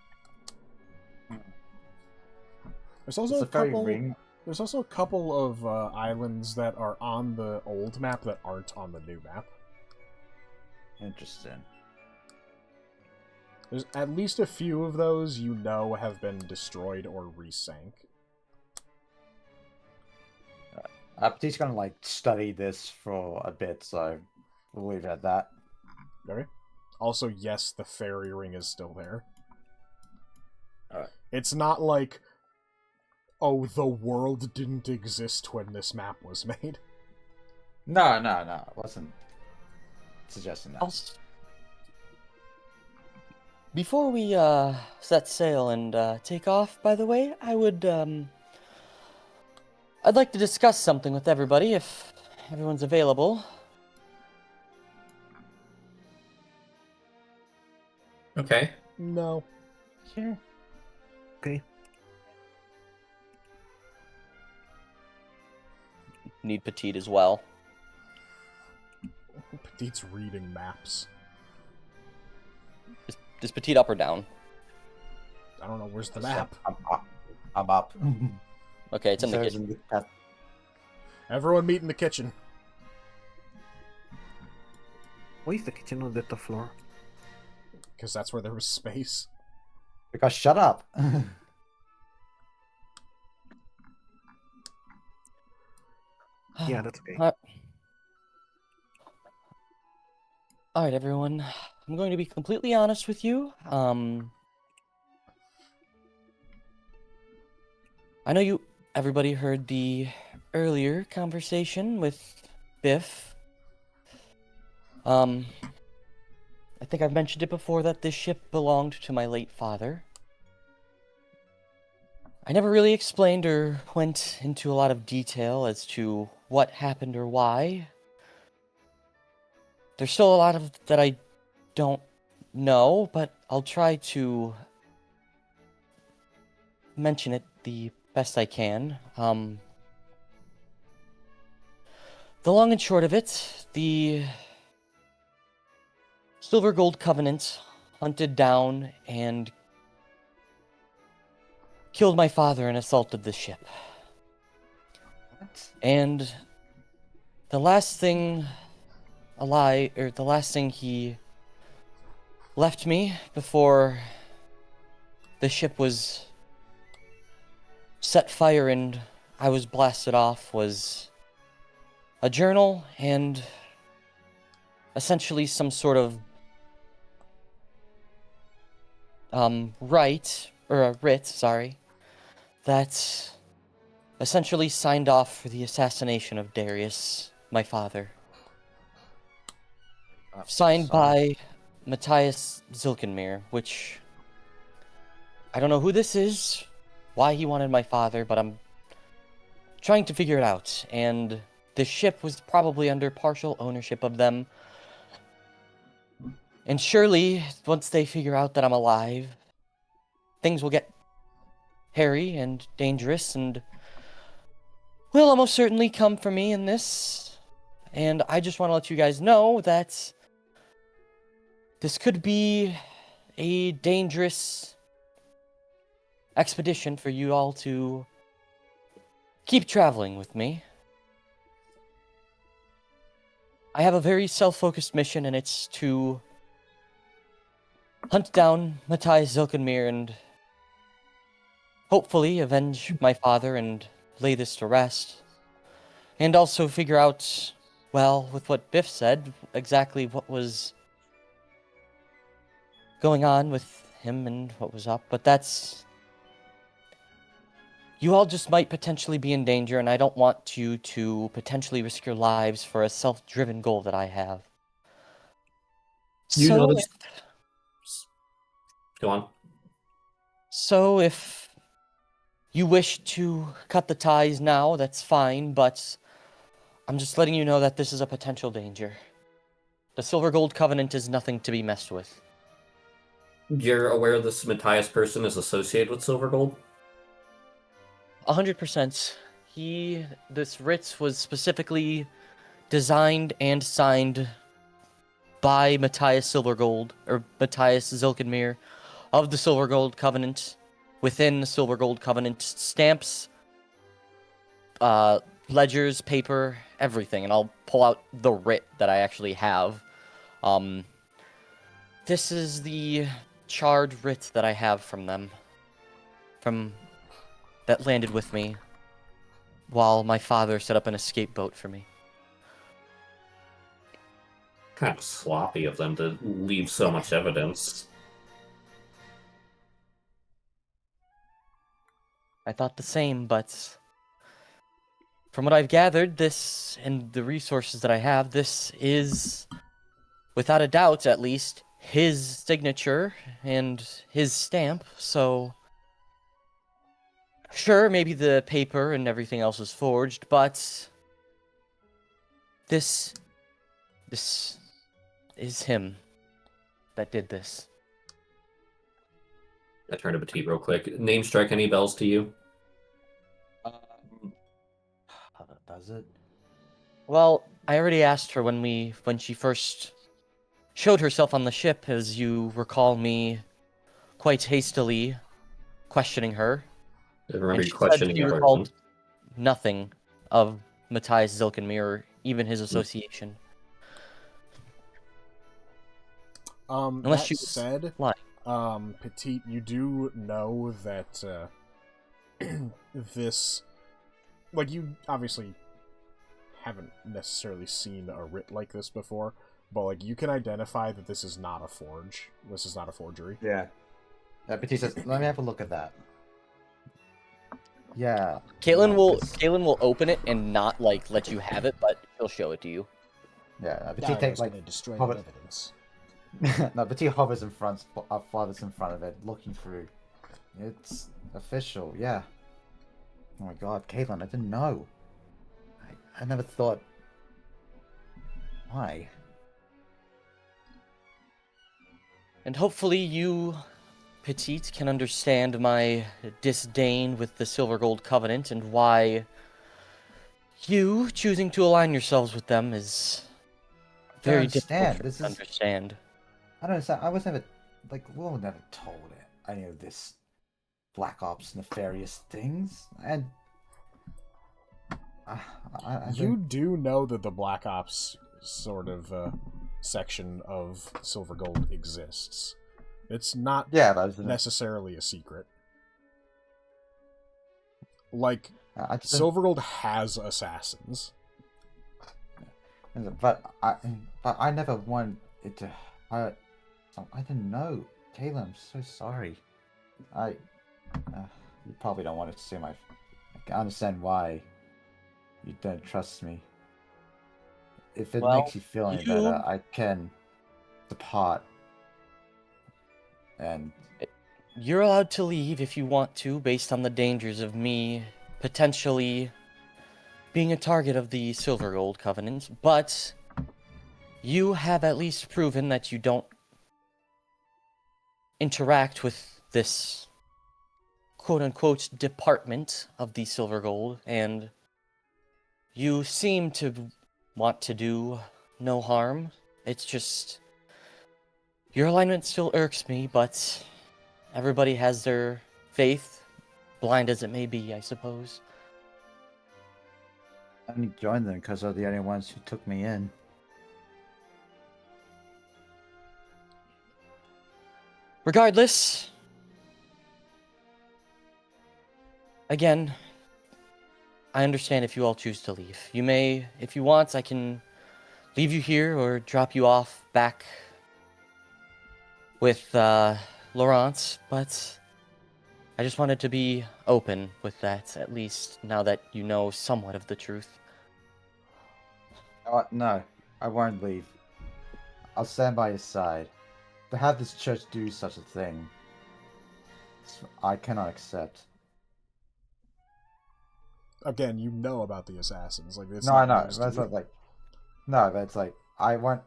There's also It's a a very couple. ring. There's also a couple of islands that are on the old map that aren't on the new map. Interesting. There's at least a few of those you know have been destroyed or resank. Petite's gonna like study this for a bit, so we'll leave it at that. Okay. Also, yes, the fairy ring is still there. Alright. It's not like, oh, the world didn't exist when this map was made. No, I wasn't suggesting that. Before we set sail and take off, by the way, I'd like to discuss something with everybody if everyone's available. Okay. No. Sure. Okay. Need Petite as well. Petite's reading maps. Is Petite up or down? I don't know, where's the map? I'm up. Okay, it's in the So kitchen. Everyone meet in the kitchen. Why is the kitchen on the top floor? Because that's where there was space. Because shut up. Yeah, that's okay. Alright, everyone. I'm going to be completely honest with you. I know everybody heard the earlier conversation with Biff. I think I've mentioned it before that this ship belonged to my late father. I never really explained or went into a lot of detail as to what happened or why. There's still a lot of that I don't know, but I'll try to mention it the best I can. The long and short of it, the Silver Gold Covenant hunted down and killed my father and assaulted the ship. What? And the last thing the last thing he left me before the ship was set fire and I was blasted off was a journal and essentially some sort of writ, that essentially signed off for the assassination of Darius, my father. Signed by Matthias Zilkenmere, which I don't know who this is, why he wanted my father, but I'm trying to figure it out. And the ship was probably under partial ownership of them. And surely, once they figure out that I'm alive, things will get hairy and dangerous and will almost certainly come for me in this. And I just want to let you guys know that this could be a dangerous expedition for you all to keep traveling with me. I have a very self-focused mission, and it's to hunt down Matthias Zilkenmere and hopefully avenge my father and lay this to rest. And also figure out, well, with what Biff said, exactly what was going on with him and what was up. But that's... You all just might potentially be in danger, and I don't want you to potentially risk your lives for a self-driven goal that I have. You notice... Go on. So if you wish to cut the ties now, that's fine, but I'm just letting you know that this is a potential danger. The Silver Gold Covenant is nothing to be messed with. You're aware this Matthias person is associated with Silver Gold? 100%. This writ was specifically designed and signed by Matthias Silvergold, or Matthias Zilkenmere, of the Silver Gold Covenant, within the Silver Gold Covenant stamps, ledgers, paper, everything, and I'll pull out the writ that I actually have. This is the charred writ that I have from them, that landed with me while my father set up an escape boat for me. Kind of sloppy of them to leave so much evidence. I thought the same, but from what I've gathered, this, and the resources that I have, this is, without a doubt at least, his signature and his stamp, so... Sure, maybe the paper and everything else was forged, but... This is him that did this. I turn to Petit real quick. Name strike any bells to you? Does it? Well, I already asked her when she first showed herself on the ship, as you recall me quite hastily questioning her. I remember you She questioning said she her. recalled nothing of Matthias Zilkenmere or even his association. Unless That she was said, lying. Petite, you do know that this, like, you obviously haven't necessarily seen a writ like this before, but like you can identify that this is not a forge. This is not a forgery. Yeah. Petite says, "Let me have a look at that." Yeah. Caitlin this- will open it and not like let you have it, but he'll show it to you. Yeah. Petite Dio's takes gonna like destroy hover- the evidence. no, Petite hovers in front, flutters in front of it, looking through. It's official. Yeah. Oh my God, Caitlin, I didn't know. I never thought. Why? And hopefully you, Petite, can understand my disdain with the Silver Gold Covenant and why you choosing to align yourselves with them is very difficult understand. for This me to is- understand. I don't understand. I was never like, Will never told any of this Black Ops nefarious things, and you do know that the Black Ops sort of section of Silver Gold exists. It's not necessarily a secret. Like, Silver Gold has assassins. But I never wanted it to hurt. So I didn't know. Kayla, I'm so sorry. You probably don't want to see my... I can understand why you don't trust me. If it makes you feel any better, I can depart. And... You're allowed to leave if you want to, based on the dangers of me potentially being a target of the Silver Gold Covenant, but you have at least proven that you don't interact with this quote-unquote department of the Silver Gold, and you seem to want to do no harm. It's just... your alignment still irks me, but everybody has their faith, blind as it may be, I suppose. I only joined them because they're the only ones who took me in. Regardless, again, I understand if you all choose to leave. You may, if you want, I can leave you here or drop you off back with Laurence, but I just wanted to be open with that, at least now that you know somewhat of the truth. No, I won't leave. I'll stand by his side. To have this church do such a thing, I cannot accept. Again, you know about the assassins. Like, it's no, I know. That's not like... No, that's like... I want...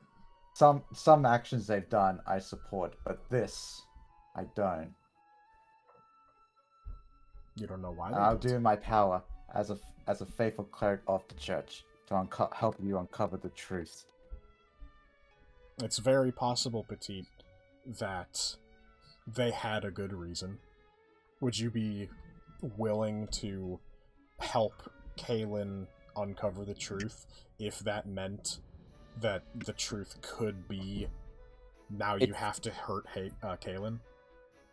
Some actions they've done, I support, but this, I don't. You don't know why. I'll do my power as a faithful cleric of the church to help you uncover the truth. It's very possible, Petite, that they had a good reason. Would you be willing to help Kaylin uncover the truth if that meant that the truth could be now you have to hurt Kaylin?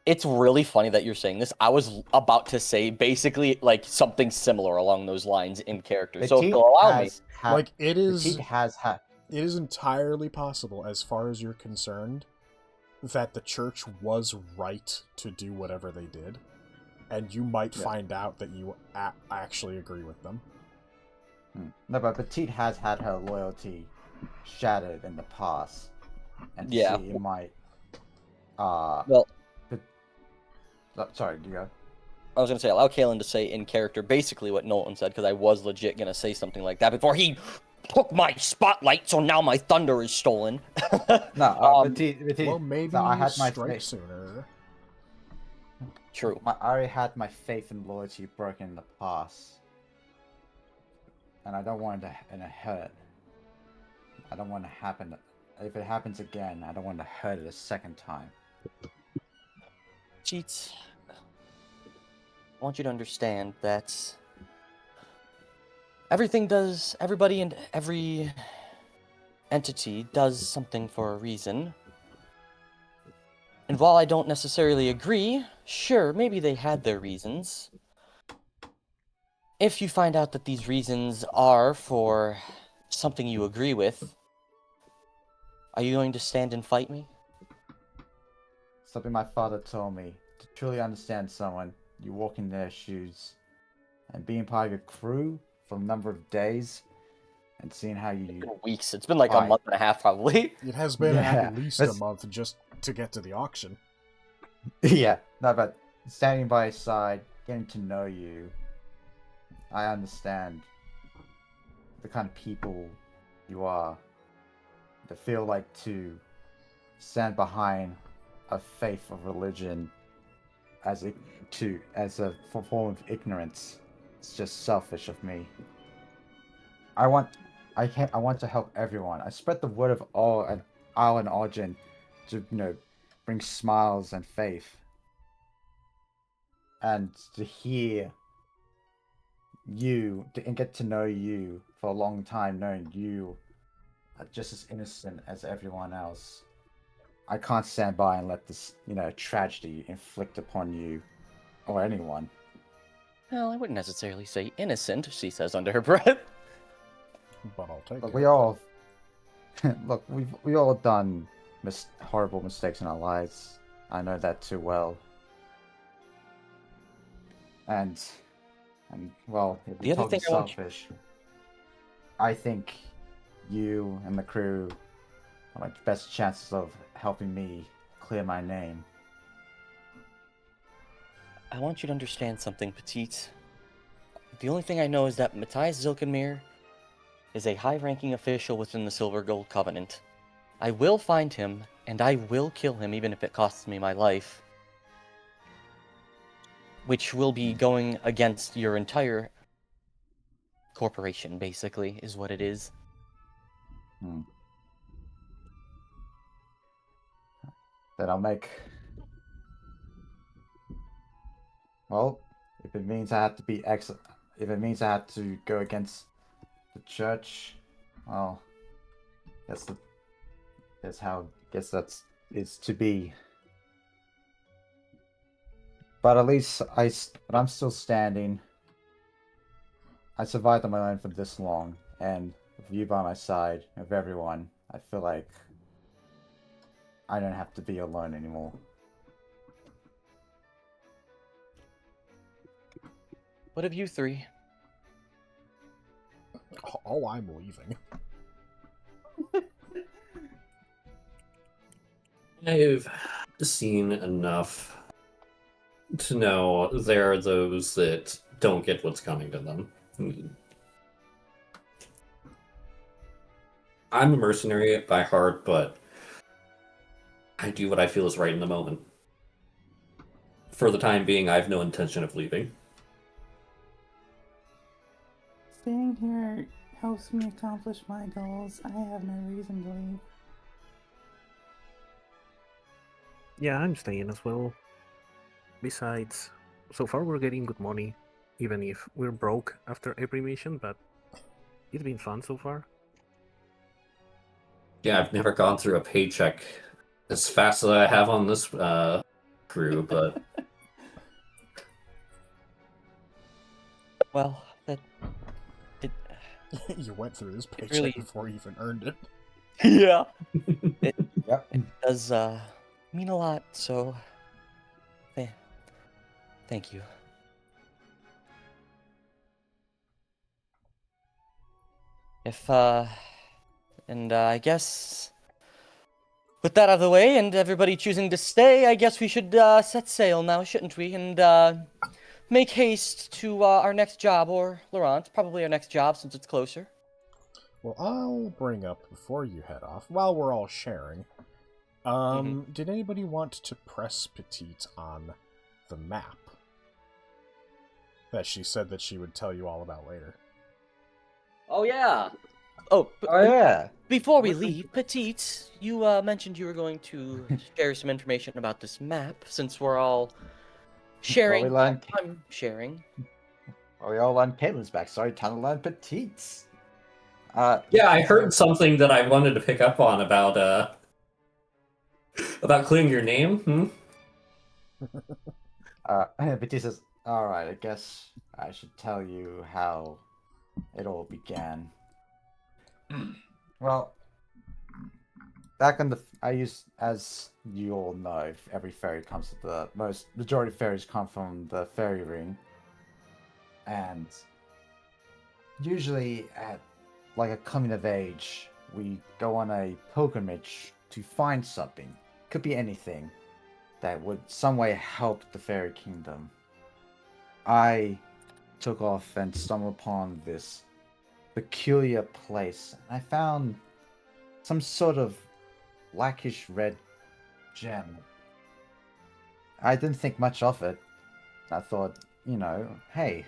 It's really funny that you're saying this. I was about to say basically like something similar along those lines in character. So if you'll allow me, like it is it is entirely possible, as far as you're concerned, that the church was right to do whatever they did, and you might find out that you actually agree with them. No, but Petite has had her loyalty shattered in the past, and yeah, she might. Sorry, do you go? I was gonna say allow Kaylin to say in character basically what Nolan said, because I was legit gonna say something like that before he took my spotlight, so now my thunder is stolen. No, Petite, well, maybe I had my strike faith sooner. True. I already had my faith and loyalty broken in the past, and I don't want it to hurt. I don't want it to happen. If it happens again, I don't want to hurt it a second time. Cheats. I want you to understand that everybody and every entity does something for a reason. And while I don't necessarily agree, sure, maybe they had their reasons. If you find out that these reasons are for something you agree with, are you going to stand and fight me? Something my father told me. To truly understand someone, you walk in their shoes. And being part of your crew for a number of days, and seeing how you... It's been weeks. It's been like a month and a half, probably. It has been at least a month just to get to the auction. Yeah, no, but standing by his side, getting to know you, I understand the kind of people you are. To feel like to stand behind a faith of religion as a form of ignorance. It's just selfish of me. I want to help everyone. I spread the word of all and Isle and Origin to brings smiles and faith. And to hear you and get to know you for a long time, knowing you are just as innocent as everyone else, I can't stand by and let this, tragedy inflict upon you or anyone. Well, I wouldn't necessarily say innocent, she says under her breath. But I'll take Look, it. we all look. We all done horrible mistakes in our lives. I know that too well. And well, if The we're other talking thing I want you- selfish, I think you and the crew are my best chances of helping me clear my name. I want you to understand something, Petite. The only thing I know is that Matthias Zilkenmir is a high-ranking official within the Silver Gold Covenant. I will find him, and I will kill him even if it costs me my life. Which will be going against your entire corporation, basically, is what it is. Then I'll make... Well, if it means I have to be if it means I have to go against the church, well, that's it's to be. But at least but I'm still standing. I survived on my own for this long, and with you by my side, with everyone, I feel like I don't have to be alone anymore. What of you three? Oh, I'm leaving. I've seen enough to know there are those that don't get what's coming to them. I'm a mercenary by heart, but I do what I feel is right in the moment. For the time being, I have no intention of leaving. Staying here helps me accomplish my goals. I have no reason to leave. Yeah, I'm staying as well. Besides, so far we're getting good money, even if we're broke after every mission, but it's been fun so far. Yeah, I've never gone through a paycheck as fast as I have on this crew, but Well, You went through this paycheck really- before you even earned it. yeah. Yep. It does mean a lot, so thank you. I guess with that out of the way and everybody choosing to stay, I guess we should set sail now, shouldn't we? And make haste to our next job, or Laurent, probably our next job since it's closer. Well, I'll bring up before you head off, while we're all sharing. Did anybody want to press Petite on the map that she said that she would tell you all about later? Oh yeah. Oh yeah. Before we leave, Petite, you mentioned you were going to share some information about this map, since we're all sharing. I'm sharing. Well, we all learned Caitlin's backstory, time to learn Petite's. yeah, I heard something that I wanted to pick up on about clearing your name. Petite says, "Alright, I guess I should tell you how it all began." Well, back in as you all know, every fairy comes to majority of fairies come from the fairy ring. And usually at like a coming of age, we go on a pilgrimage to find something. Could be anything that would some way help the fairy kingdom. I took off and stumbled upon this peculiar place. I found some sort of blackish red gem. I didn't think much of it. I thought, hey,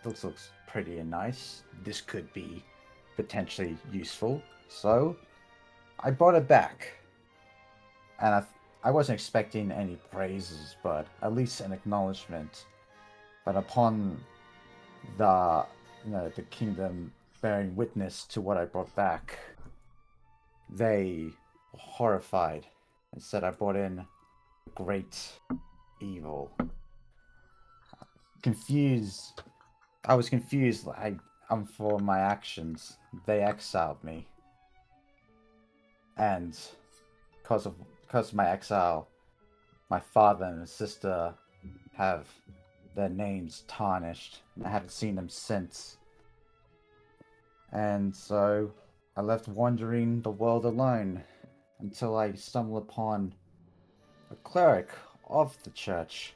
this looks pretty and nice. This could be potentially useful. So I brought it back. And I wasn't expecting any praises, but at least an acknowledgement. But upon the the kingdom bearing witness to what I brought back, they were horrified and said I brought in great evil. Confused. I was confused. For my actions. They exiled me, and because of my exile, my father and his sister have their names tarnished. I haven't seen them since. And so I left wandering the world alone until I stumbled upon a cleric of the church.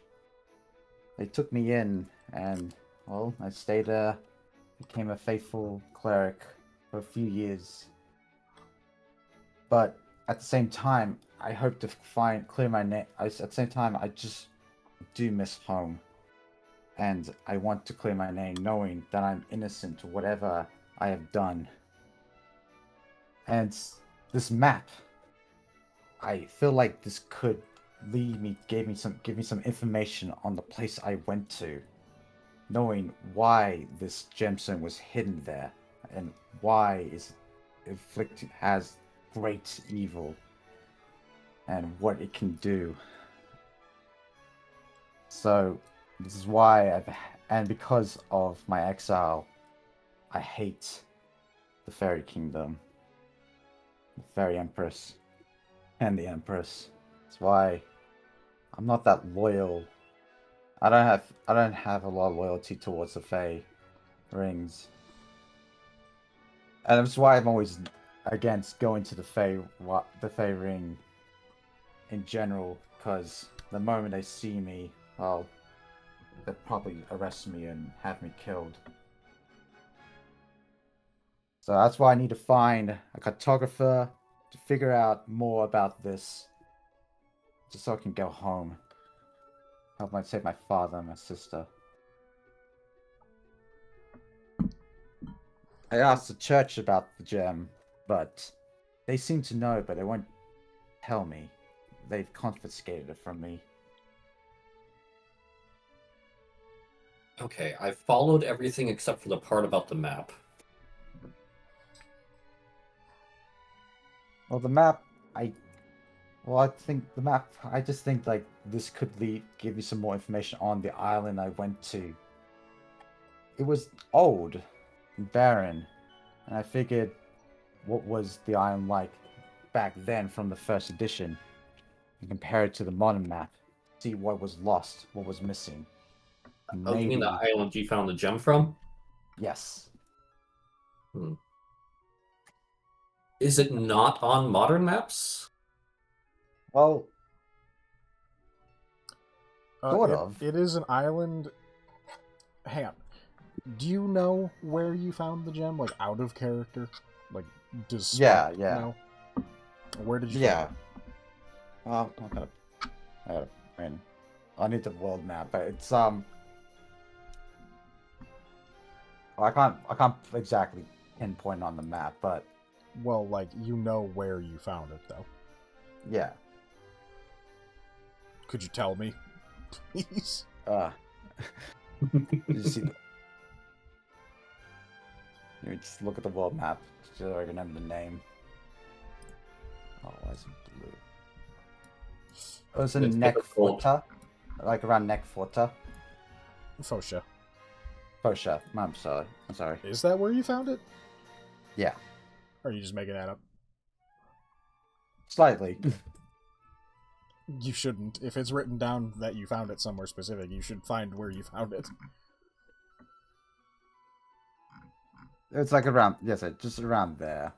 They took me in, and, well, I stayed there, became a faithful cleric for a few years. But at the same time, I hope to clear my name. At the same time, I just do miss home. And I want to clear my name knowing that I'm innocent to whatever I have done. And this map, I feel like this could give me some information on the place I went to, knowing why this gemstone was hidden there and why has great evil and what it can do. So this is why and because of my exile, I hate the Fairy Kingdom, the Fairy Empress, and the Empress. That's why I'm not that loyal. I don't have a lot of loyalty towards the Fae rings, and that's why I'm always against going to the Fae ring in general. Because the moment they see me, well, they'll probably arrest me and have me killed. So that's why I need to find a cartographer to figure out more about this, just so I can go home. Help save my father and my sister. I asked the church about the gem, but they seem to know, but they won't tell me. They've confiscated it from me. Okay, I followed everything except for the part about the map. Well, the map, I just think like this could give you some more information on the island I went to. It was old and barren, and I figured, what was the island like back then from the first edition, and compare it to the modern map, see what was lost, what was missing. Oh, you mean the island you found the gem from? Yes. Is it not on modern maps? Well, sort of. It is an island. Hang on. Do you know where you found the gem? Like, out of character? Like, does Spike know? Where did you find it? Well, I need the world map, but it's I can't exactly pinpoint on the map, but well, like, you know where you found it, though. Yeah. Could you tell me, please? You see let me just look at the world map so I remember the name. Oh, why is it blue? It was in Nekforta, like around Nekforta. Fosha. I'm sorry. Is that where you found it? Yeah. Or are you just making that up? Slightly. You shouldn't. If it's written down that you found it somewhere specific, you should find where you found it. It's like around, just around there.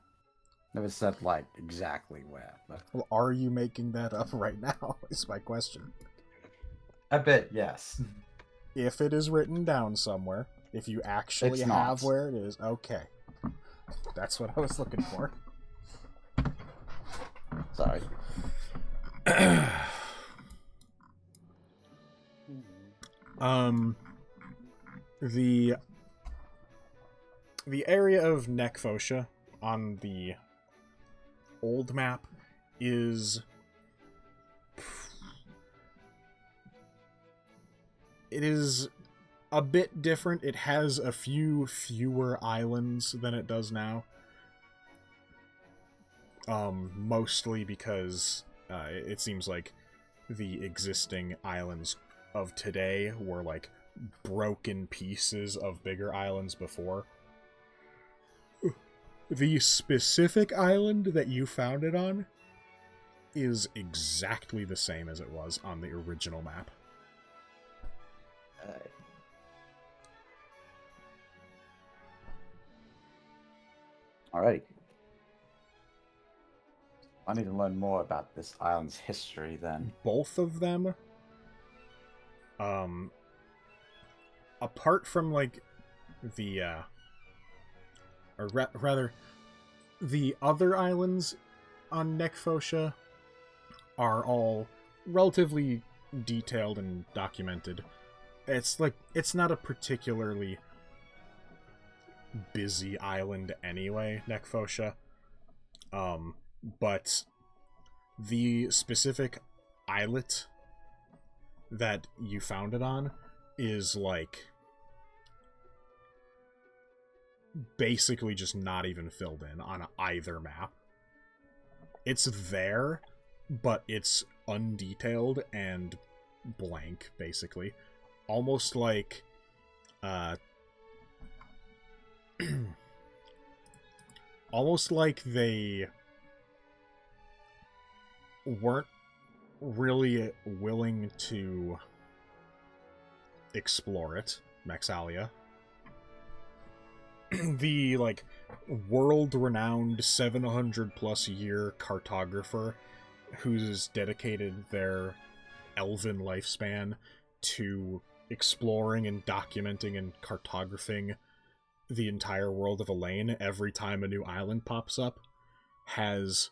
Never said, like, exactly where. But... Well, are you making that up right now, is my question. A bit, yes. If it is written down somewhere, if you actually have where it is, okay. That's what I was looking for. Sorry. The area of Nekfosha on the old map is It is a bit different. It has a few fewer islands than it does now. Mostly because it seems like the existing islands of today were like broken pieces of bigger islands before. The specific island that you found it on is exactly the same as it was on the original map. Alrighty. I need to learn more about this island's history then. Both of them, apart from like the, rather, the other islands on Necfosha are all relatively detailed and documented. It's like, it's not a particularly busy island anyway, Necfosha. But the specific islet that you found it on is like basically just not even filled in on either map. It's there, but it's undetailed and blank, basically. Almost like almost like they weren't really willing to explore it, Maxalia. The, like, world-renowned 700-plus year cartographer who's dedicated their elven lifespan to exploring and documenting and cartographing the entire world of Alainn every time a new island pops up, has,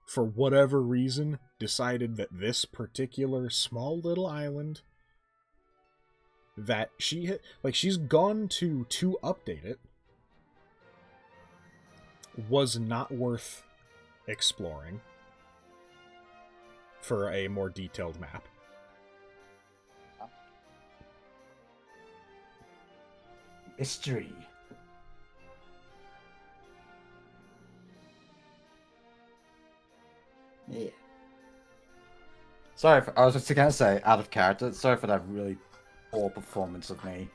for whatever reason, decided that this particular small little island that she's gone to update it was not worth exploring for a more detailed map. History. Yeah. Sorry, I was just gonna say, out of character, sorry for that really poor performance of me.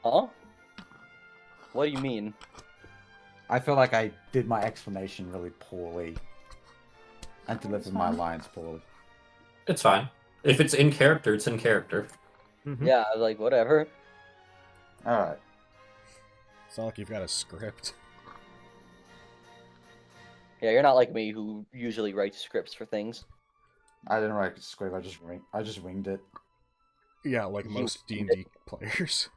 Huh? What do you mean? I feel like I did my explanation really poorly. And delivered my lines poorly. It's fine. If it's in character, it's in character. Mm-hmm. Yeah, like, whatever. Alright. It's not like you've got a script. Yeah, you're not like me who usually writes scripts for things. I didn't write a script, I just winged it. Yeah, like most D&D players.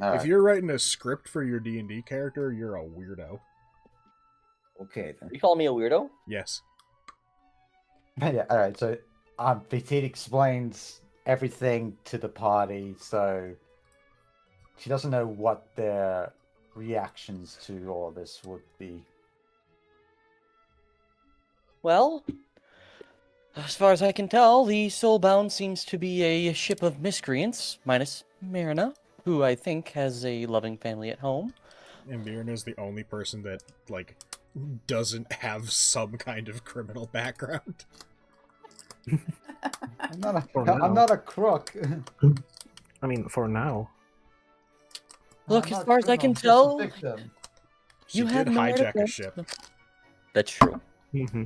Alright. If you're writing a script for your D&D character, you're a weirdo. Okay then. You call me a weirdo? Yes. Yeah, alright, so Petit explains everything to the party, so she doesn't know what their reactions to all this would be. Well, as far as I can tell, the Soulbound seems to be a ship of miscreants, minus Marina, who I think has a loving family at home. And Mirna's the only person that, like, doesn't have some kind of criminal background. I'm not a crook. I mean, for now. Look, I'm as not far as I criminal, can tell, I'm just a victim. She you did have nowhere to hijack go. a ship. That's true. Mm-hmm.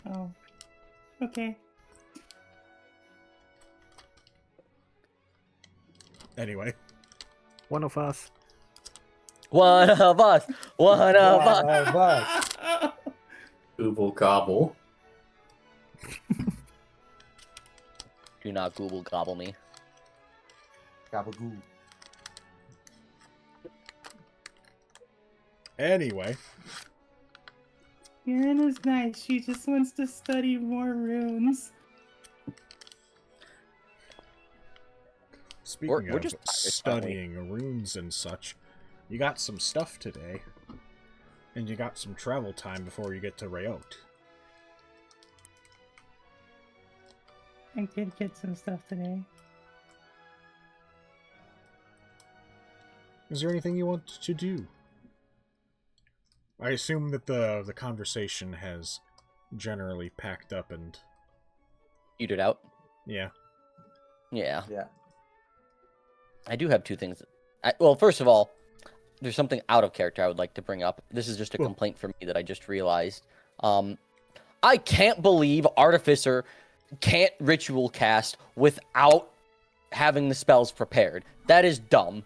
Oh. Okay. Anyway. One of us. One of us! One of us! But Google gobble. Do not Google gobble me. Gabagoo. Anyway. Mirana's nice. She just wants to study more runes. Speaking We're of just pirates, aren't we? studying runes and such, you got some stuff today. And you got some travel time before you get to Rayot. I did get some stuff today. Is there anything you want to do? I assume that the conversation has generally packed up and... Petered out. Yeah. Yeah. Yeah. I do have two things. Well, first of all, there's something out of character I would like to bring up. This is just a complaint for me that I just realized. I can't believe Artificer can't ritual cast without having the spells prepared. That is dumb.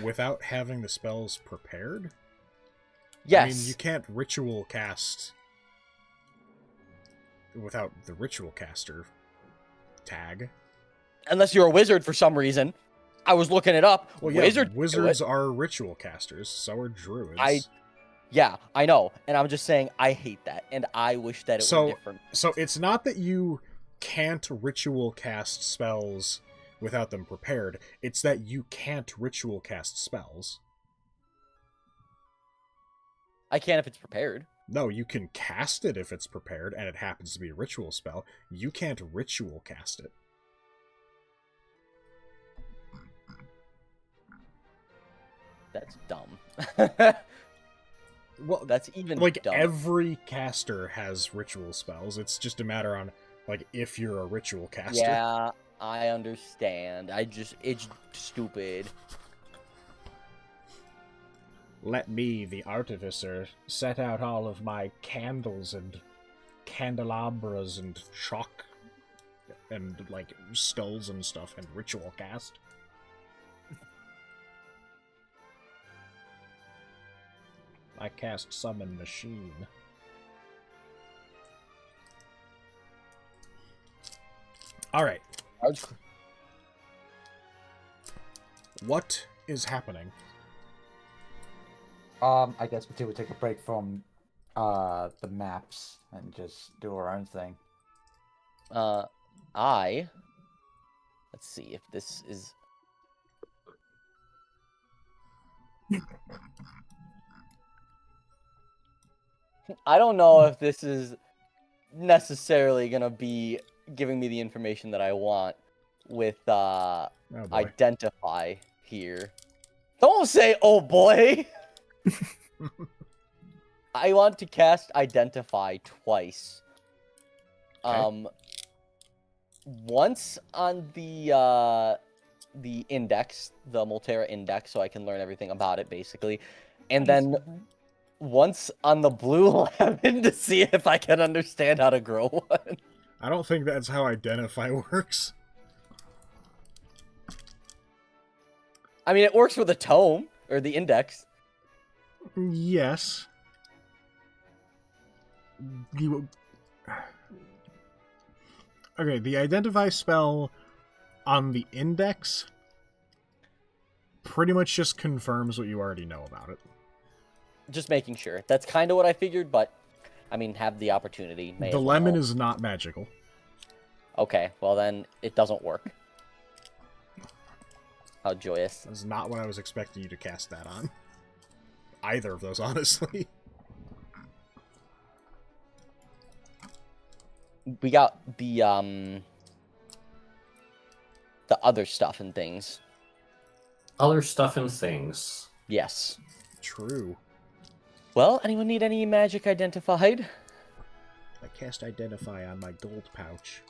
Without having the spells prepared? Yes. I mean, you can't ritual cast without the ritual caster tag. Unless you're a wizard for some reason. I was looking it up. Well, yeah, wizards are ritual casters. So are druids. Yeah, I know. And I'm just saying I hate that. And I wish that it were different. So it's not that you can't ritual cast spells without them prepared. It's that you can't ritual cast spells. I can if it's prepared. No, you can cast it if it's prepared and it happens to be a ritual spell. You can't ritual cast it. That's dumb. Well, that's even like dumb. Every caster has ritual spells. It's just a matter on like if you're a ritual caster. Yeah, I understand. It's stupid. Let me, the artificer, set out all of my candles and candelabras and chalk and like skulls and stuff and ritual cast. I cast Summon Machine. Alright. What is happening? I guess we would take a break from the maps and just do our own thing. Let's see if this is... I don't know if this is necessarily gonna be giving me the information that I want with Identify here. Don't say, oh boy! I want to cast Identify twice. Okay. Once on the index, the Molterra index, so I can learn everything about it, basically. And then once on the blue lemon to see if I can understand how to grow one. I don't think that's how Identify works. I mean, it works with the tome, or the index. Yes. Okay, the Identify spell on the index pretty much just confirms what you already know about it. Just making sure. That's kind of what I figured, but, I mean, have the opportunity. The lemon is not magical. Okay, well then, it doesn't work. How joyous. That's not what I was expecting you to cast that on. Either of those, honestly. We got the other stuff and things. Other stuff and things. Yes. True. Well, anyone need any magic identified? I cast Identify on my gold pouch.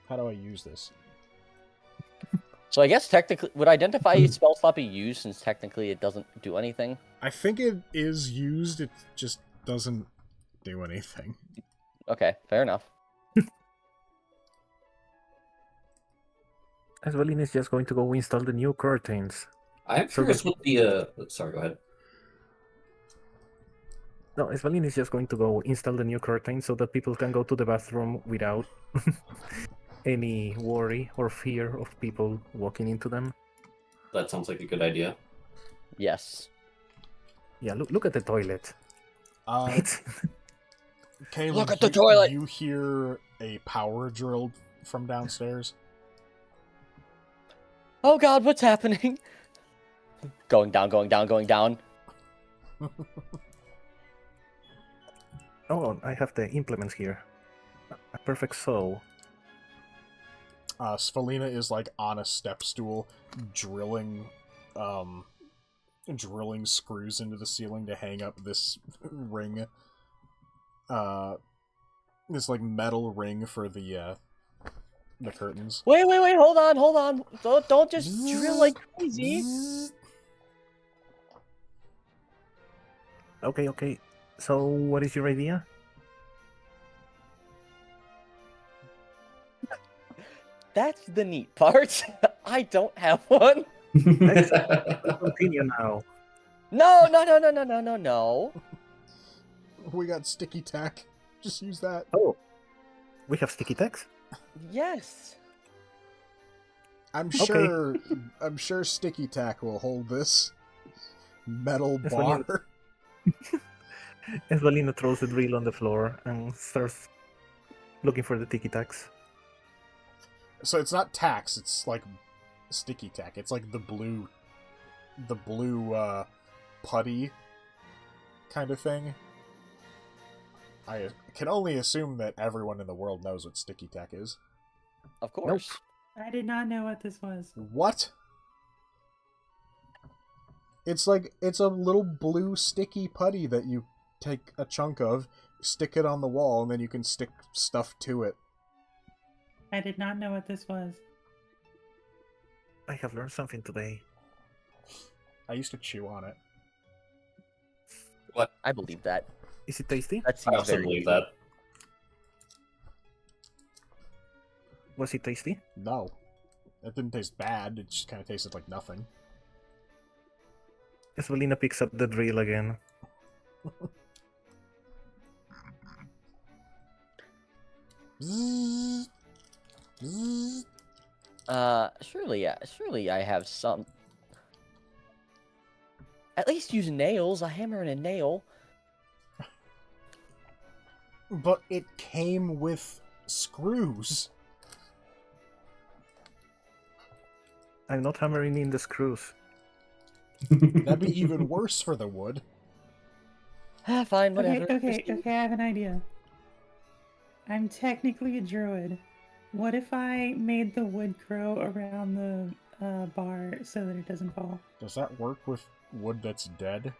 How do I use this? So I guess technically, would Identify spell slot be used since technically it doesn't do anything? I think it is used, it just doesn't do anything. Okay, fair enough. Alainn is just going to go install the new curtains. I am curious what the sorry, go ahead. No, Alainn is just going to go install the new curtains so that people can go to the bathroom without any worry or fear of people walking into them. That sounds like a good idea. Yes. Yeah, look at the toilet. Caleb, Look at the toilet! You hear a power drill from downstairs? Oh god, what's happening? Going down, going down, going down. Oh, I have the implements here. A perfect soul. Svalina is like on a step stool, drilling screws into the ceiling to hang up this ring. This like metal ring for the curtains. Wait, hold on. Don't just drill like crazy. Okay. So, what is your idea? That's the neat part. I don't have one. Let's continue now. No. We got sticky tack. Just use that. Oh, we have sticky text? Yes. I'm Okay. sure sticky tack will hold this metal That's what you- bar. Esvalina throws the drill on the floor and starts looking for the sticky tacks. So it's not tacks, it's like sticky tack. It's like the blue putty kind of thing. I can only assume that everyone in the world knows what sticky tack is. Of course. I did not know what this was. What? It's a little blue sticky putty that you take a chunk of, stick it on the wall, and then you can stick stuff to it. I did not know what this was. I have learned something today. I used to chew on it. I believe that. Is it tasty? That I seems also very believe that. Was it tasty? No. It didn't taste bad, it just kind of tasted like nothing. Esvalina picks up the drill again. Bzzz. Bzzz. surely I have some. At least use nails, a hammer and a nail. But it came with screws. I'm not hammering in the screws. That'd be even worse for the wood. Fine, whatever. Okay, I have an idea. I'm technically a druid. What if I made the wood grow around the bar so that it doesn't fall? Does that work with wood that's dead?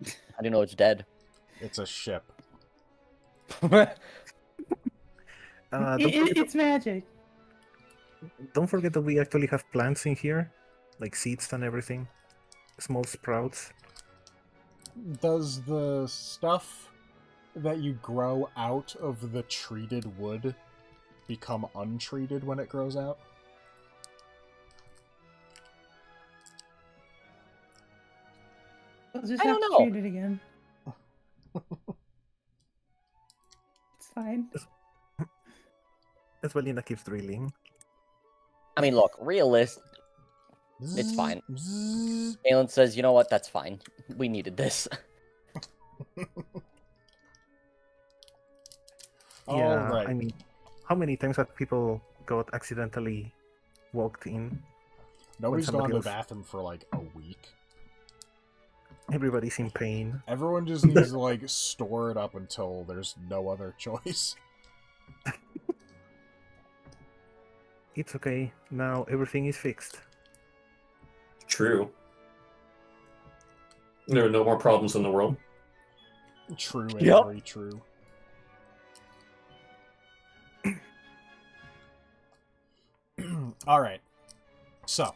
I didn't know it's dead. It's a ship. It's magic. Don't forget that we actually have plants in here, like seeds and everything. Small sprouts. Does the stuff that you grow out of the treated wood become untreated when it grows out? We'll just I have don't to know. treat it again. It's fine. Esvalina keeps drilling. I mean, look, it's fine. Bzzz. Alan says, you know what, that's fine. We needed this. Yeah, Alright. I mean, how many times have people got accidentally walked in? Nobody's gone somebody to else- the bathroom for like a week. Everybody's in pain. Everyone just needs to like store it up until there's no other choice. It's okay. Now everything is fixed. True. There are no more problems in the world. True, Yep. very true. Alright. So,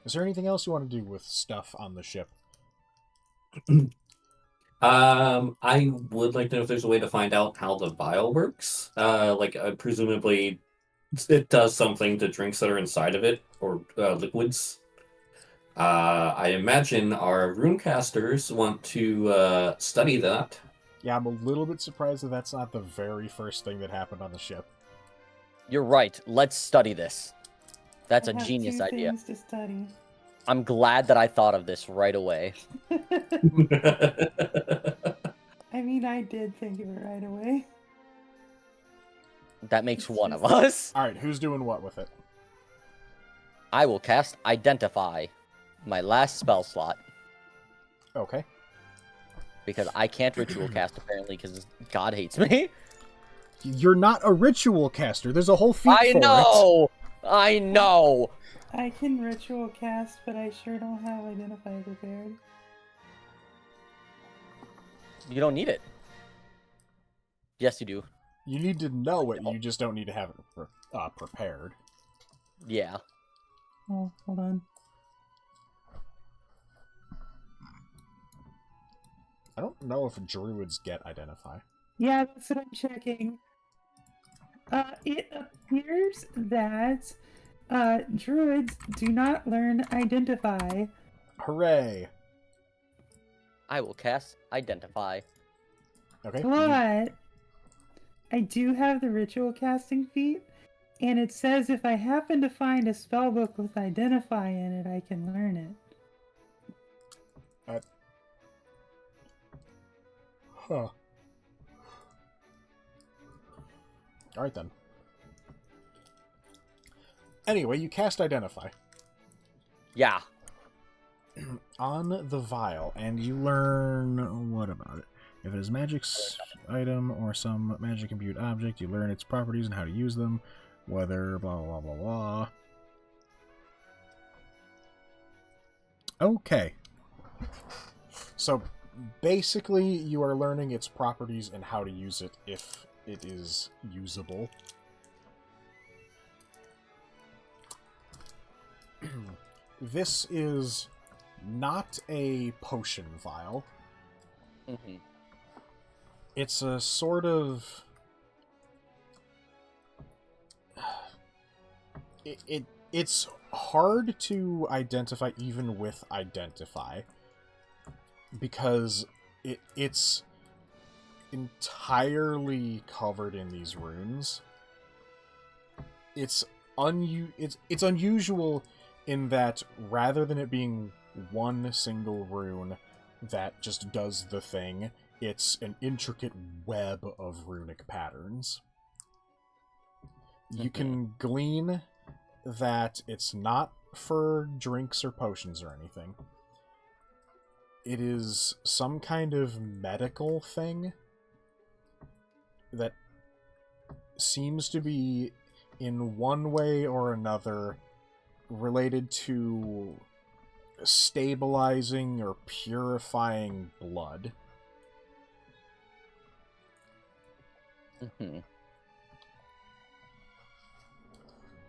is there anything else you want to do with stuff on the ship? I would like to know if there's a way to find out how the vial works. Presumably, it does something to drinks that are inside of it, or liquids. I imagine our runecasters want to study that. Yeah, I'm a little bit surprised that that's not the very first thing that happened on the ship. You're right. Let's study this. That's I a have genius two idea. things to study. I'm glad that I thought of this right away. I mean, I did think of it right away. That makes It's one of just- us. Alright, who's doing what with it? I will cast Identify, my last spell slot. Okay. because I can't ritual cast apparently because God hates me. You're not a ritual caster. There's a whole feat I for know. I know. I can ritual cast, but I sure don't have identify prepared. You don't need it. Yes, you do. You need to know it. You just don't need to have it prepared. Yeah. Oh, hold on. I don't know if druids get identify. Yeah, that's what I'm checking. It appears that druids do not learn identify. Hooray! I will cast identify. Okay. But I do have the ritual casting feat, and it says if I happen to find a spellbook with identify in it, I can learn it. Huh. Alright then. Anyway, you cast Identify Yeah. on the vial, and you learn... What about it? If it is magic item or some magic imbued object, you learn its properties and how to use them. Whether blah blah blah blah. Okay. So, basically, you are learning its properties and how to use it if it is usable. This is not a potion vial. Mm-hmm. It's a sort of... It's hard to identify even with identify, because it's entirely covered in these runes. It's unusual in that rather than it being one single rune that just does the thing, it's an intricate web of runic patterns. You can glean that it's not for drinks or potions or anything. It is some kind of medical thing that seems to be, in one way or another, related to stabilizing or purifying blood. Mm-hmm.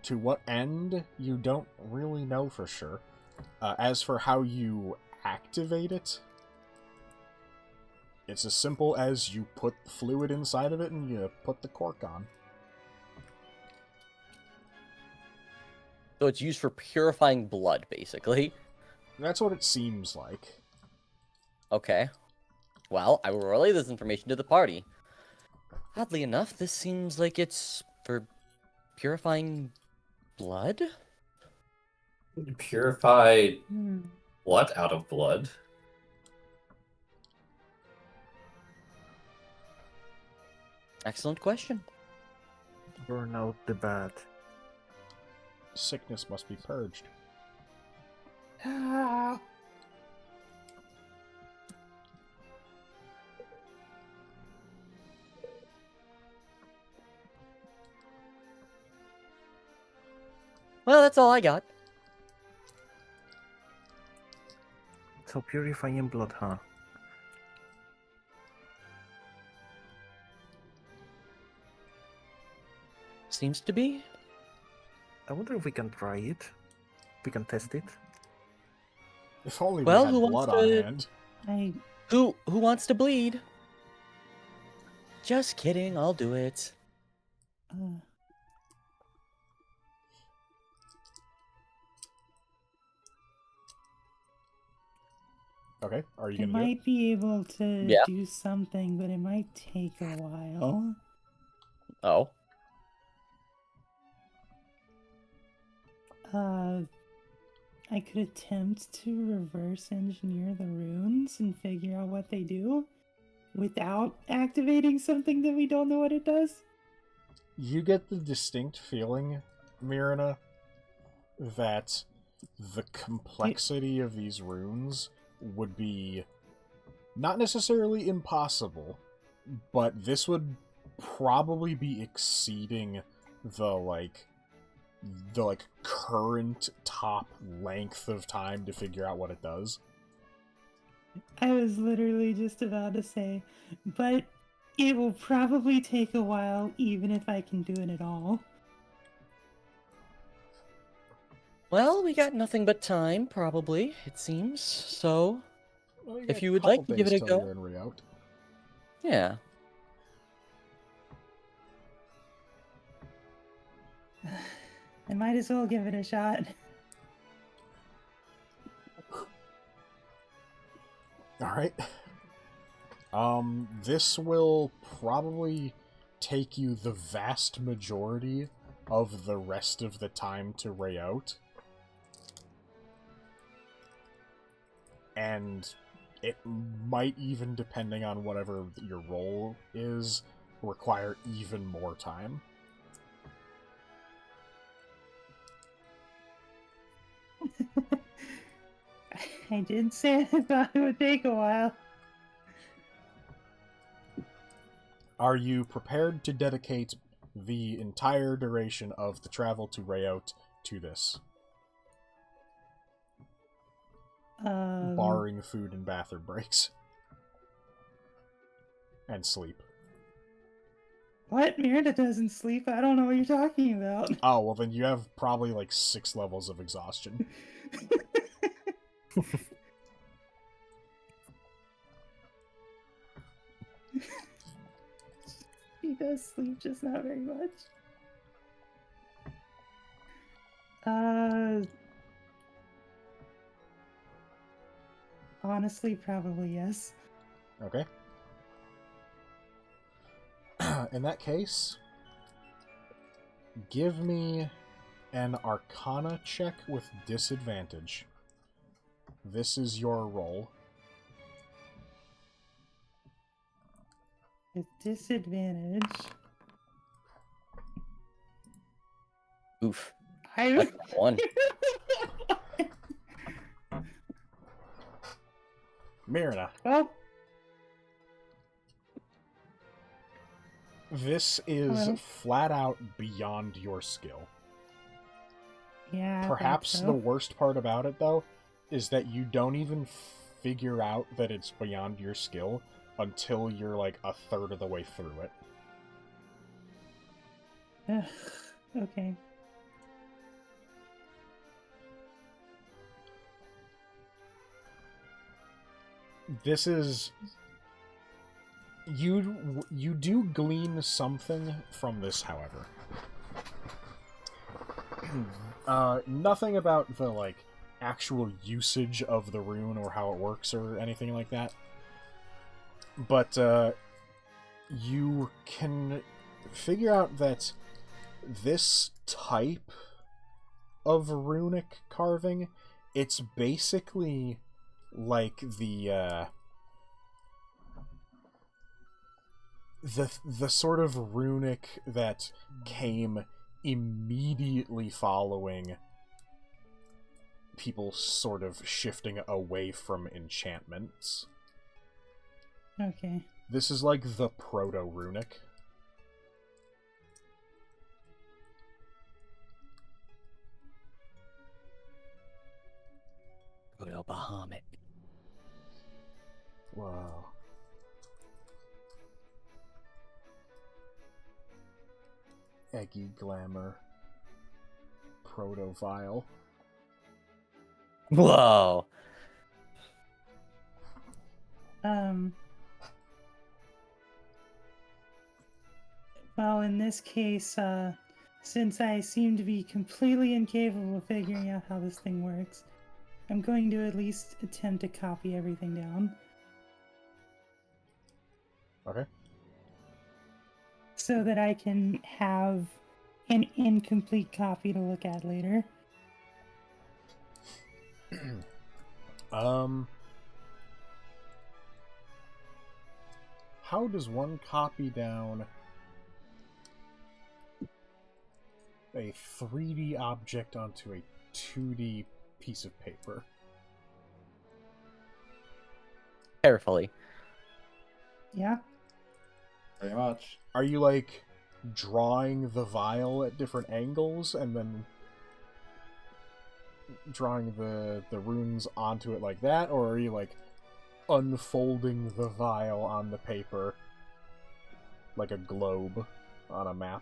To what end, you don't really know for sure. As for how you activate it, it's as simple as you put the fluid inside of it and you put the cork on. So it's used for purifying blood, basically. That's what it seems like. Okay. Well, I will relay this information to the party. Oddly enough, this seems like it's for purifying blood? Purify what out of blood? Excellent question. Burn out the bad. Sickness must be purged. Well, that's all I got. So purifying blood, huh? Seems to be. I wonder if we can try it. We can test it. If only Well, we had who blood wants on to- hand. Who wants to bleed? Just kidding, I'll do it. Okay, are you I gonna do it? might be able to Yeah. do something, but it might take a while. Oh. I could attempt to reverse engineer the runes and figure out what they do without activating something that we don't know what it does. You get the distinct feeling, Mirna, that the complexity of these runes would be not necessarily impossible, but this would probably be exceeding the current top length of time to figure out what it does. I was literally just about to say, but it will probably take a while, even if I can do it at all. Well, we got nothing but time, probably, it seems. So, Well, if got you a would couple like to give it days a till go. you're en route. Yeah. I might as well give it a shot. Alright. This will probably take you the vast majority of the rest of the time to ray out. And it might even, depending on whatever your role is, require even more time. I did say I thought it would take a while. Are you prepared to dedicate the entire duration of the travel to Rayout to this? Barring food and bathroom breaks. And sleep. What? Miranda doesn't sleep? I don't know what you're talking about. Oh, well then you have probably like 6 levels of exhaustion. He does sleep, just not very much. Honestly, probably yes. Okay. In that case, give me an Arcana check with disadvantage. This is your roll. With disadvantage. Oof. I That's one. Myrna, Well, this is Hello? flat out beyond your skill. yeah. I thought Perhaps so. the worst part about it, though, is that you don't even figure out that it's beyond your skill until you're like a third of the way through it. Ugh, okay. This is... You do glean something from this, however. Nothing about the, like, actual usage of the rune or how it works or anything like that. But, you can figure out that this type of runic carving, it's basically like the sort of runic that came immediately following people sort of shifting away from enchantments. Okay. This is like the proto-runic. Proto Bahamut. Wow. Eggy Glamour. Proto-Vile. Whoa. Well, in this case, since I seem to be completely incapable of figuring out how this thing works, I'm going to at least attempt to copy everything down. Okay. So that I can have an incomplete copy to look at later. How does one copy down a 3D object onto a 2D piece of paper? carefully. Yeah. Pretty much. Are you, like, drawing the vial at different angles and then drawing the runes onto it like that? Or are you, like, unfolding the vial on the paper like a globe on a map?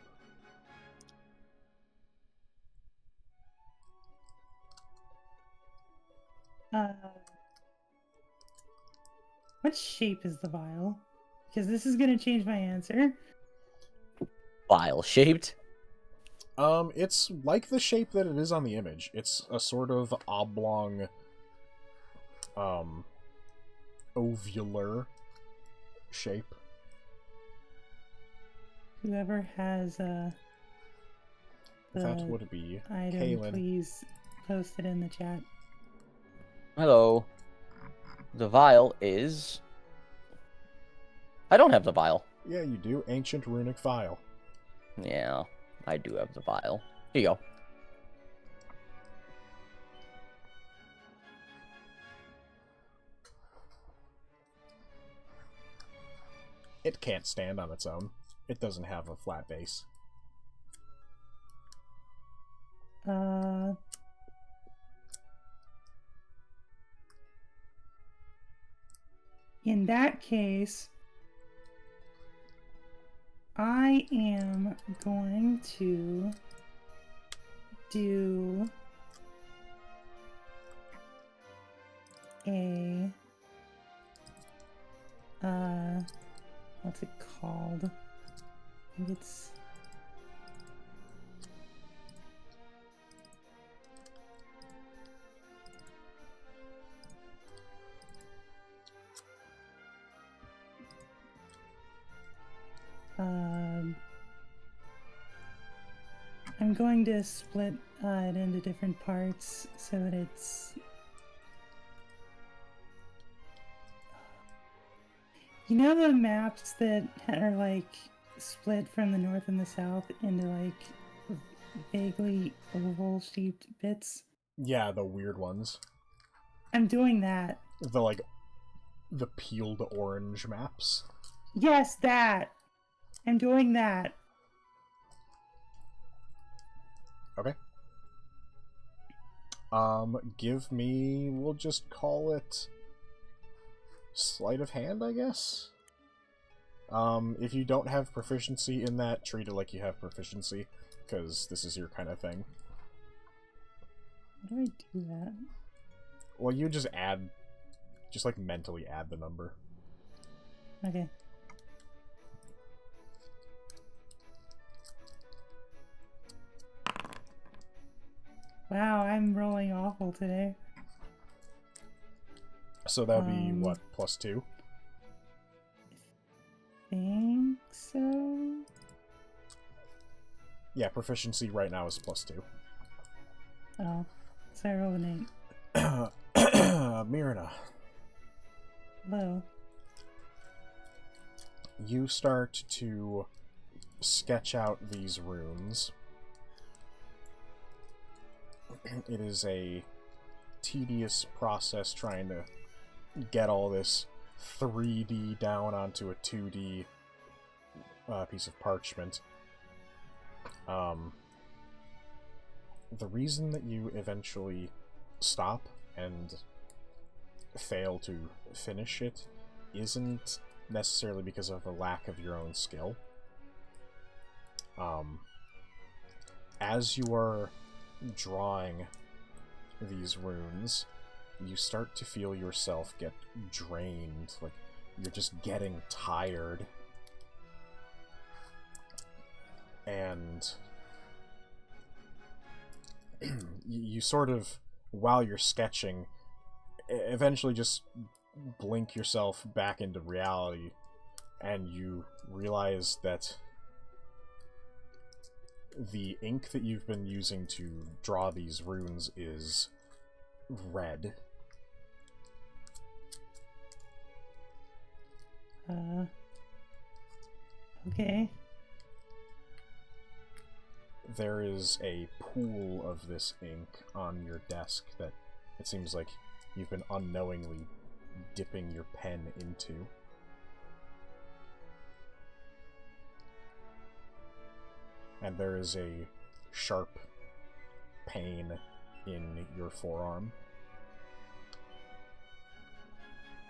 What shape is the vial? Because this is gonna change my answer. Vial shaped. It's like the shape that it is on the image. It's a sort of oblong, ovular shape. Whoever has That would be item, Kaylin. please post it in the chat. Hello. The vial is... I don't have the vial. Yeah, you do. Ancient runic vial. Yeah, I do have the vial. Here you go. It can't stand on its own. It doesn't have a flat base. In that case, I am going to do a what's it called? I think it's I'm going to split it into different parts so that it's... You know the maps that are like split from the north and the south into like vaguely oval-shaped bits? Yeah, the weird ones. I'm doing that. The peeled orange maps. Yes, that! I'm doing that. Okay. Give me... We'll just call it... sleight of hand, I guess? If you don't have proficiency in that, treat it like you have proficiency, because this is your kind of thing. How do I do that? Well, you just add... Just, like, mentally add the number. Okay. Wow, I'm rolling awful today. So that would be, what, +2? Think so? Yeah, proficiency right now is +2. Oh, so I rolled an 8. Myrna, Hello. you start to sketch out these runes. It is a tedious process trying to get all this 3D down onto a 2D piece of parchment. The reason that you eventually stop and fail to finish it isn't necessarily because of a lack of your own skill. As you are drawing these runes, you start to feel yourself get drained, like you're just getting tired. And you sort of, while you're sketching, eventually just blink yourself back into reality, and you realize that the ink that you've been using to draw these runes is red. Okay. There is a pool of this ink on your desk that it seems like you've been unknowingly dipping your pen into. And there is a sharp pain in your forearm.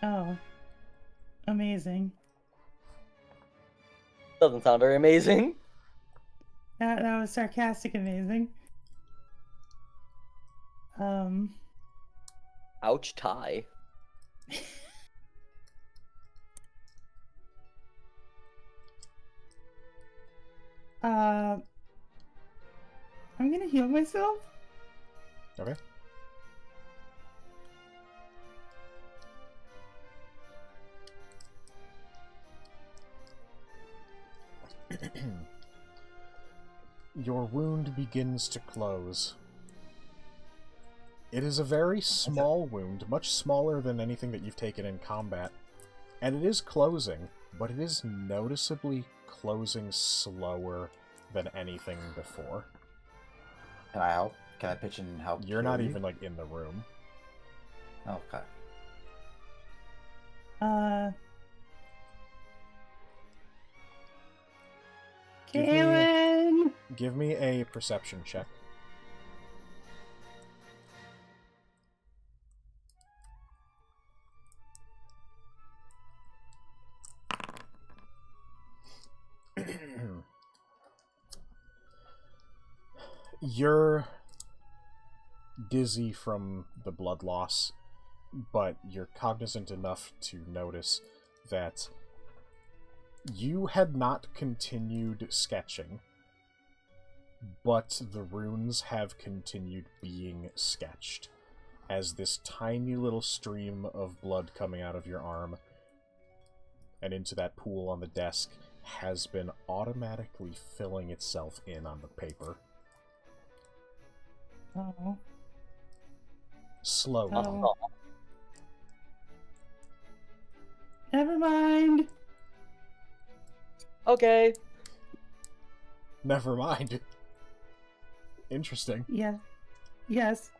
Oh. Amazing. Doesn't sound very amazing. That was sarcastic amazing. Ouch, tie. I'm gonna heal myself. Okay. Your wound begins to close. It is a very small wound, much smaller than anything that you've taken in combat. And it is closing, but it is noticeably closing slower than anything before. Can I help? Can I pitch in and help? You're not even, like, in the room. Okay. Kaylin! Give me a perception check. You're dizzy from the blood loss, but you're cognizant enough to notice that you had not continued sketching, but the runes have continued being sketched, as this tiny little stream of blood coming out of your arm and into that pool on the desk has been automatically filling itself in on the paper. Oh. Slowly. Oh. Never mind. Okay. Never mind. Interesting. Yeah. Yes.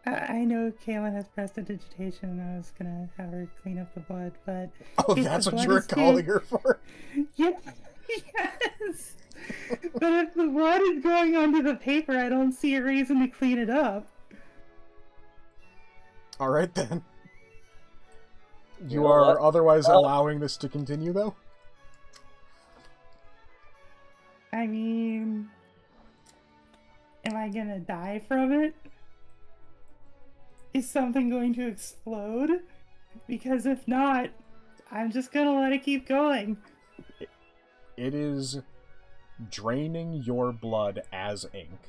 I know Kaylin has prestidigitation, and I was gonna have her clean up the blood, but... Oh, that's what you were calling her for? Yeah. Yes! But if the blood is going onto the paper, I don't see a reason to clean it up. Alright then. You know are what? otherwise allowing this to continue, though? I mean... Am I gonna die from it? Is something going to explode? Because if not, I'm just gonna let it keep going. It is draining your blood as ink.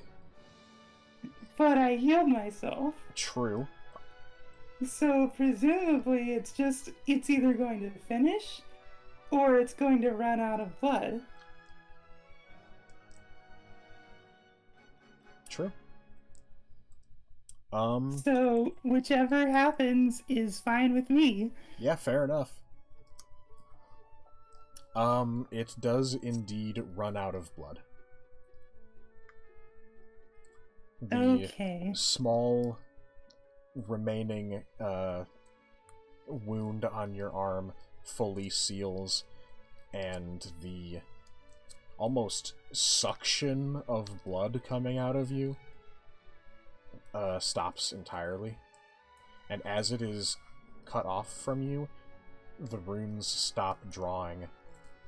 But I healed myself. True. So presumably it's either going to finish or it's going to run out of blood. True. So whichever happens is fine with me. Yeah, fair enough. It does indeed run out of blood. The Okay. small remaining wound on your arm fully seals, and the almost suction of blood coming out of you stops entirely. And as it is cut off from you, the runes stop drawing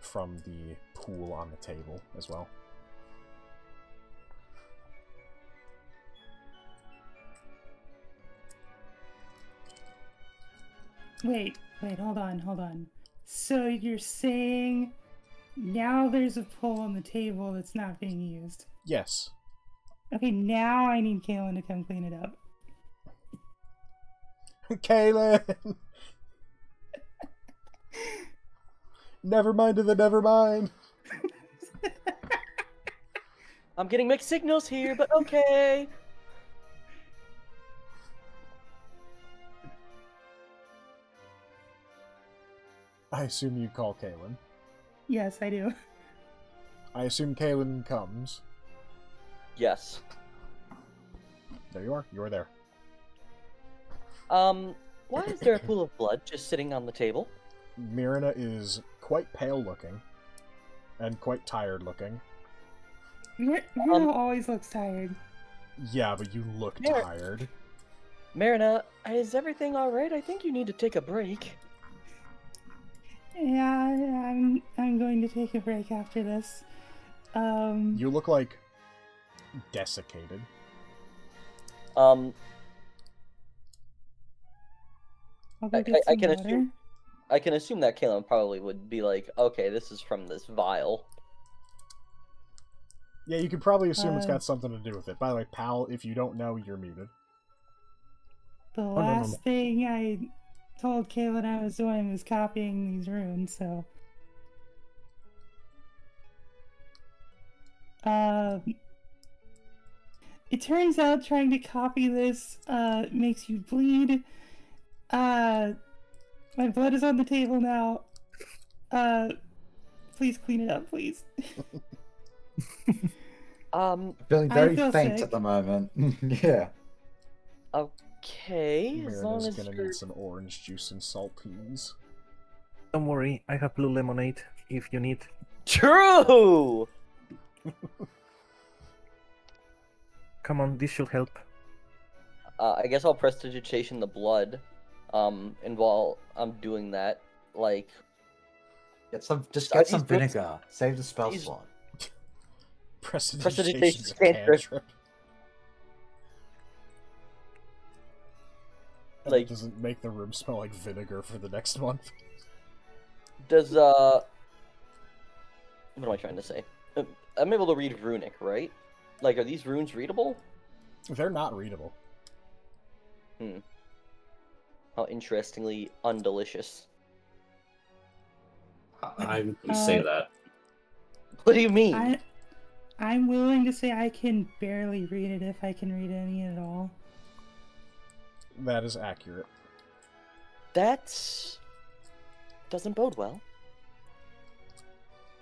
from the pool on the table as well. Wait, hold on. So you're saying now there's a pull on the table that's not being used? Yes. Okay, now I need Kaylin to come clean it up. Kaylin! Never mind to the never mind. I'm getting mixed signals here, but okay. I assume you call Kaylin. Yes, I do. I assume Kaylin comes. Yes. There you are. You are there. Why is there a pool of blood just sitting on the table? Mirna is quite pale looking and quite tired looking. Mirna always looks tired. Yeah, but you look Mir- tired. Marina, is everything alright? I think you need to take a break. Yeah, I'm going to take a break after this. You look like desiccated. I'll go get I some can water. assume. I can assume that Kalen probably would be like, okay, this is from this vial. Yeah, you could probably assume it's got something to do with it. By the way, pal, if you don't know, you're muted. The no. last thing I told Kaylin I was doing was copying these runes, so... It turns out trying to copy this, makes you bleed. My blood is on the table now. Please clean it up, please. Feeling very feel faint sick. at the moment. Yeah. Okay, as long Mirna's as gonna you're... need some orange juice and saltines. Don't worry, I have blue lemonade if you need. True! Come on, this should help. I guess I'll prestidigitation the blood. And while I'm doing that, like... Just Are get some these bricks- vinegar. Save the spell these- slot. Prestidigitation's a cantrip. cantrip. Like- It doesn't make the room smell like vinegar for the next month. Does, What am I trying to say? I'm able to read runic, right? Like, are these runes readable? They're not readable. How interestingly undelicious. I would say that. What do you mean? I'm willing to say I can barely read it if I can read any at all. That is accurate. That doesn't bode well.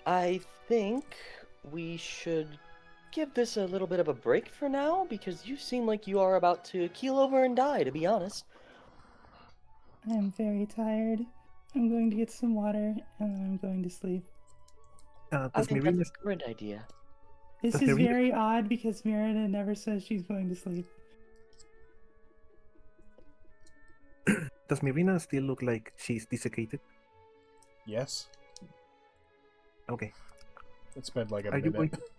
I think we should give this a little bit of a break for now, because you seem like you are about to keel over and die, to be honest. I'm very tired. I'm going to get some water, and then I'm going to sleep. I Does think Mirina that's a great idea. This Does is Mirina- very odd because Miranda never says she's going to sleep. Does Mirina still look like she's desiccated? Yes? Okay. It's been like a Are you going minute.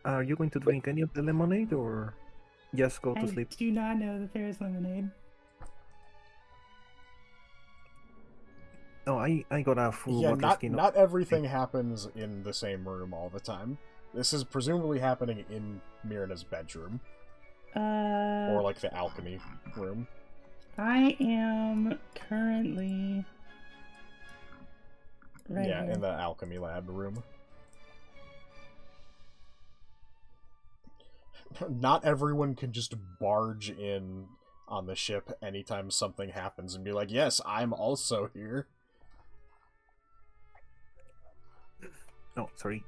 Are you going to drink any of the lemonade or just go to I sleep? do not know that there is lemonade. No, I got a full Yeah, water not, skin. not everything happens in the same room all the time. This is presumably happening in Mirna's bedroom. Or like the alchemy room. I am currently right Yeah, here. in the alchemy lab room. Not everyone can just barge in on the ship anytime something happens and be like, yes, I'm also here. Oh, sorry.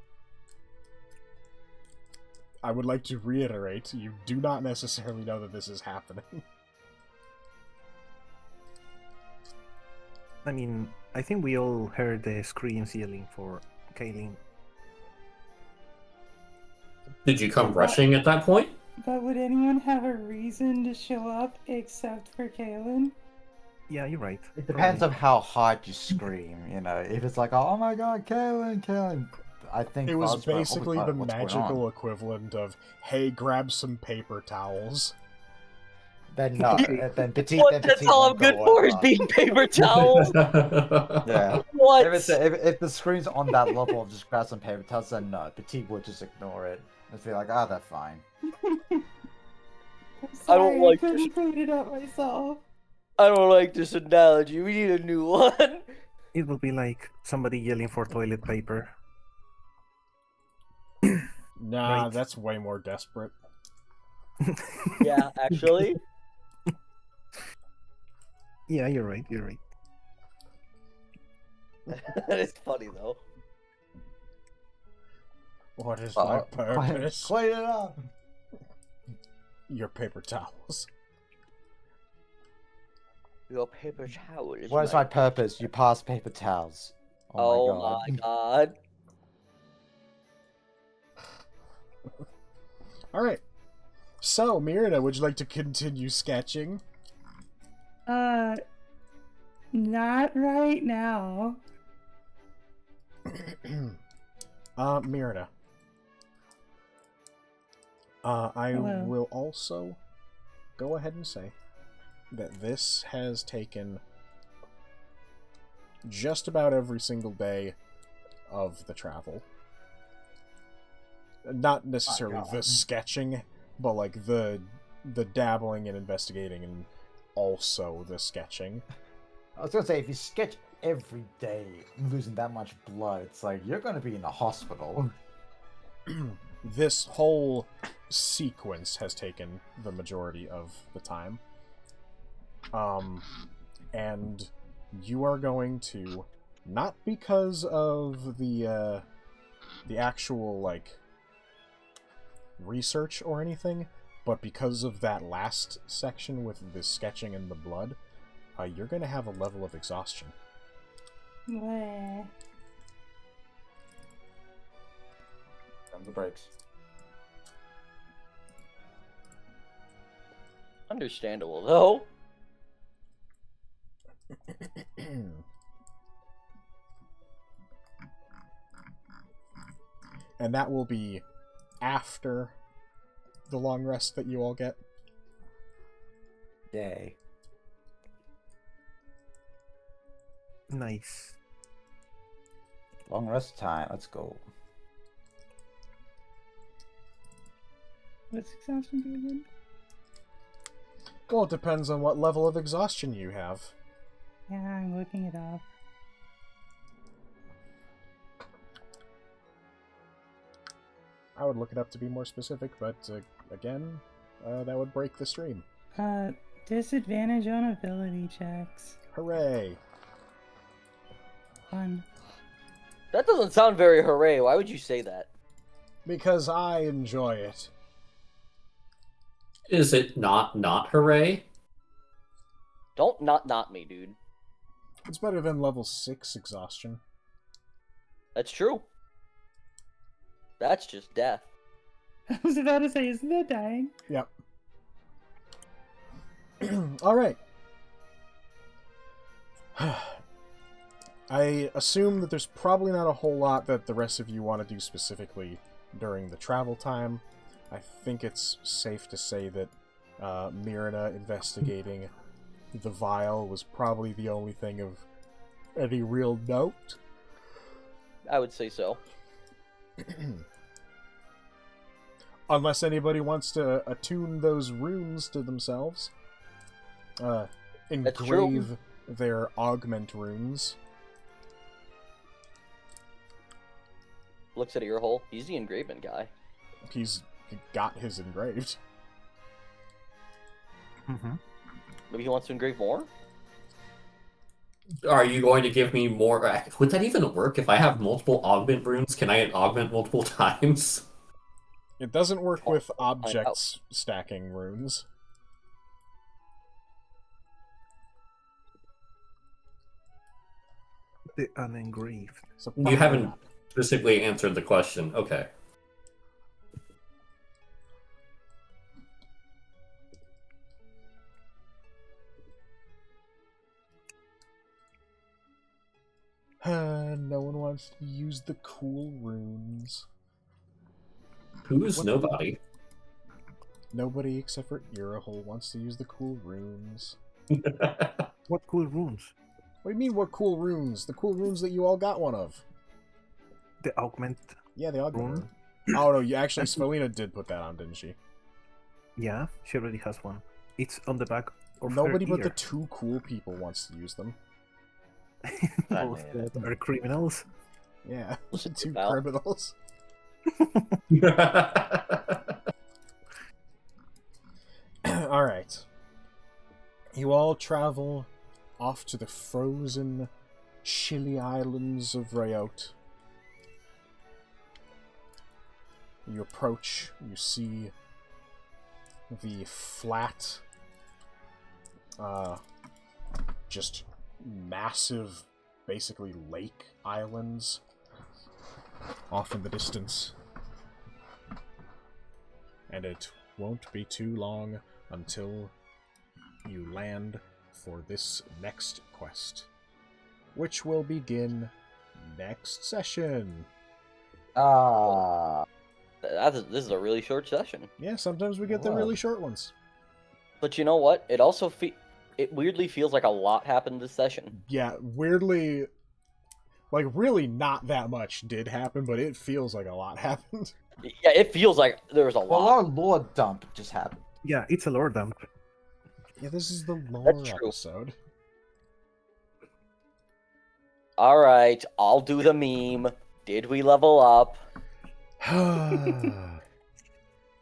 I would like to reiterate, you do not necessarily know that this is happening. I mean, I think we all heard the screams yelling for Kaylin. Did you come rushing at that point? But would anyone have a reason to show up except for Kaylin? Yeah, you're right. It depends on how hard you scream, you know. If it's like, oh my god, Kaylin, I think It was Fuzz went, "Oh my basically God, the what's going magical on?" equivalent of, hey, grab some paper towels. Then no, then Petite. What? Then That's Petite all I'm won't good go for is over. being paper towels? Yeah. What? If the screen's on that level of just grab some paper towels, then no, Petite would just ignore it and be like, ah, that's fine. I'm I sorry, don't like couldn't this. clean it up myself. I don't like this analogy. We need a new one. It would be like somebody yelling for toilet paper. Nah, Right. that's way more desperate. Yeah, actually. Yeah, you're right. You're right. That is funny, though. What is my purpose? Clean it up. Your paper towels. Your paper towel is What is my purpose? You pass paper towels. Oh my my god. Alright. So, Mirna, would you like to continue sketching? Not right now. Mirna. I Hello. will also go ahead and say that this has taken just about every single day of the travel. Not necessarily the sketching, but like the dabbling and investigating, and also the sketching. I was gonna say, if you sketch every day, losing that much blood, it's like you're gonna be in the hospital. This whole sequence has taken the majority of the time. And you are going to, not because of the actual, like, research or anything, but because of that last section with the sketching and the blood, you're going to have a level of exhaustion. Bleh. And the breaks. Understandable, though. And that will be after the long rest that you all get. Yay. Nice. Long rest time. Let's go. What's exhaustion do again? Well, it depends on what level of exhaustion you have. Yeah, I'm looking it up. I would look it up to be more specific, but again, that would break the stream. Disadvantage on ability checks. Hooray! Fun. That doesn't sound very hooray. Why would you say that? Because I enjoy it. Is it not hooray? Don't not me, dude. It's better than level 6 exhaustion. That's true. That's just death. I was about to say, isn't that dying? Yep. Alright. I assume that there's probably not a whole lot that the rest of you want to do specifically during the travel time. I think it's safe to say that Mirna investigating the vial was probably the only thing of any real note. I would say so. Unless anybody wants to attune those runes to themselves. Engrave their augment runes. Looks at your hole. He's the engraving guy. He got his engraved. Mm-hmm. Maybe he wants to engrave more? Are you going to give me more? Would that even work if I have multiple augment runes? Can I augment multiple times? It doesn't work with objects stacking runes. The unengraved. So You haven't specifically answered the question. Okay. No one wants to use the cool runes. Who's nobody? Nobody except for Irahole wants to use the cool runes. What cool runes? What do you mean, what cool runes? The cool runes that you all got one of. The augment. Yeah, the augment Rune? rune. Oh, no, you actually, Svelina did put that on, didn't she? Yeah, she already has one. It's on the back of Nobody her but the ear. two cool people wants to use them. Both are criminals. Yeah, What's it two about? criminals. Alright. You all travel off to the frozen, chilly islands of Rayot. You approach, you see the flat, just massive, basically lake islands off in the distance. And it won't be too long until you land for this next quest, which will begin next session. This is a really short session. Yeah, sometimes we get the really short ones. But you know what? It also it weirdly feels like a lot happened this session. Yeah, weirdly, like really not that much did happen, but it feels like a lot happened. Yeah, it feels like there was a Well, lot. our lore dump just happened. Yeah, it's a lore dump. Yeah, this is the lore That's true. episode. Alright, I'll do the meme. Did we level up?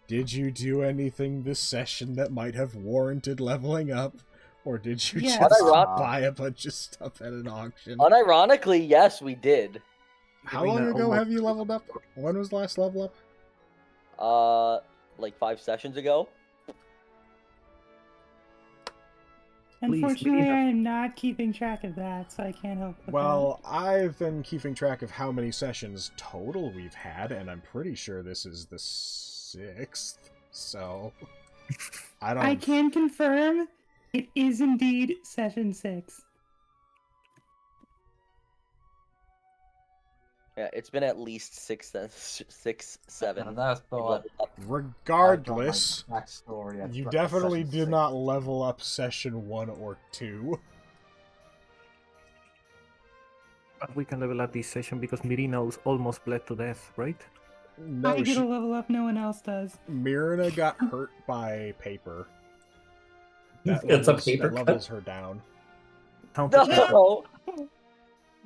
Did you do anything this session that might have warranted leveling up? Or did you Yes. just Uniron- buy a bunch of stuff at an auction? Unironically, yes, we did. How long ago have you leveled up? When was the last level up? Like 5 sessions ago. Unfortunately, Mirina. I am not keeping track of that, so I can't help with Well, I've been keeping track of how many sessions total we've had, and I'm pretty sure this is the 6th, so... I don't... that. I can confirm it is indeed session 6. Yeah, it's been at least 6, 7. And that's the We've leveled up. Regardless, backstory at you the definitely session did 6. not level up session 1 or 2. But we can level up this session because Mirina almost bled to death, right? No, I get a level up, no one else does. Mirna got hurt by paper. It's a paper that cut. levels her down. Count it. No!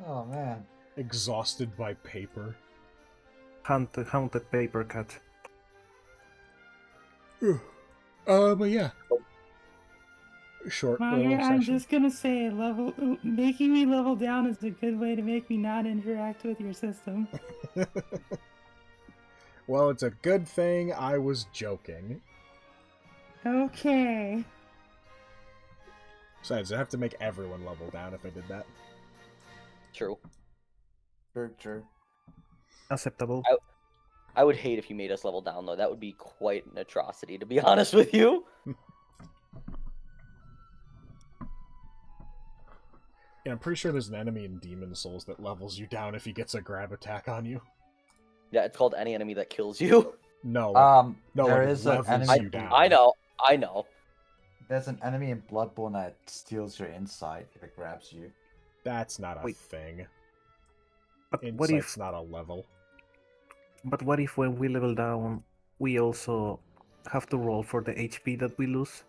Oh man. Exhausted by paper. Haunted paper cut. But yeah. Short little Margaret, I'm session. just gonna say, making me level down is a good way to make me not interact with your system. Well, it's a good thing I was joking. Okay. Besides, I have to make everyone level down if I did that. True. True. Acceptable. I would hate if you made us level down, though. That would be quite an atrocity, to be honest with you. Yeah, I'm pretty sure there's an enemy in Demon Souls that levels you down if he gets a grab attack on you. Yeah, it's called any enemy that kills you. No. There like, is an levels enemy. you down. I know. There's an enemy in Bloodborne that steals your insight if it grabs you. That's not a Wait. thing. But Insight's not a level. what if when we level down, we also have to roll for the HP that we lose?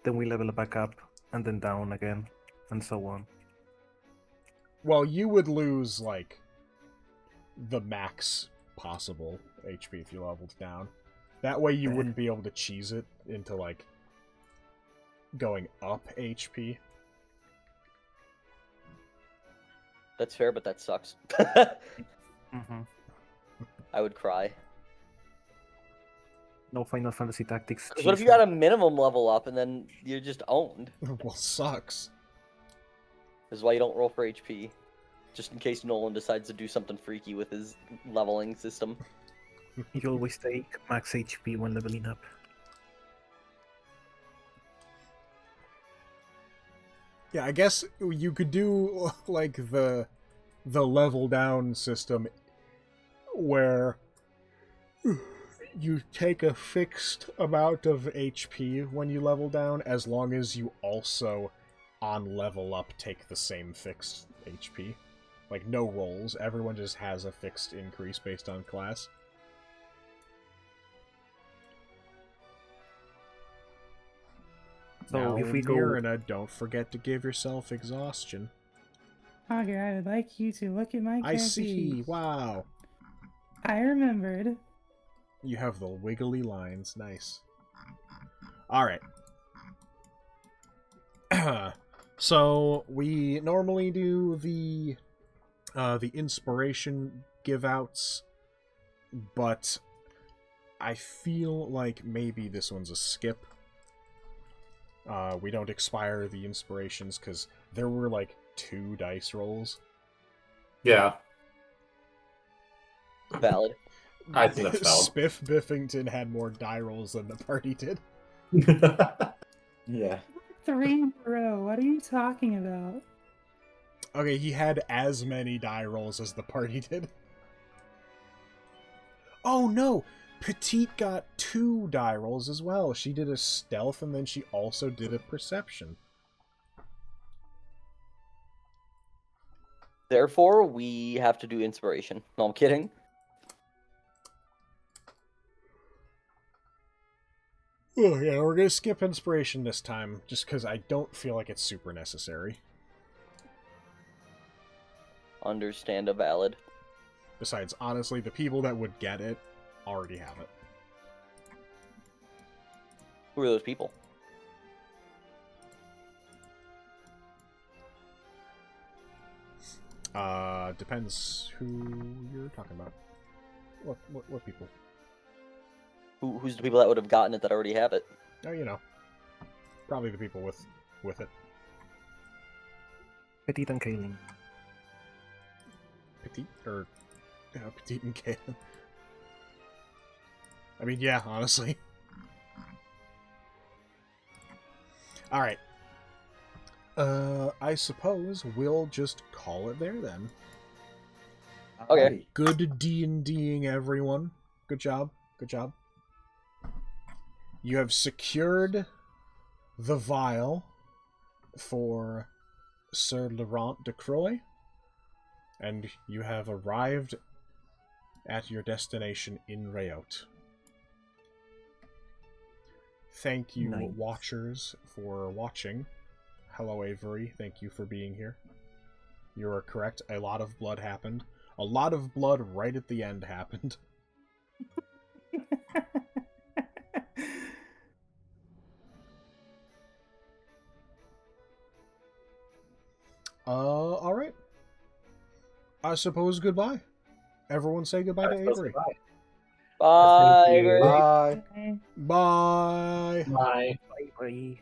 Then we level back up, and then down again, and so on. Well, you would lose, like, the max possible HP if you leveled down. That way you wouldn't be able to cheese it into, like, going up HP. That's fair, but that sucks. Mm-hmm. I would cry. No Final Fantasy Tactics. Because what if you got a minimum level up and then you're just owned? Well, sucks. This is why you don't roll for HP. Just in case Nolan decides to do something freaky with his leveling system. You always take max HP when leveling up. Yeah, I guess you could do, like, the level down system where you take a fixed amount of HP when you level down, as long as you also, on level up, take the same fixed HP. Like, no rolls. Everyone just has a fixed increase based on class. So now, if we go, Mirna, don't forget to give yourself exhaustion. Augur, I would like you to look at my character I see. sheet. Wow. I remembered. You have the wiggly lines. Nice. Alright. So, we normally do the inspiration give-outs, but I feel like maybe this one's a skip. We don't expire the inspirations because there were like 2 dice rolls. Yeah, Valid. I think that's valid. Spiff Biffington had more die rolls than the party did. Yeah. 3 in a row. What are you talking about? Okay, he had as many die rolls as the party did. Oh no! Petite got 2 die rolls as well. She did a stealth and then she also did a perception. Therefore, we have to do inspiration. No, I'm kidding. Oh yeah, we're gonna skip inspiration this time, just because I don't feel like it's super necessary. Understand a valid. Besides, honestly, the people that would get it already have it. Who are those people? Depends who you're talking about. What people? Who's the people that would have gotten it that already have it? Oh, you know. Probably the people with it. Petite and Kaylin. Petite, or... Petite and Kaylin. I mean, yeah, honestly. Alright. I suppose we'll just call it there, then. Okay. Good D&Ding, everyone. Good job. Good job. You have secured the vial for Sir Laurent de Croix, and you have arrived at your destination in Rayout. Thank you, Nice. watchers, for watching. Hello, Avery. Thank you for being here. You are correct. A lot of blood happened. A lot of blood right at the end happened. Alright. I suppose goodbye. Everyone say goodbye to Avery. Bye. you. Avery. Bye. Bye. Bye. Bye.